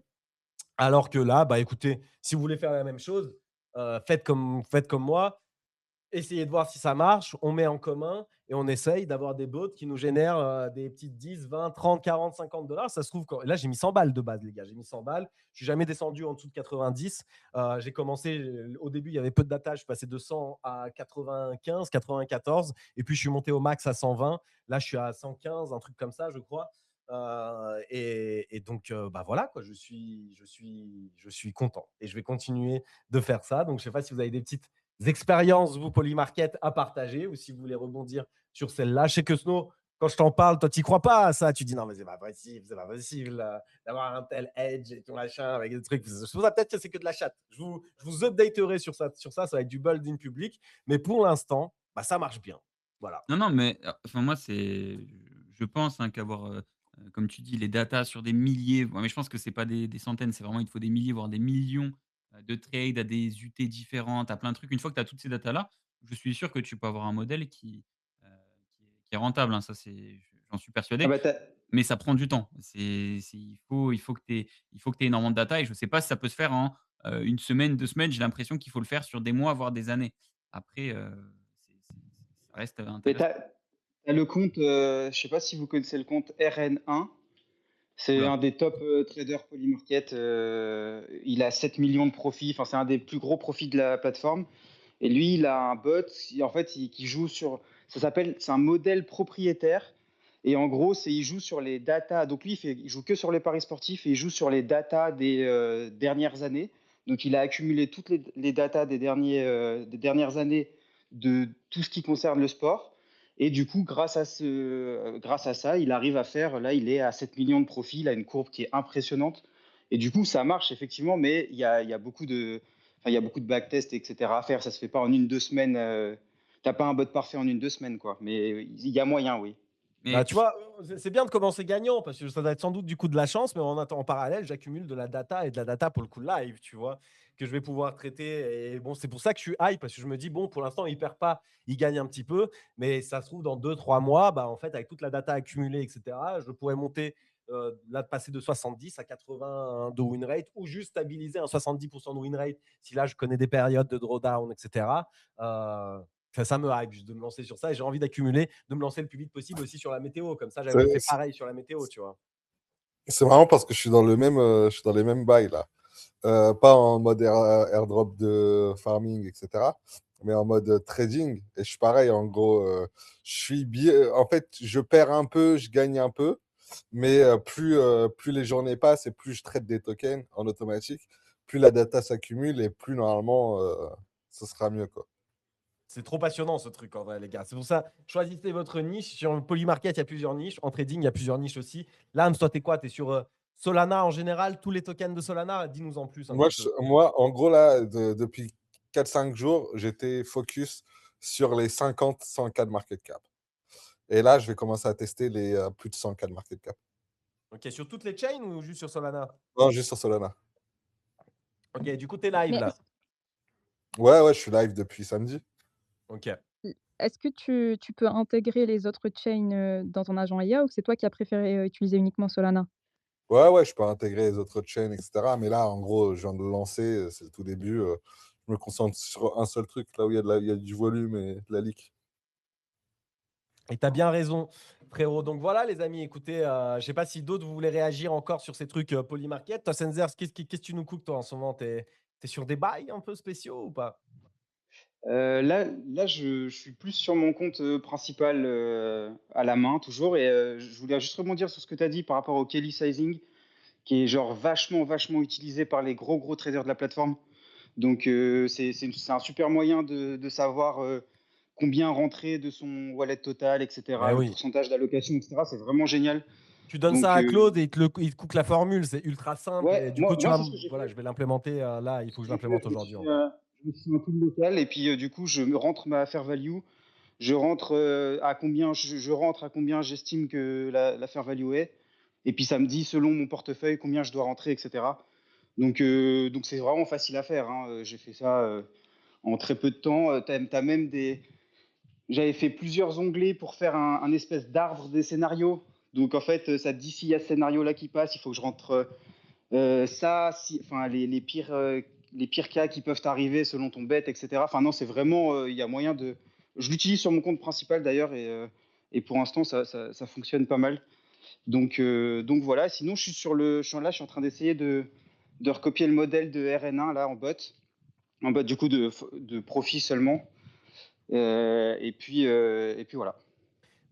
Alors que là, écoutez, si vous voulez faire la même chose, faites comme moi. Essayez de voir si ça marche, on met en commun et on essaye d'avoir des bots qui nous génèrent des petites 10, 20, 30, 40, 50 dollars. Ça se trouve, là, j'ai mis 100 balles de base, les gars. J'ai mis 100 balles. Je suis jamais descendu en dessous de 90. J'ai commencé, au début, il y avait peu de data. Je suis passé de 100 à 95, 94. Et puis, je suis monté au max à 120. Là, je suis à 115, un truc comme ça, je crois. Et donc, voilà, quoi, je suis content. Et je vais continuer de faire ça. Donc, je ne sais pas si vous avez des petites expériences, vous, Polymarket, à partager ou si vous voulez rebondir sur celle-là. Je sais que Snow, quand je t'en parle, toi, tu n'y crois pas à ça. Tu dis non, mais c'est pas possible d'avoir un tel edge et tout machin avec des trucs. Je vous peut-être que c'est que de la chatte. Je vous updaterai sur ça. Ça va être du build in public. Mais pour l'instant, ça marche bien. Voilà. Non, non, mais enfin, moi, je pense qu'avoir, comme tu dis, les datas sur des milliers, mais je pense que c'est pas des centaines, c'est vraiment, il te faut des milliers, voire des millions de trades à des UT différentes, à plein de trucs. Une fois que tu as toutes ces datas-là, je suis sûr que tu peux avoir un modèle euh, qui est rentable, hein, ça, j'en suis Ah persuadé. bah, Mais ça prend du temps. Il faut que tu aies énormément de data et je ne sais pas si ça peut se faire en 1 semaine, 2 semaines. J'ai l'impression qu'il faut le faire sur des mois, voire des années. Après, ça reste mais intéressant. Tu le compte, je sais pas si vous connaissez le compte RN1. C'est Oula. un des top traders Polymarket. Il a 7 millions de profits. Enfin, c'est un des plus gros profits de la plateforme. Et lui, il a un bot en fait, qui joue sur. C'est un modèle propriétaire. Et en gros, il joue sur les datas. Donc lui, il joue que sur les paris sportifs et il joue sur les datas des dernières années. Donc il a accumulé toutes les datas des dernières années de tout ce qui concerne le sport. Et du coup, grâce à ça, il arrive à faire, là, il est à 7 millions de profits, il a une courbe qui est impressionnante. Et du coup, ça marche effectivement, mais il y a beaucoup de, enfin, il y a beaucoup de backtests, etc. à faire. Ça se fait pas en 1, 2 semaines. T'as pas un bot parfait en 1, 2 semaines, quoi. Mais il y a moyen, oui. Bah, Mais tu vois, c'est bien de commencer gagnant parce que ça doit être sans doute du coup de la chance, mais en parallèle, j'accumule de la data et de la data pour le coup live, tu vois, que je vais pouvoir traiter. Et bon, c'est pour ça que je suis hype parce que je me dis, bon, pour l'instant, il perd pas, il gagne un petit peu, mais ça se trouve dans 2, 3 mois, bah, en fait, avec toute la data accumulée, etc., je pourrais monter, là, de passer de 70 à 80 de win rate ou juste stabiliser un 70% de win rate si là, je connais des périodes de drawdown, etc. Euh, Enfin, ça me hype juste de me lancer sur ça et j'ai envie d'accumuler, de me lancer le plus vite possible aussi sur la météo. Comme ça, j'avais fait C'est pareil sur la météo, tu vois. c'est marrant parce que je suis dans je suis dans les mêmes bails là. Pas en mode airdrop de farming, etc. Mais en mode trading. Et je suis pareil, en gros, je suis bien. En fait, je perds un peu, je gagne un peu. Mais plus les journées passent et plus je traite des tokens en automatique, plus la data s'accumule et plus normalement ce sera mieux, quoi. C'est trop passionnant ce truc en vrai, les gars. C'est pour ça, choisissez votre niche. Sur Polymarket, il y a plusieurs niches. En trading, il y a plusieurs niches aussi. Lams, toi, t'es quoi? T'es sur Solana en général, tous les tokens de Solana? Dis-nous en plus un Moi, petit peu. moi en gros, là, depuis 4-5 jours, j'étais focus sur les 50-100K de market cap. Et là, je vais commencer à tester les plus de 100K de market cap. Ok, sur toutes les chains ou juste sur Solana? Non, juste sur Solana. Ok, du coup, t'es live Mais là. Ouais, je suis live depuis samedi. Ok. est-ce que tu peux intégrer les autres chains, dans ton agent IA ou c'est toi qui as préféré, utiliser uniquement Solana? Ouais, je peux intégrer les autres chains, etc. Mais là, en gros, je viens de le lancer, c'est le tout début. Je me concentre sur un seul truc, là où il y a du volume et de la leak. Et tu as bien raison, frérot. Donc voilà, les amis, écoutez, je ne sais pas si d'autres vous voulez réagir encore sur ces trucs Polymarket. Toi, Senzers, qu'est-ce que tu nous cookes, toi, en ce moment? Tu es sur des bails un peu spéciaux ou pas? Là, je suis plus sur mon compte principal à la main, toujours. Et je voulais juste rebondir sur ce que tu as dit par rapport au Kelly Sizing, qui est genre vachement utilisé par les gros traders de la plateforme. Donc, c'est un super moyen de savoir combien rentrer de son wallet total, Eh etc., le oui. pourcentage d'allocation, etc. C'est vraiment génial. Tu donnes ça Donc, à Claude et il te cook la formule. C'est ultra simple. ouais, Et du coup, tu moi vas, c'est ce que j'ai voilà, fait. je vais l'implémenter là. Il faut que je l'implémente aujourd'hui, en vrai. Je me suis un pool local et puis du coup, je me rentre ma fair value. Je rentre à combien je rentre à combien j'estime que la fair value est. Et puis ça me dit selon mon portefeuille combien je dois rentrer, etc. Donc c'est vraiment facile à faire, hein. J'ai fait ça en très peu de temps. T'as même J'avais fait plusieurs onglets pour faire un espèce d'arbre des scénarios. Donc en fait, ça te dit s'il y a ce scénario-là qui passe, il faut que je rentre ça, enfin les pires cas qui peuvent arriver selon ton bet, etc. Enfin non, c'est vraiment, il y a moyen de. Je l'utilise sur mon compte principal d'ailleurs et pour l'instant ça fonctionne pas mal. Donc voilà. Sinon, je suis en train d'essayer de recopier le modèle de RN1 là en bot du coup de profit seulement. Et puis voilà.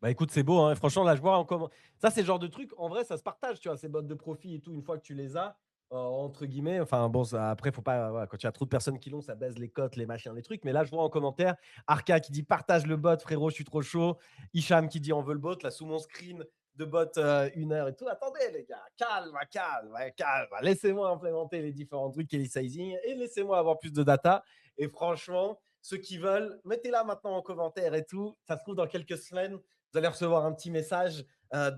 Bah écoute, c'est beau, hein. Franchement, là, je vois encore. Ça, c'est le genre de truc, en vrai, ça se partage, tu vois, ces bottes de profit et tout, une fois que tu les as, entre guillemets. Enfin, bon, ça, après, faut pas. Voilà, quand il y a trop de personnes qui l'ont, ça baise les cotes, les machins, les trucs. Mais là, je vois en commentaire Arca qui dit partage le bot, frérot, je suis trop chaud. Hicham qui dit on veut le bot, là, sous mon screen de bot 1 heure et tout. Attendez, les gars, calme. Laissez-moi implémenter les différents trucs et les sizing et laissez-moi avoir plus de data. Et franchement, ceux qui veulent, mettez-la maintenant en commentaire et tout. Ça se trouve dans quelques semaines. Vous allez recevoir un petit message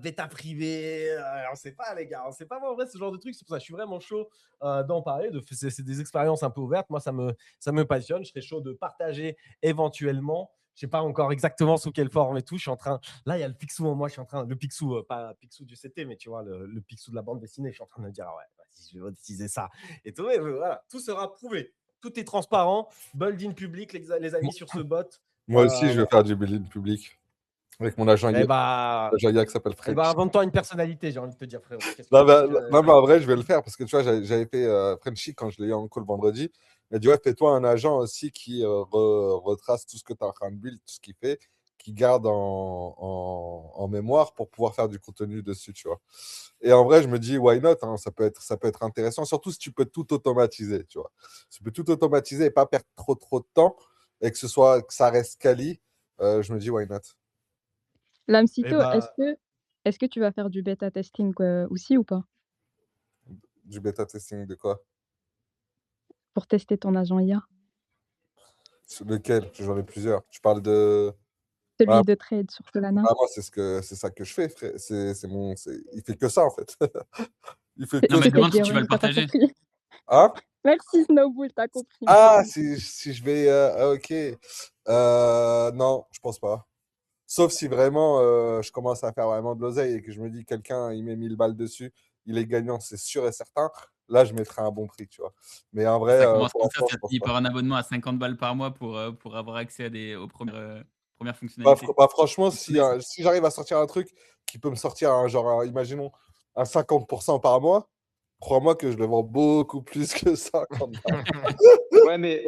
bêta privé. On ne sait pas, les gars. On ne sait pas, moi, en vrai, ce genre de truc. C'est pour ça que je suis vraiment chaud d'en parler. C'est des expériences un peu ouvertes. Moi, ça me passionne. Je serais chaud de partager éventuellement. Je ne sais pas encore exactement sous quelle forme et tout. Je suis en train. Là, il y a le Picsou. Moi, je suis en train. Le Picsou, pas Picsou du CT, mais tu vois, le Picsou de la bande dessinée. Je suis en train de me dire, ah ouais, vas-y, je vais utiliser ça. Et tout, mais voilà, tout sera prouvé. Tout est transparent. Bold in public, les amis, sur ce bot. Moi aussi, je vais Voilà. faire du building public. Avec mon agent Eh IA, bah, l'agent IA qui s'appelle French. invente-toi une personnalité, j'ai envie de te dire, frérot. Non, mais, Qu'est-ce que... non, mais en vrai, je vais le faire parce que tu vois, j'avais fait Frenchy quand je l'ai eu en call vendredi. Il m'a dit, ouais, fais-toi un agent aussi qui retrace tout ce que tu es en train de build, tout ce qu'il fait, qui garde en mémoire pour pouvoir faire du contenu dessus, tu vois. Et en vrai, je me dis, why not, hein, ça peut être intéressant, surtout si tu peux tout automatiser, tu vois. Si tu peux tout automatiser et pas perdre trop de temps et que que ça reste quali, je me dis, why not. Eh Lamsito, bah, est-ce que tu vas faire du bêta testing, aussi ou pas? Du bêta testing de quoi? Pour tester ton agent IA? Sur lequel? J'en ai plusieurs. Tu parles de. Ah, Celui de trade sur Solana? moi, c'est ça que je fais, frère. Il fait que ça, en fait. Il fait C'est que Non, mais ça. demande si c'est-à-dire, tu vas le tu pas partager. compris? Hein? Merci Snowbull, tu compris, Ah, merci. si je vais. Ok. Non, je pense pas. Sauf si vraiment je commence à faire vraiment de l'oseille et que je me dis quelqu'un il met 1000 balles dessus, il est gagnant, c'est sûr et certain. Là, je mettrai un bon prix, tu vois. Mais en vrai, Ça commence pour comme ça, l'instant, je ça pense finit pas. par un abonnement à 50 balles par mois pour avoir accès à premières fonctionnalités. Franchement, Et tous les si j'arrive à sortir un truc qui peut me sortir imaginons, un 50% par mois, crois-moi que je le vends beaucoup plus que 50 balles. Ouais, mais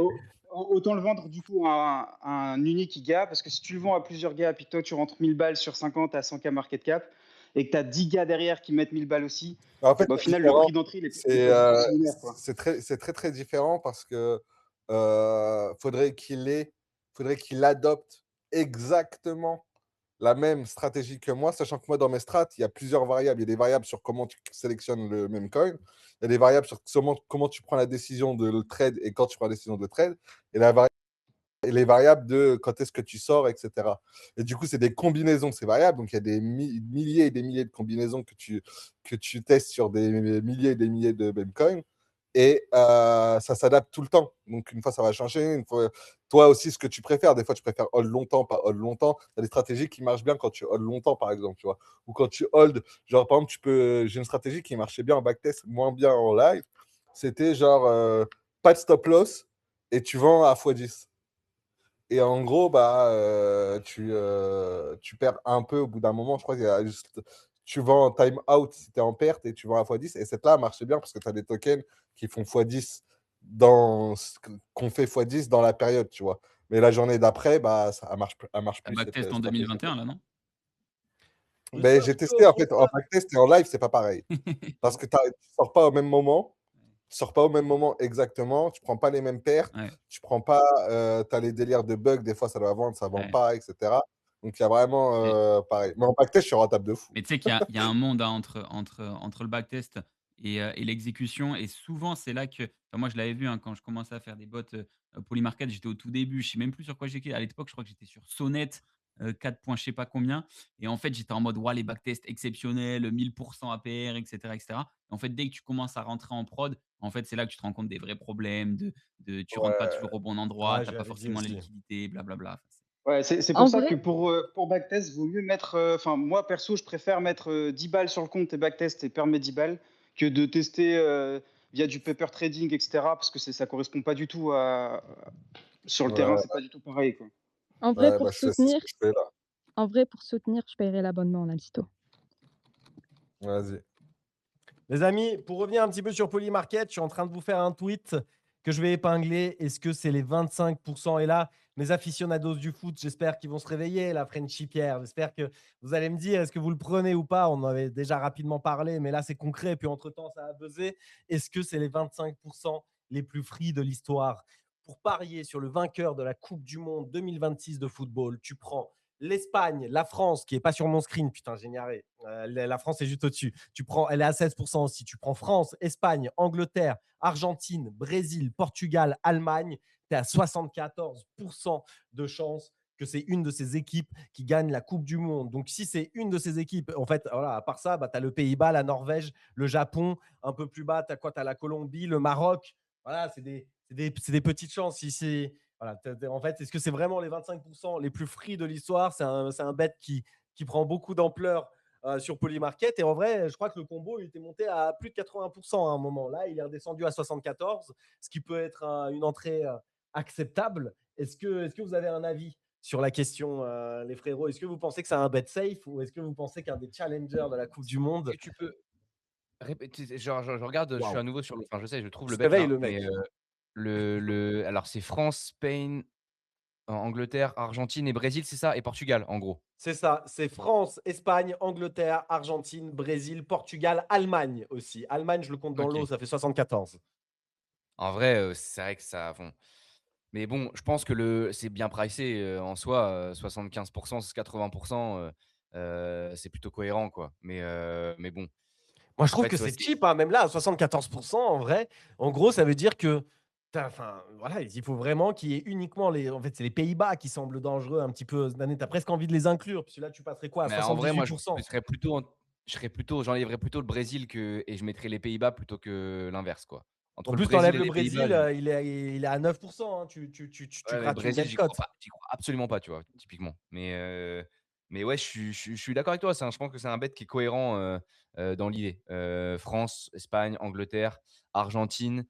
autant le vendre du coup à un unique gars, parce que si tu le vends à plusieurs gars, puis que toi tu rentres 1000 balles sur 50 à 100K market cap, et que tu as 10 gars derrière qui mettent 1000 balles aussi, En fait, bah, au c'est final, le différent. prix d'entrée, il est pas du tout similaire, quoi. C'est très différent parce que faudrait faudrait qu'il adopte exactement la même stratégie que moi, sachant que moi, dans mes strats, il y a plusieurs variables. Il y a des variables sur comment tu sélectionnes le même coin. Il y a des variables sur comment tu prends la décision de le trade et quand tu prends la décision de le trade. Et et les variables de quand est-ce que tu sors, etc. Et du coup, c'est des combinaisons de ces variables. Donc, il y a des milliers et des milliers de combinaisons que tu testes sur des milliers et des milliers de memcoins. Et ça s'adapte tout le temps. Donc, une fois, ça va changer. Une fois, toi aussi, ce que tu préfères. Des fois, tu préfères hold longtemps, pas hold longtemps. Tu as des stratégies qui marchent bien quand tu hold longtemps, par exemple. Tu vois. Ou quand tu hold, genre, par exemple, j'ai une stratégie qui marchait bien en backtest, moins bien en live. C'était genre, pas de stop loss et tu vends à x10. Et en gros, bah, tu perds un peu au bout d'un moment. Je crois qu'il y a juste, tu vends en time out si tu es en perte et tu vends à x10. Et cette là marchait bien parce que tu as des tokens qui font x10 qu'on fait x10 dans la période, tu vois. Mais la journée d'après, bah, elle marche tu plus cette backtest en stratégie. 2021 là, non? Mais j'ai testé en fait en backtest et en live, c'est pas pareil. Parce que tu sors pas au même moment. Tu sors pas au même moment exactement, tu prends pas les mêmes pertes, Ouais, tu prends pas, tu as les délires de bugs, des fois ça doit vendre, ça vend ouais. pas, et cetera. Donc il y a vraiment, Et pareil. Mais en backtest, je suis rentable de fou. Mais tu sais qu'il y a un monde, hein, entre le backtest et l'exécution et souvent c'est là que enfin moi je l'avais vu, hein, quand je commençais à faire des bots, Polymarket, j'étais au tout début, je sais même plus sur quoi j'étais. À l'époque, je crois que j'étais sur Sonnet, 4 points je sais pas combien et en fait, j'étais en mode: «Waouh, les backtests exceptionnels, 1000 APR» et cetera et cetera. Et en fait, dès que tu commences à rentrer en prod, en fait, c'est là que tu te rends compte des vrais problèmes de tu rentres pas Ouais, toujours au bon endroit, Ouais, tu je as pas l'avais dit forcément la aussi. liquidité, blablabla. Enfin, Ouais, c'est pour En ça que vrai, pour backtest, vaut mieux mettre. Enfin, moi perso, je préfère mettre 10 balles sur le compte et backtest et perdre mes 10 balles que de tester via du paper trading, etc. Parce que ça correspond pas du tout à. Sur le terrain, ouais, c'est pas du tout pareil, quoi. en vrai ouais, pour bah, c'est ce soutenir que je fais là. en vrai pour soutenir, je paierai l'abonnement Lamsito. Vas-y. Les amis, pour revenir un petit peu sur Polymarket, je suis en train de vous faire un tweet que je vais épingler. Est-ce que c'est les 25%? Et là, mes aficionados du foot, j'espère qu'ils vont se réveiller, la Frenchy Pierre. J'espère que vous allez me dire, est-ce que vous le prenez ou pas? On en avait déjà rapidement parlé, mais là, c'est concret. Puis entre-temps, ça a buzzé. Est-ce que c'est les 25% les plus free de l'histoire? Pour parier sur le vainqueur de la Coupe du Monde 2026 de football, tu prends l'Espagne, la France, qui n'est pas sur mon screen, putain, génial. La France est juste au-dessus. Elle est à 16% aussi. Tu prends France, Espagne, Angleterre, Argentine, Brésil, Portugal, Allemagne. Tu es à 74% de chance que c'est une de ces équipes qui gagne la Coupe du Monde. Donc, si c'est une de ces équipes, en fait, voilà, à part ça, bah, tu as le Pays-Bas, la Norvège, le Japon. Un peu plus bas, tu as quoi? Tu as la Colombie, le Maroc. Voilà, c'est des petites chances. Si c'est voilà, en fait, est-ce que c'est vraiment les 25% les plus free de l'histoire? C'est un bet qui prend beaucoup d'ampleur sur Polymarket. Et en vrai, je crois que le combo il était monté à plus de 80% à un moment. Là, il est redescendu à 74, ce qui peut être une entrée acceptable. Est-ce que vous avez un avis sur la question, les frérots. Est-ce que vous pensez que c'est un bet safe ou est-ce que vous pensez qu'un des challengers de la Coupe du Est-ce Monde que tu peux répéter? Genre, je regarde, je suis waouh, à nouveau sur le, enfin, je sais, je trouve il le se bet réveille là, le mais mec. alors c'est France, Spain, Angleterre, Argentine et Brésil, c'est ça? Et Portugal, en gros? C'est ça, c'est France, Espagne, Angleterre, Argentine, Brésil, Portugal, Allemagne aussi. Allemagne, je le compte dans l'eau, OK. ça fait 74. En vrai, c'est vrai que ça bon, mais bon, je pense que le c'est bien pricé, en soi, 75 c'est 80 c'est plutôt cohérent, quoi. Mais bon, Moi, je en trouve fait, que ouais, c'est c'est cheap, hein, même là, à 74 en vrai. En gros, ça veut dire que enfin, voilà, il faut vraiment qu'il y ait uniquement les en fait, c'est les Pays-Bas qui semblent dangereux un petit peu cette année. Tu as presque envie de les inclure, parce que là, tu passerais quoi à mais en vrai, moi, 78. je serais plutôt j'enlèverais plutôt le Brésil que et je mettrais les Pays-Bas plutôt que l'inverse, quoi. En Entre le plus, tu Brésil enlèves et le les Pays-Bas, Brésil, je il est à 9 hein. Tu ouais, mais le grattes une Brésil, belle cote. j'y crois absolument pas, tu vois? Typiquement. Mais ouais, je suis d'accord avec toi, je pense que c'est un bet qui est cohérent, dans l'idée. France, Espagne, Angleterre, Argentine,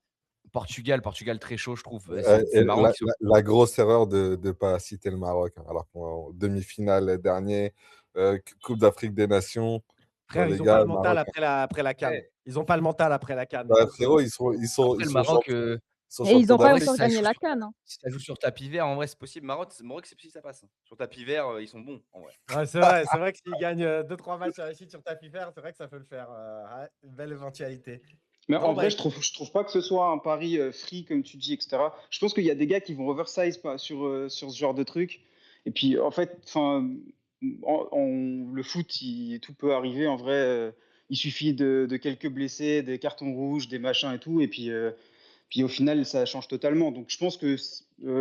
Portugal très chaud, je trouve. C'est Et marrant la, qu'ils soient la- la grosse erreur de ne pas citer le Maroc, hein, alors qu'en demi-finale dernier, Coupe d'Afrique des Nations, Frère, les ils ont pas gars, le le mental Maroc, après la CAN. après Ils ont pas le mental après la CAN. bah, frérot, ils après le sont Maroc, champions, ils sont Et ils champions ont en pas vrai, d'Afrique. encore gagné la CAN, hein. si ça joue sur tapis vert, en vrai, c'est possible. Maroc, c'est possible, ça passe, hein. Sur tapis vert, ils sont bons, en vrai. Ouais, c'est vrai que s'ils gagnent 2-3 matchs à la suite sur tapis vert, c'est vrai que ça peut le faire. Ouais, une belle éventualité. Mais Bon, en bah vrai, écoute, je trouve pas que ce soit un pari free, comme tu dis, etc. Je pense qu'il y a des gars qui vont oversize sur ce genre de truc. Et puis, en fait, enfin, le foot, tout peut arriver. En vrai, il suffit de quelques blessés, des cartons rouges, des machins et tout. Et puis au final, ça change totalement. Donc, je pense que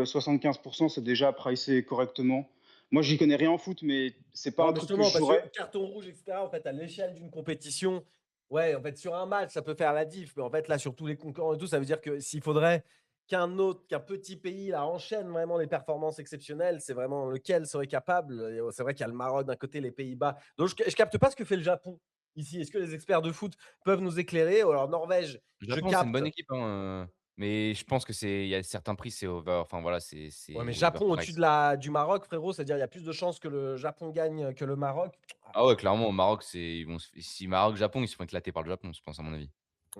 75%, c'est déjà pricé correctement. Moi, j'y connais rien en foot, mais c'est pas non, un mais truc que justement, je parce jouerais. que carton rouge, etc., en fait, à l'échelle d'une compétition, ouais, en fait, sur un match, ça peut faire la diff. Mais en fait, là, sur tous les concurrents et tout, ça veut dire que s'il faudrait qu'un petit pays là, enchaîne vraiment les performances exceptionnelles, c'est vraiment lequel serait capable. Et, c'est vrai qu'il y a le Maroc d'un côté, les Pays-Bas. Donc, je capte pas ce que fait le Japon ici. Est-ce que les experts de foot peuvent nous éclairer? Alors, Norvège, Le je Japon, c'est une capte. bonne équipe, hein, mais je pense que il y a certains prix, c'est over, enfin voilà, Ouais, mais c'est Japon au-dessus overprice. du Maroc, frérot, c'est-à-dire il y a plus de chances que le Japon gagne que le Maroc. Ah, Ah ouais, clairement, au Maroc, si Maroc-Japon, ils se font éclater par le Japon, je pense, à mon avis.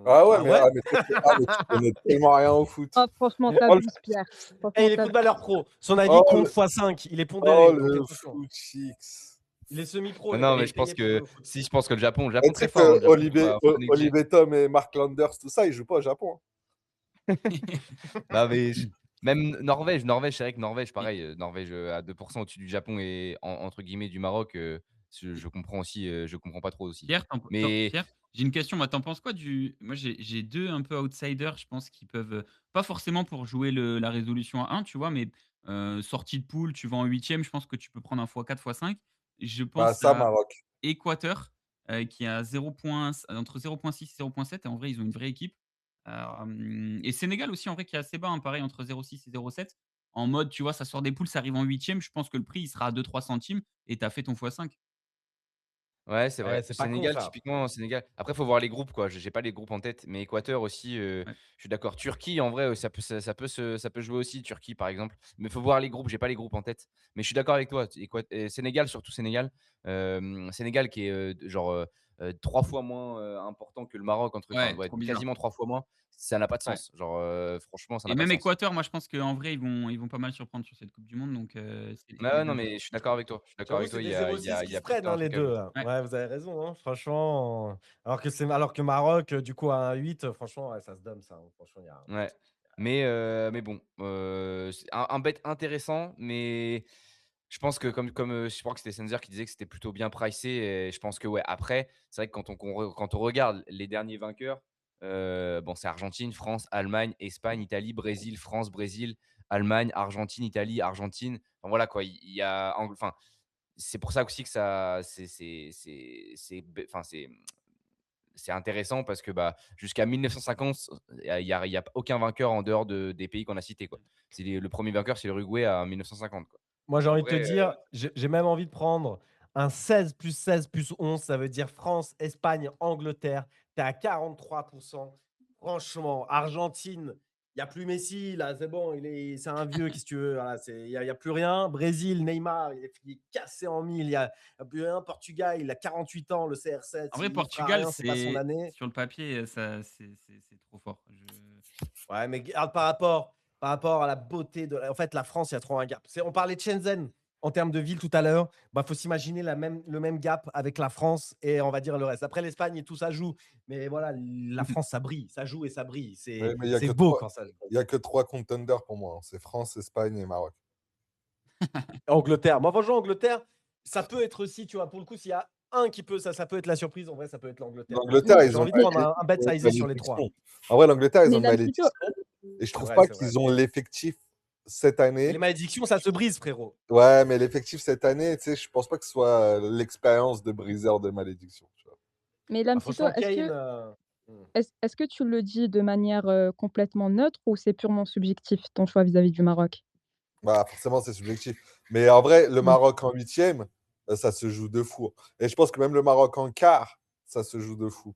Ah ouais, ah ouais? mais tu connais tellement rien au foot. Oh franchement, Oh, le, t'abuses Pierre, Eh, franchement il est tu footballeur pro. Son avis oh, compte le, x5. Il est oh, pondéré, donc le attention. foot chicks. Il est semi-pro, Non, les non, mecs, il mais est je pense payé pour jouer que au foot. si, je pense que le Et Japon tu sais très fort, hein, que le Japon, faut pas négliger. Olivier Tom et Mark Landers, tout ça, ils jouent pas au Japon, hein. Non, mais même Norvège, c'est vrai que Norvège, pareil, Norvège, à 2 au-dessus du Japon et entre guillemets «du Maroc», je comprends aussi, je comprends pas trop aussi. Pierre, Mais Pierre, j'ai une question, moi, tu penses quoi du moi, j'ai 2 un peu outsiders, je pense, qui peuvent, pas forcément pour jouer la résolution à 1, tu vois? Mais, sortie de poule, tu vas en 8e, je pense que tu peux prendre un x4, x5. Je Bah, pense ça, à Maroc. Équateur, qui a 0 entre 0,6 et 0,7 et en vrai, ils ont une vraie équipe. Et Sénégal aussi, en vrai, qui est assez bas, hein, pareil entre 0,6 et 0,7. En mode, tu vois, ça sort des poules, ça arrive en 8e, je pense que le prix, il sera à 2-3 centimes et tu as fait ton x5. ouais, c'est Ouais, vrai. c'est pas con Sénégal, ça. typiquement, Sénégal. Après, il faut voir les groupes, quoi. J'ai pas les groupes en tête, mais Équateur aussi, Ouais. je suis d'accord. Turquie, en vrai, ça peut jouer aussi, Turquie, par exemple. Mais il faut voir les groupes, j'ai pas les groupes en tête. Mais je suis d'accord avec toi. Sénégal, surtout Sénégal. Sénégal qui est genre 3 fois moins important que le Maroc, enfin, Ouais, ouais, trop bizarre. quasiment 3 fois moins. Ça n'a pas de Ouais. sens. Genre, franchement, ça Et n'a pas de même sens. Équateur, moi, je pense qu'en vrai, ils vont pas mal surprendre sur cette coupe du monde, donc c'est Ouais, les ouais, 2 non, que mais je suis je d'accord pense. avec toi. Je suis d'accord J'avoue, avec c'est toi. des 0,6 Il qui y se a prennent, peut-être hein, un les truc à deux, jouer. hein. Ouais. Ouais, vous avez raison, hein. Franchement. Alors que Maroc, du coup, à un 8, franchement, ouais, ça se donne ça, hein. Franchement, il y a. Ouais, mais bon, c'est un bet intéressant, mais je pense que comme, je crois que c'était Senzer qui disait que c'était plutôt bien pricé et je pense que ouais, après, c'est vrai que quand on regarde les derniers vainqueurs, bon, c'est Argentine, France, Allemagne, Espagne, Italie, Brésil, France, Brésil, Allemagne, Argentine, Italie, Argentine. Enfin voilà quoi, il y a enfin, c'est pour ça aussi que ça enfin, c'est intéressant parce que, bah, jusqu'à 1950, il y a aucun vainqueur en dehors des pays qu'on a cités, quoi. Le premier vainqueur, c'est l'Uruguay à 1950, quoi. Moi, j'ai En envie de te vrai, dire, j'ai même envie de prendre un 16 plus 16 plus 11, ça veut dire France, Espagne, Angleterre. Tu es à 43. Franchement, Argentine, Il y a plus Messi, là, c'est bon, c'est un vieux, qu'est-ce que tu veux, voilà, il y a plus rien. Brésil, Neymar, il est cassé en mille. Il y a plus rien. Portugal, il a 48 ans, le CR7, En vrai, il fera Portugal, rien, c'est pas son c'est année. sur le papier, ça c'est trop fort. Ouais, mais regarde par rapport à la beauté de en fait, la France, il y a trop un gap. On parlait de Shenzhen en termes de ville tout à l'heure. Bah, faut s'imaginer le même gap avec la France et on va dire le reste. Après, l'Espagne et tout, ça joue. Mais voilà, la France, ça brille. Ça joue et ça brille. Ouais, mais C'est beau quand ça joue. il y a que 3 contenders pour moi, hein. C'est France, Espagne et Maroc. Angleterre. Moi, franchement, Angleterre, ça peut être aussi, tu vois, pour le coup, s'il y a un qui peut, ça peut être la surprise. En vrai, ça peut être l'Angleterre. L'Angleterre, J'ai ils ont envie de prendre un bet sizé sur les trois. malédiction. En vrai, l'Angleterre, ils ont Mais une Lamsito, malédiction et je trouve Ouais, pas c'est vrai. qu'ils ont l'effectif cette Mais année. les malédictions, ça se brise, frérot. Ouais, mais l'effectif cette année, tu sais, je pense pas que ce soit l'expérience de briseur de malédiction, tu vois? mais Bah, Lamsito, franchement, Kane. est-ce que tu le dis de manière, complètement neutre ou c'est purement subjectif ton choix vis-à-vis du Maroc? Bah, forcément, c'est subjectif. Mais en vrai, le Mmh. Maroc en huitième, ça se joue de fou. Et je pense que même le Maroc en quart, ça se joue de fou.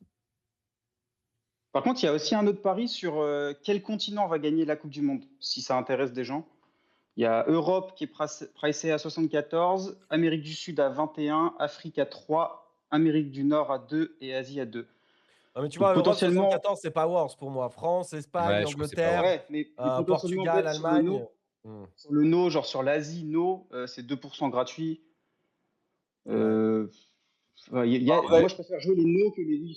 Par contre, il y a aussi un autre pari sur quel continent va gagner la Coupe du Monde, si ça intéresse des gens. Il y a Europe qui est pricée à 74, Amérique du Sud à 21, Afrique à 3, Amérique du Nord à 2 et Asie à 2. Non, mais tu Donc vois, Europe potentiellement, 74, c'est pas worse pour moi. France, Espagne, Ouais, je trouve que c'est pas worth. Angleterre, ouais, mais potentiellement Portugal, bet sur le Allemagne. no, sur le no, genre sur l'Asie, no, c'est 2% gratuit. Ouais. Ouais, En vrai, moi, je préfère jouer les no que les oui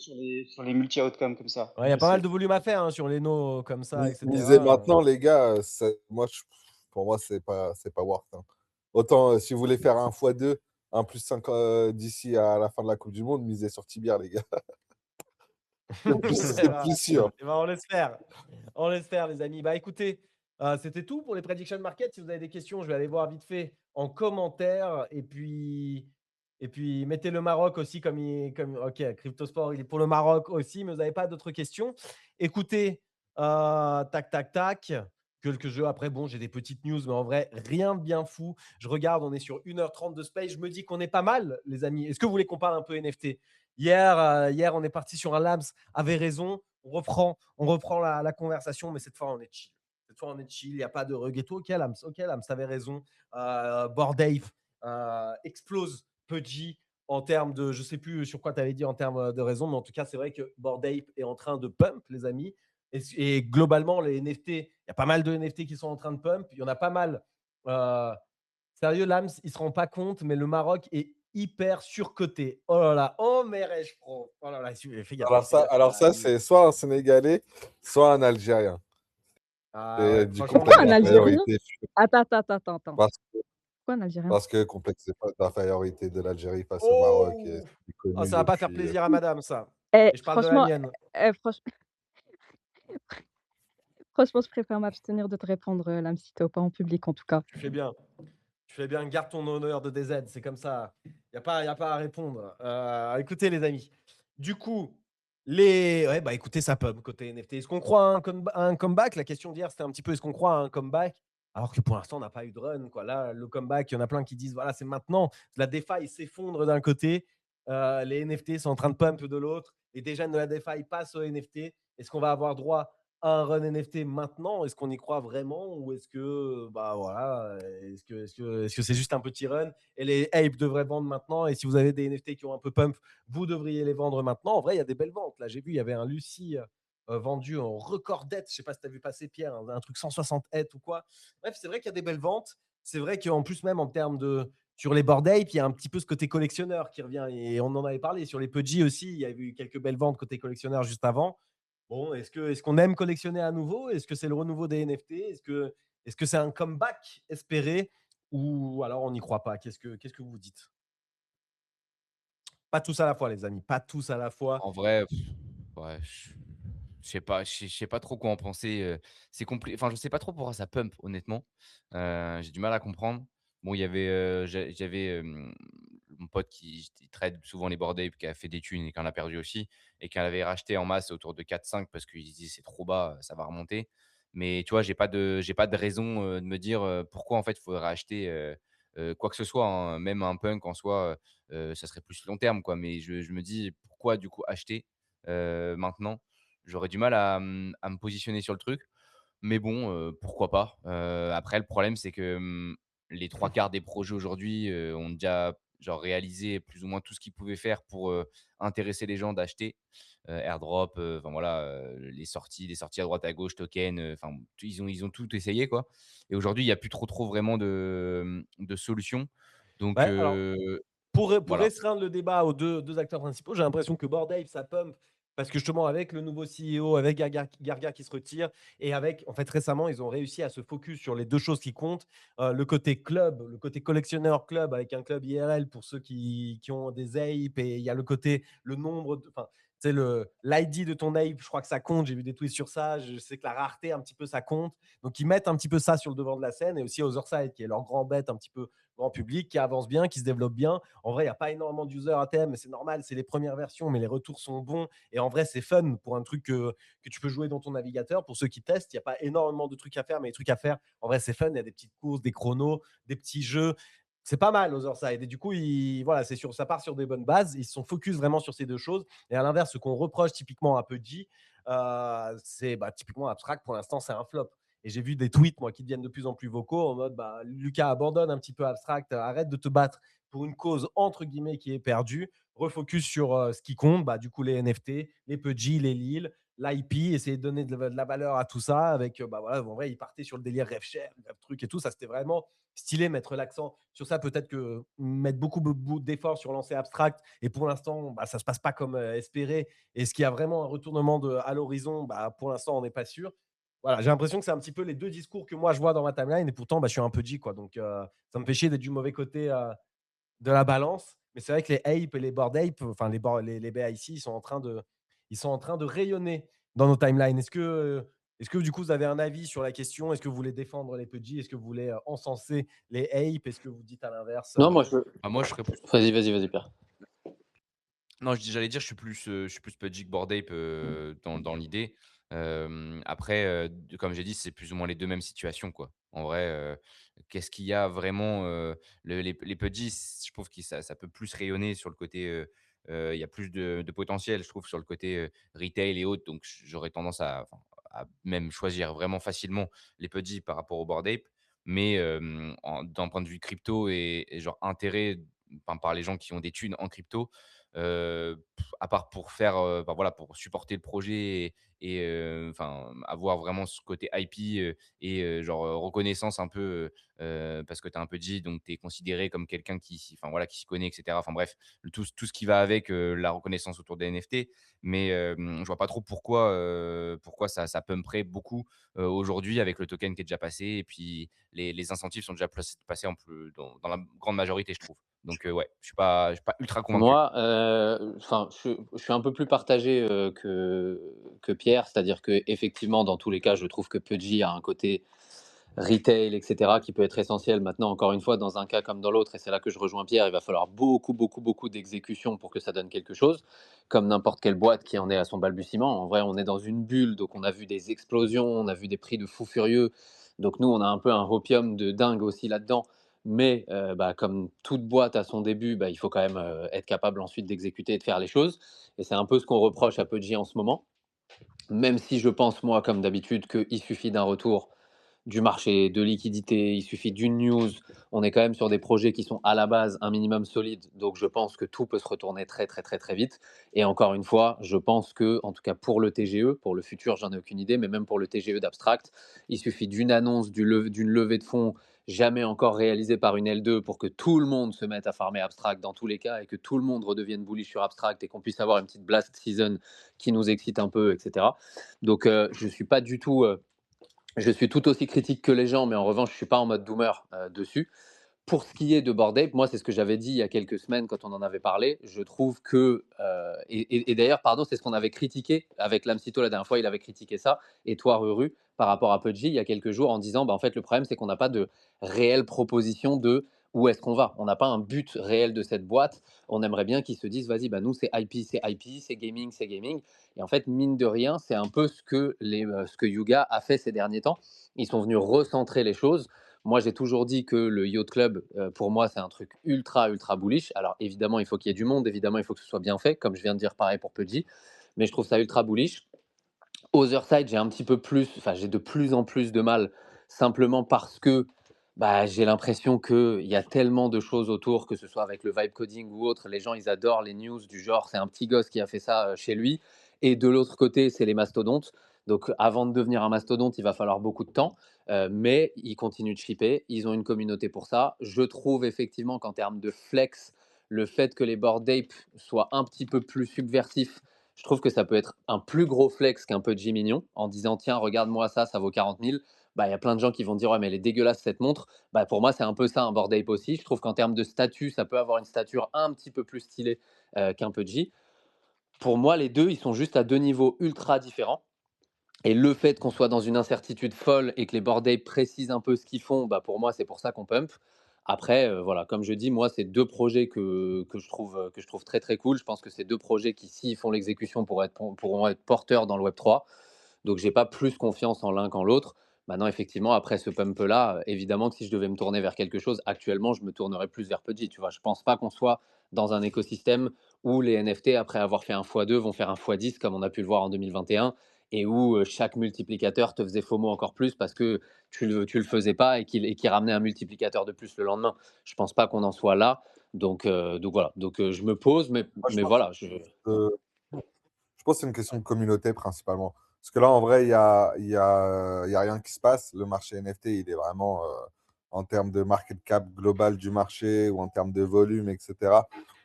sur les multi-outcomes comme ça. Ouais, il y a pas mal de volume à faire sur les no comme ça, miser etc. maintenant, les gars, pour moi, c'est pas worth, hein. Autant, si vous voulez faire un x2, un plus 5 d'ici à la fin de la Coupe du Monde, misez sur Tibier, les gars. Eh C'est ben, plus sûr. on laisse faire. On laisse faire, les amis. Bah écoutez, c'était tout pour les prediction market. Si vous avez des questions, je vais aller voir vite fait en commentaire. Et puis mettez le Maroc aussi comme ok, Cryptosport, il est pour le Maroc aussi, mais vous n'avez pas d'autres questions. Écoutez, tac, tac, tac. Quelques jeux après, bon, j'ai des petites news, mais en vrai, rien de bien fou. Je regarde, on est sur 1h30 de space. Je me dis qu'on est pas mal, les amis. Est-ce que vous voulez qu'on parle un peu NFT? Hier, on est parti sur un Labs, avait raison. On reprend la conversation, mais cette fois, on est chill. Cette fois, on est chill. Il n'y a pas de reggae. Ok, Lams, t'avais raison. Bored Ape explose Pudgy en termes de, je sais plus sur quoi tu avais dit en termes de raison, mais en tout cas, c'est vrai que Bored Ape est en train de pump, les amis. Et globalement, les NFT, il y a pas mal de NFT qui sont en train de pump. Il y en a pas mal. Euh, Sérieux, Lams, il ne se rend pas compte, mais le Maroc est hyper surcoté. Oh là là, oh Merech Pro. Oh là là, fais gaffe, fais gaffe. Alors ça, c'est soit un Sénégalais, soit un Algérien. Ah C'est ouais, du franchement, Pourquoi complexe un Algérien? d'infériorité. Attends. Parce Pourquoi un Algérien? Parce que complexez pas d'infériorité de l'Algérie face au Maroc et oh, c'est ah, connu ça va pas faire depuis, plaisir à madame, ça. Eh Et je parle de la franchement, mienne. franch franchement, je préfère m'abstenir de te répondre, Lamsito, pas en public en tout cas. Tu fais bien. Tu fais bien, garde ton honneur de DZ, c'est comme ça. Il n'y a pas à répondre. Écoutez, les amis. Du coup, ouais, bah écoutez, ça pub côté NFT. Est-ce qu'on croit à un comeback? La question d'hier, c'était un petit peu est-ce qu'on croit à un comeback? Alors que pour l'instant, on n'a pas eu de run, quoi. Là, le comeback, il y en a plein qui disent voilà, c'est maintenant. La DeFi s'effondre d'un côté, les NFT sont en train de pump de l'autre. Les déjà de la DeFi passent aux NFT. Est-ce qu'on va avoir droit un run NFT maintenant? Est-ce qu'on y croit vraiment ou est-ce que bah voilà, est-ce que c'est juste un petit run et les apes devraient vendre maintenant et si vous avez des NFT qui ont un peu pump, vous devriez les vendre maintenant. En vrai, il y a des belles ventes. Là, j'ai vu, il y avait un Lucie vendu en record dette. Je sais pas si tu as vu passer Pierre, un truc 160 hêtes ou quoi. Bref, c'est vrai qu'il y a des belles ventes. C'est vrai qu'en plus même en termes de sur les bored ape, il y a un petit peu ce côté collectionneur qui revient et on en avait parlé sur les Pudgy aussi. Il y a eu quelques belles ventes côté collectionneur juste avant. Bon, est-ce qu'on aime collectionner à nouveau? Est-ce que c'est le renouveau des NFT? Est-ce que c'est un comeback espéré? Ou alors on n'y croit pas? Qu'est-ce que vous dites? Pas tous à la fois, les amis. Pas tous à la fois. En vrai, ouais, je sais pas trop quoi en penser, c'est compli enfin, je sais pas trop pourquoi ça pump honnêtement. J'ai du mal à comprendre. Bon, il y avait, j'avais, mon pote qui trade souvent les Bored Ape, qui a fait des thunes et qui en a perdu aussi et qui en avait racheté en masse autour de 4-5 parce qu'il se disait: «C'est trop bas, ça va remonter». Mais tu vois, j'ai pas de raison, de me dire, pourquoi en fait il faudrait acheter, quoi que ce soit, hein, même un punk en soi, ça serait plus long terme quoi. Mais je me dis: «Pourquoi du coup acheter, maintenant?» J'aurais du mal à me positionner sur le truc. Mais bon, pourquoi pas? Après le problème, c'est que, les 3/4 des projets aujourd'hui, ont déjà genre réalisé plus ou moins tout ce qu'ils pouvaient faire pour, intéresser les gens d'acheter. Airdrop, enfin voilà, les sorties à droite à gauche, tokens, enfin ils ont tout essayé quoi et aujourd'hui, il y a plus trop vraiment de solutions donc Ouais, alors pour voilà. restreindre le débat aux deux acteurs principaux, j'ai l'impression que Bored Ape, ça pump parce que justement avec le nouveau CEO, avec Gargar qui se retire et avec en fait récemment, ils ont réussi à se focus sur les 2 choses qui comptent, le côté club, le côté collectionneur club avec un club IRL pour ceux qui ont des apes et il y a le côté le nombre de enfin, tu sais le l'ID de ton ape, je crois que ça compte, j'ai vu des tweets sur ça, je sais que la rareté un petit peu ça compte. Donc ils mettent un petit peu ça sur le devant de la scène et aussi Otherside qui est leur grand bet un petit peu grand public, qui avance bien, qui se développe bien. En vrai, il n'y a pas énormément d'users à thème, mais c'est normal, c'est les premières versions, mais les retours sont bons. Et en vrai, c'est fun pour un truc que tu peux jouer dans ton navigateur. Pour ceux qui testent, il n'y a pas énormément de trucs à faire, mais les trucs à faire, en vrai, c'est fun. Il y a des petites courses, des chronos, des petits jeux. C'est pas mal, Otherside. Et du coup, voilà, ça part sur des bonnes bases. Ils se sont focus vraiment sur ces 2 choses. Et à l'inverse, ce qu'on reproche typiquement à Pudgy, c'est typiquement Abstract, pour l'instant, c'est un flop. Et j'ai vu des tweets, moi, qui deviennent de plus en plus vocaux en mode Lucas, abandonne un petit peu Abstract, arrête de te battre pour une cause entre guillemets qui est perdue, refocus sur ce qui compte, du coup, les NFT, les Pudgy, les Lille, l'IP, essayer de donner de la valeur à tout ça. Avec, voilà, en vrai, il partait sur le délire rêve cher, rêve truc et tout. Ça, c'était vraiment stylé, mettre l'accent sur ça. Peut-être que mettre beaucoup d'efforts sur lancer Abstract. Et pour l'instant, ça ne se passe pas comme espéré. Et ce qui a vraiment un retournement à l'horizon, pour l'instant, on n'est pas sûr. Voilà, j'ai l'impression que c'est un petit peu les 2 discours que moi je vois dans ma timeline et pourtant, je suis un peu G quoi, donc ça me fait chier d'être du mauvais côté, de la balance. Mais c'est vrai que les Ape et les Bored Ape, enfin les BAYC, ils sont en train de rayonner dans nos timelines. Est-ce que du coup vous avez un avis sur la question? Est-ce que vous voulez défendre les Pudgy? Est-ce que vous voulez, encenser les Ape? Est-ce que vous dites à l'inverse, Non, moi je. Moi, je serais plus Vas-y, Pierre. non, j'allais dire, je suis plus Pudgy que Bored Ape, dans l'idée. Après, comme j'ai dit, c'est plus ou moins les 2 mêmes situations, quoi. En vrai, qu'est-ce qu'il y a vraiment, les Pudgy, je trouve que ça peut plus rayonner sur le côté, il y a plus de potentiel, je trouve, sur le côté, retail et autres. Donc j'aurais tendance à même choisir vraiment facilement les Pudgy par rapport aux Bored Ape. Mais, d'un point de vue crypto et genre intérêt, enfin, par les gens qui ont des thunes en crypto, à part pour faire, voilà, pour supporter le projet et enfin, avoir vraiment ce côté IP, et genre, reconnaissance un peu, parce que tu es un peu G, donc tu es considéré comme quelqu'un enfin, voilà, qui s'y connaît et cetera. Enfin bref, tout ce qui va avec, la reconnaissance autour des NFT. Mais je vois pas trop pourquoi ça pumperait beaucoup, aujourd'hui avec le token qui est déjà passé et puis les incentives sont déjà passés en plus dans la grande majorité, je trouve. Donc ouais, je suis pas ultra convaincu. Moi, enfin, je suis un peu plus partagé, que Pierre. C'est-à-dire qu'effectivement, dans tous les cas, je trouve que Pudgy a un côté retail et cetera, qui peut être essentiel. Maintenant, encore une fois, dans un cas comme dans l'autre, et c'est là que je rejoins Pierre, il va falloir beaucoup, beaucoup, beaucoup d'exécution pour que ça donne quelque chose, comme n'importe quelle boîte qui en est à son balbutiement. En vrai, on est dans une bulle, donc on a vu des explosions, on a vu des prix de fou furieux. Donc nous, on a un peu un hopium de dingue aussi là-dedans. Mais comme toute boîte à son début, il faut quand même être capable ensuite d'exécuter et de faire les choses. Et c'est un peu ce qu'on reproche à Pudgy en ce moment. Même si je pense, moi, comme d'habitude, qu'il suffit d'un retour du marché, de liquidité, il suffit d'une news. On est quand même sur des projets qui sont à la base un minimum solides, donc je pense que tout peut se retourner très très très très vite. Et encore une fois, je pense que, en tout cas pour le TGE, pour le futur, j'en ai aucune idée, mais même pour le TGE d'Abstract, il suffit d'une annonce, d'une levée de fonds jamais encore réalisée par une L2 pour que tout le monde se mette à farmer Abstract dans tous les cas et que tout le monde redevienne bullish sur Abstract et qu'on puisse avoir une petite blast season qui nous excite un peu, etc. Donc je suis pas du tout je suis tout aussi critique que les gens, mais en revanche, je ne suis pas en mode doomer dessus. Pour ce qui est de Bored Ape, moi, c'est ce que j'avais dit il y a quelques semaines quand on en avait parlé. Je trouve que, et d'ailleurs, pardon, c'est ce qu'on avait critiqué avec Lamsito la dernière fois, il avait critiqué ça, et toi, Ruru, par rapport à Pudgy, il y a quelques jours, en disant, en fait, le problème, c'est qu'on n'a pas de réelle proposition de où est-ce qu'on va. On n'a pas un but réel de cette boîte. On aimerait bien qu'ils se disent, vas-y, nous, c'est IP, c'est gaming, c'est gaming. Et en fait, mine de rien, c'est un peu ce que Yuga a fait ces derniers temps. Ils sont venus recentrer les choses. Moi, j'ai toujours dit que le Yacht Club, pour moi, c'est un truc ultra, ultra bullish. Alors, évidemment, il faut qu'il y ait du monde. Évidemment, il faut que ce soit bien fait, comme je viens de dire pareil pour Pudgy. Mais je trouve ça ultra bullish. Otherside, j'ai un petit peu plus, enfin, j'ai de plus en plus de mal, simplement parce que bah, j'ai l'impression qu'il y a tellement de choses autour, que ce soit avec le vibe coding ou autre. Les gens, ils adorent les news du genre, c'est un petit gosse qui a fait ça chez lui. Et de l'autre côté, c'est les mastodontes. Donc, avant de devenir un mastodonte, il va falloir beaucoup de temps. Mais ils continuent de shipper. Ils ont une communauté pour ça. Je trouve effectivement qu'en termes de flex, le fait que les Bored Ape soient un petit peu plus subversifs, je trouve que ça peut être un plus gros flex qu'un Pudgy mignon en disant tiens, regarde-moi ça, ça vaut 40 000. Bah, il y a plein de gens qui vont dire ouais, mais elle est dégueulasse cette montre. Bah, pour moi, c'est un peu ça un Bored Ape aussi. Je trouve qu'en termes de statut, ça peut avoir une stature un petit peu plus stylée qu'un Pudgy. Pour moi, les deux, ils sont juste à deux niveaux ultra différents. Et le fait qu'on soit dans une incertitude folle et que les Bored Ape précisent un peu ce qu'ils font, bah, pour moi, c'est pour ça qu'on pump. Après, voilà, comme je dis, moi, c'est deux projets que je trouve très très cool. Je pense que c'est deux projets qui, s'ils font l'exécution, pourront être porteurs dans le Web3. Donc, j'ai pas plus confiance en l'un qu'en l'autre. Maintenant, effectivement, après ce pump-là, évidemment que si je devais me tourner vers quelque chose, actuellement, je me tournerais plus vers Pudgy. Tu vois, je pense pas qu'on soit dans un écosystème où les NFT, après avoir fait un x2, vont faire un x10, comme on a pu le voir en 2021, et où chaque multiplicateur te faisait FOMO encore plus parce que tu le faisais pas et qu'il ramenait un multiplicateur de plus le lendemain. Je pense pas qu'on en soit là. Donc voilà. Je me pose, Moi, mais voilà. je pense que c'est une question de communauté principalement. Parce que là, en vrai, il y a rien qui se passe. Le marché NFT, il est vraiment, en termes de market cap global du marché ou en termes de volume, etc.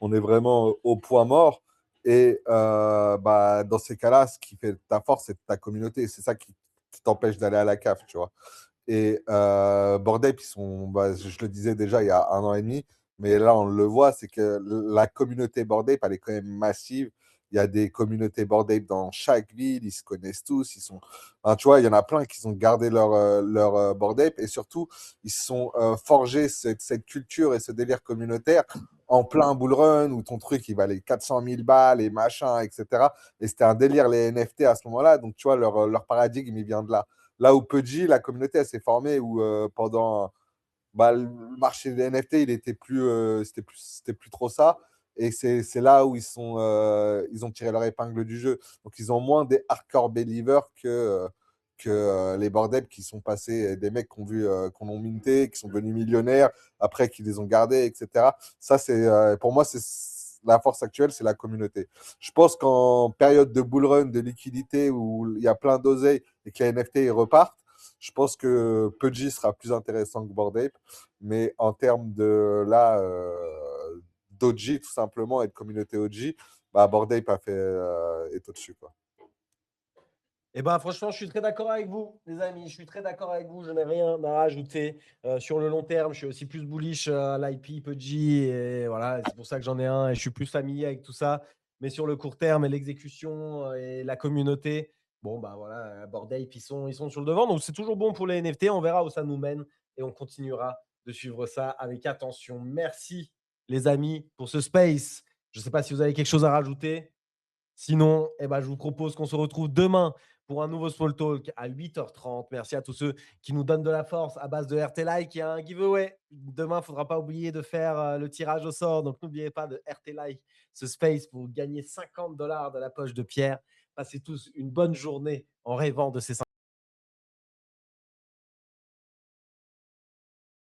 On est vraiment au point mort. Et bah, dans ces cas-là, ce qui fait ta force, c'est ta communauté. C'est ça qui t'empêche d'aller à la CAF, tu vois. Et Bored Ape, ils sont, bah, je le disais déjà il y a un an et demi, mais là on le voit, c'est que la communauté Bored Ape, elle est quand même massive. Il y a des communautés Bored Ape dans chaque ville, ils se connaissent tous. Ils sont, enfin, tu vois, il y en a plein qui ont gardé leur Bored Ape et surtout, ils se sont forgés cette culture et ce délire communautaire en plein bull run où ton truc il valait 400 000 balles et machin, etc. Et c'était un délire les NFT à ce moment-là. Donc, tu vois, leur paradigme, il vient de là. Là où Pudgy, la communauté, elle s'est formée, où pendant bah, le marché des NFT, il était plus, c'était plus trop ça. Et c'est là où ils ont tiré leur épingle du jeu. Donc, ils ont moins des hardcore believers que les bordels qui sont passés, des mecs qu'on ont minté, qui sont devenus millionnaires, après qui les ont gardés, etc. Ça, pour moi, c'est la force actuelle, c'est la communauté. Je pense qu'en période de bull run, de liquidité, où il y a plein d'oseilles et que les NFT ils repartent, je pense que Pudgy sera plus intéressant que Bored Ape. Mais en termes de là, d'OG tout simplement et de communauté OG, bah, Bored Ape est au-dessus, quoi. Eh ben, franchement, je suis très d'accord avec vous, les amis. Je suis très d'accord avec vous. Je n'ai rien à rajouter. Sur le long terme, je suis aussi plus bullish à l'IP, Pudgy. Et voilà, c'est pour ça que j'en ai un et je suis plus familier avec tout ça. Mais sur le court terme et l'exécution et la communauté, bon, bah voilà, Bored Ape, ils sont sur le devant. Donc, c'est toujours bon pour les NFT. On verra où ça nous mène et on continuera de suivre ça avec attention. Merci, les amis, pour ce space. Je ne sais pas si vous avez quelque chose à rajouter. Sinon, eh ben, je vous propose qu'on se retrouve demain pour un nouveau Small Talk à 8h30. Merci à tous ceux qui nous donnent de la force à base de RT Like. Il y a un giveaway. Demain, il ne faudra pas oublier de faire le tirage au sort. Donc, n'oubliez pas de RT Like ce space pour gagner $50 de la poche de Pierre. Passez tous une bonne journée en rêvant de ces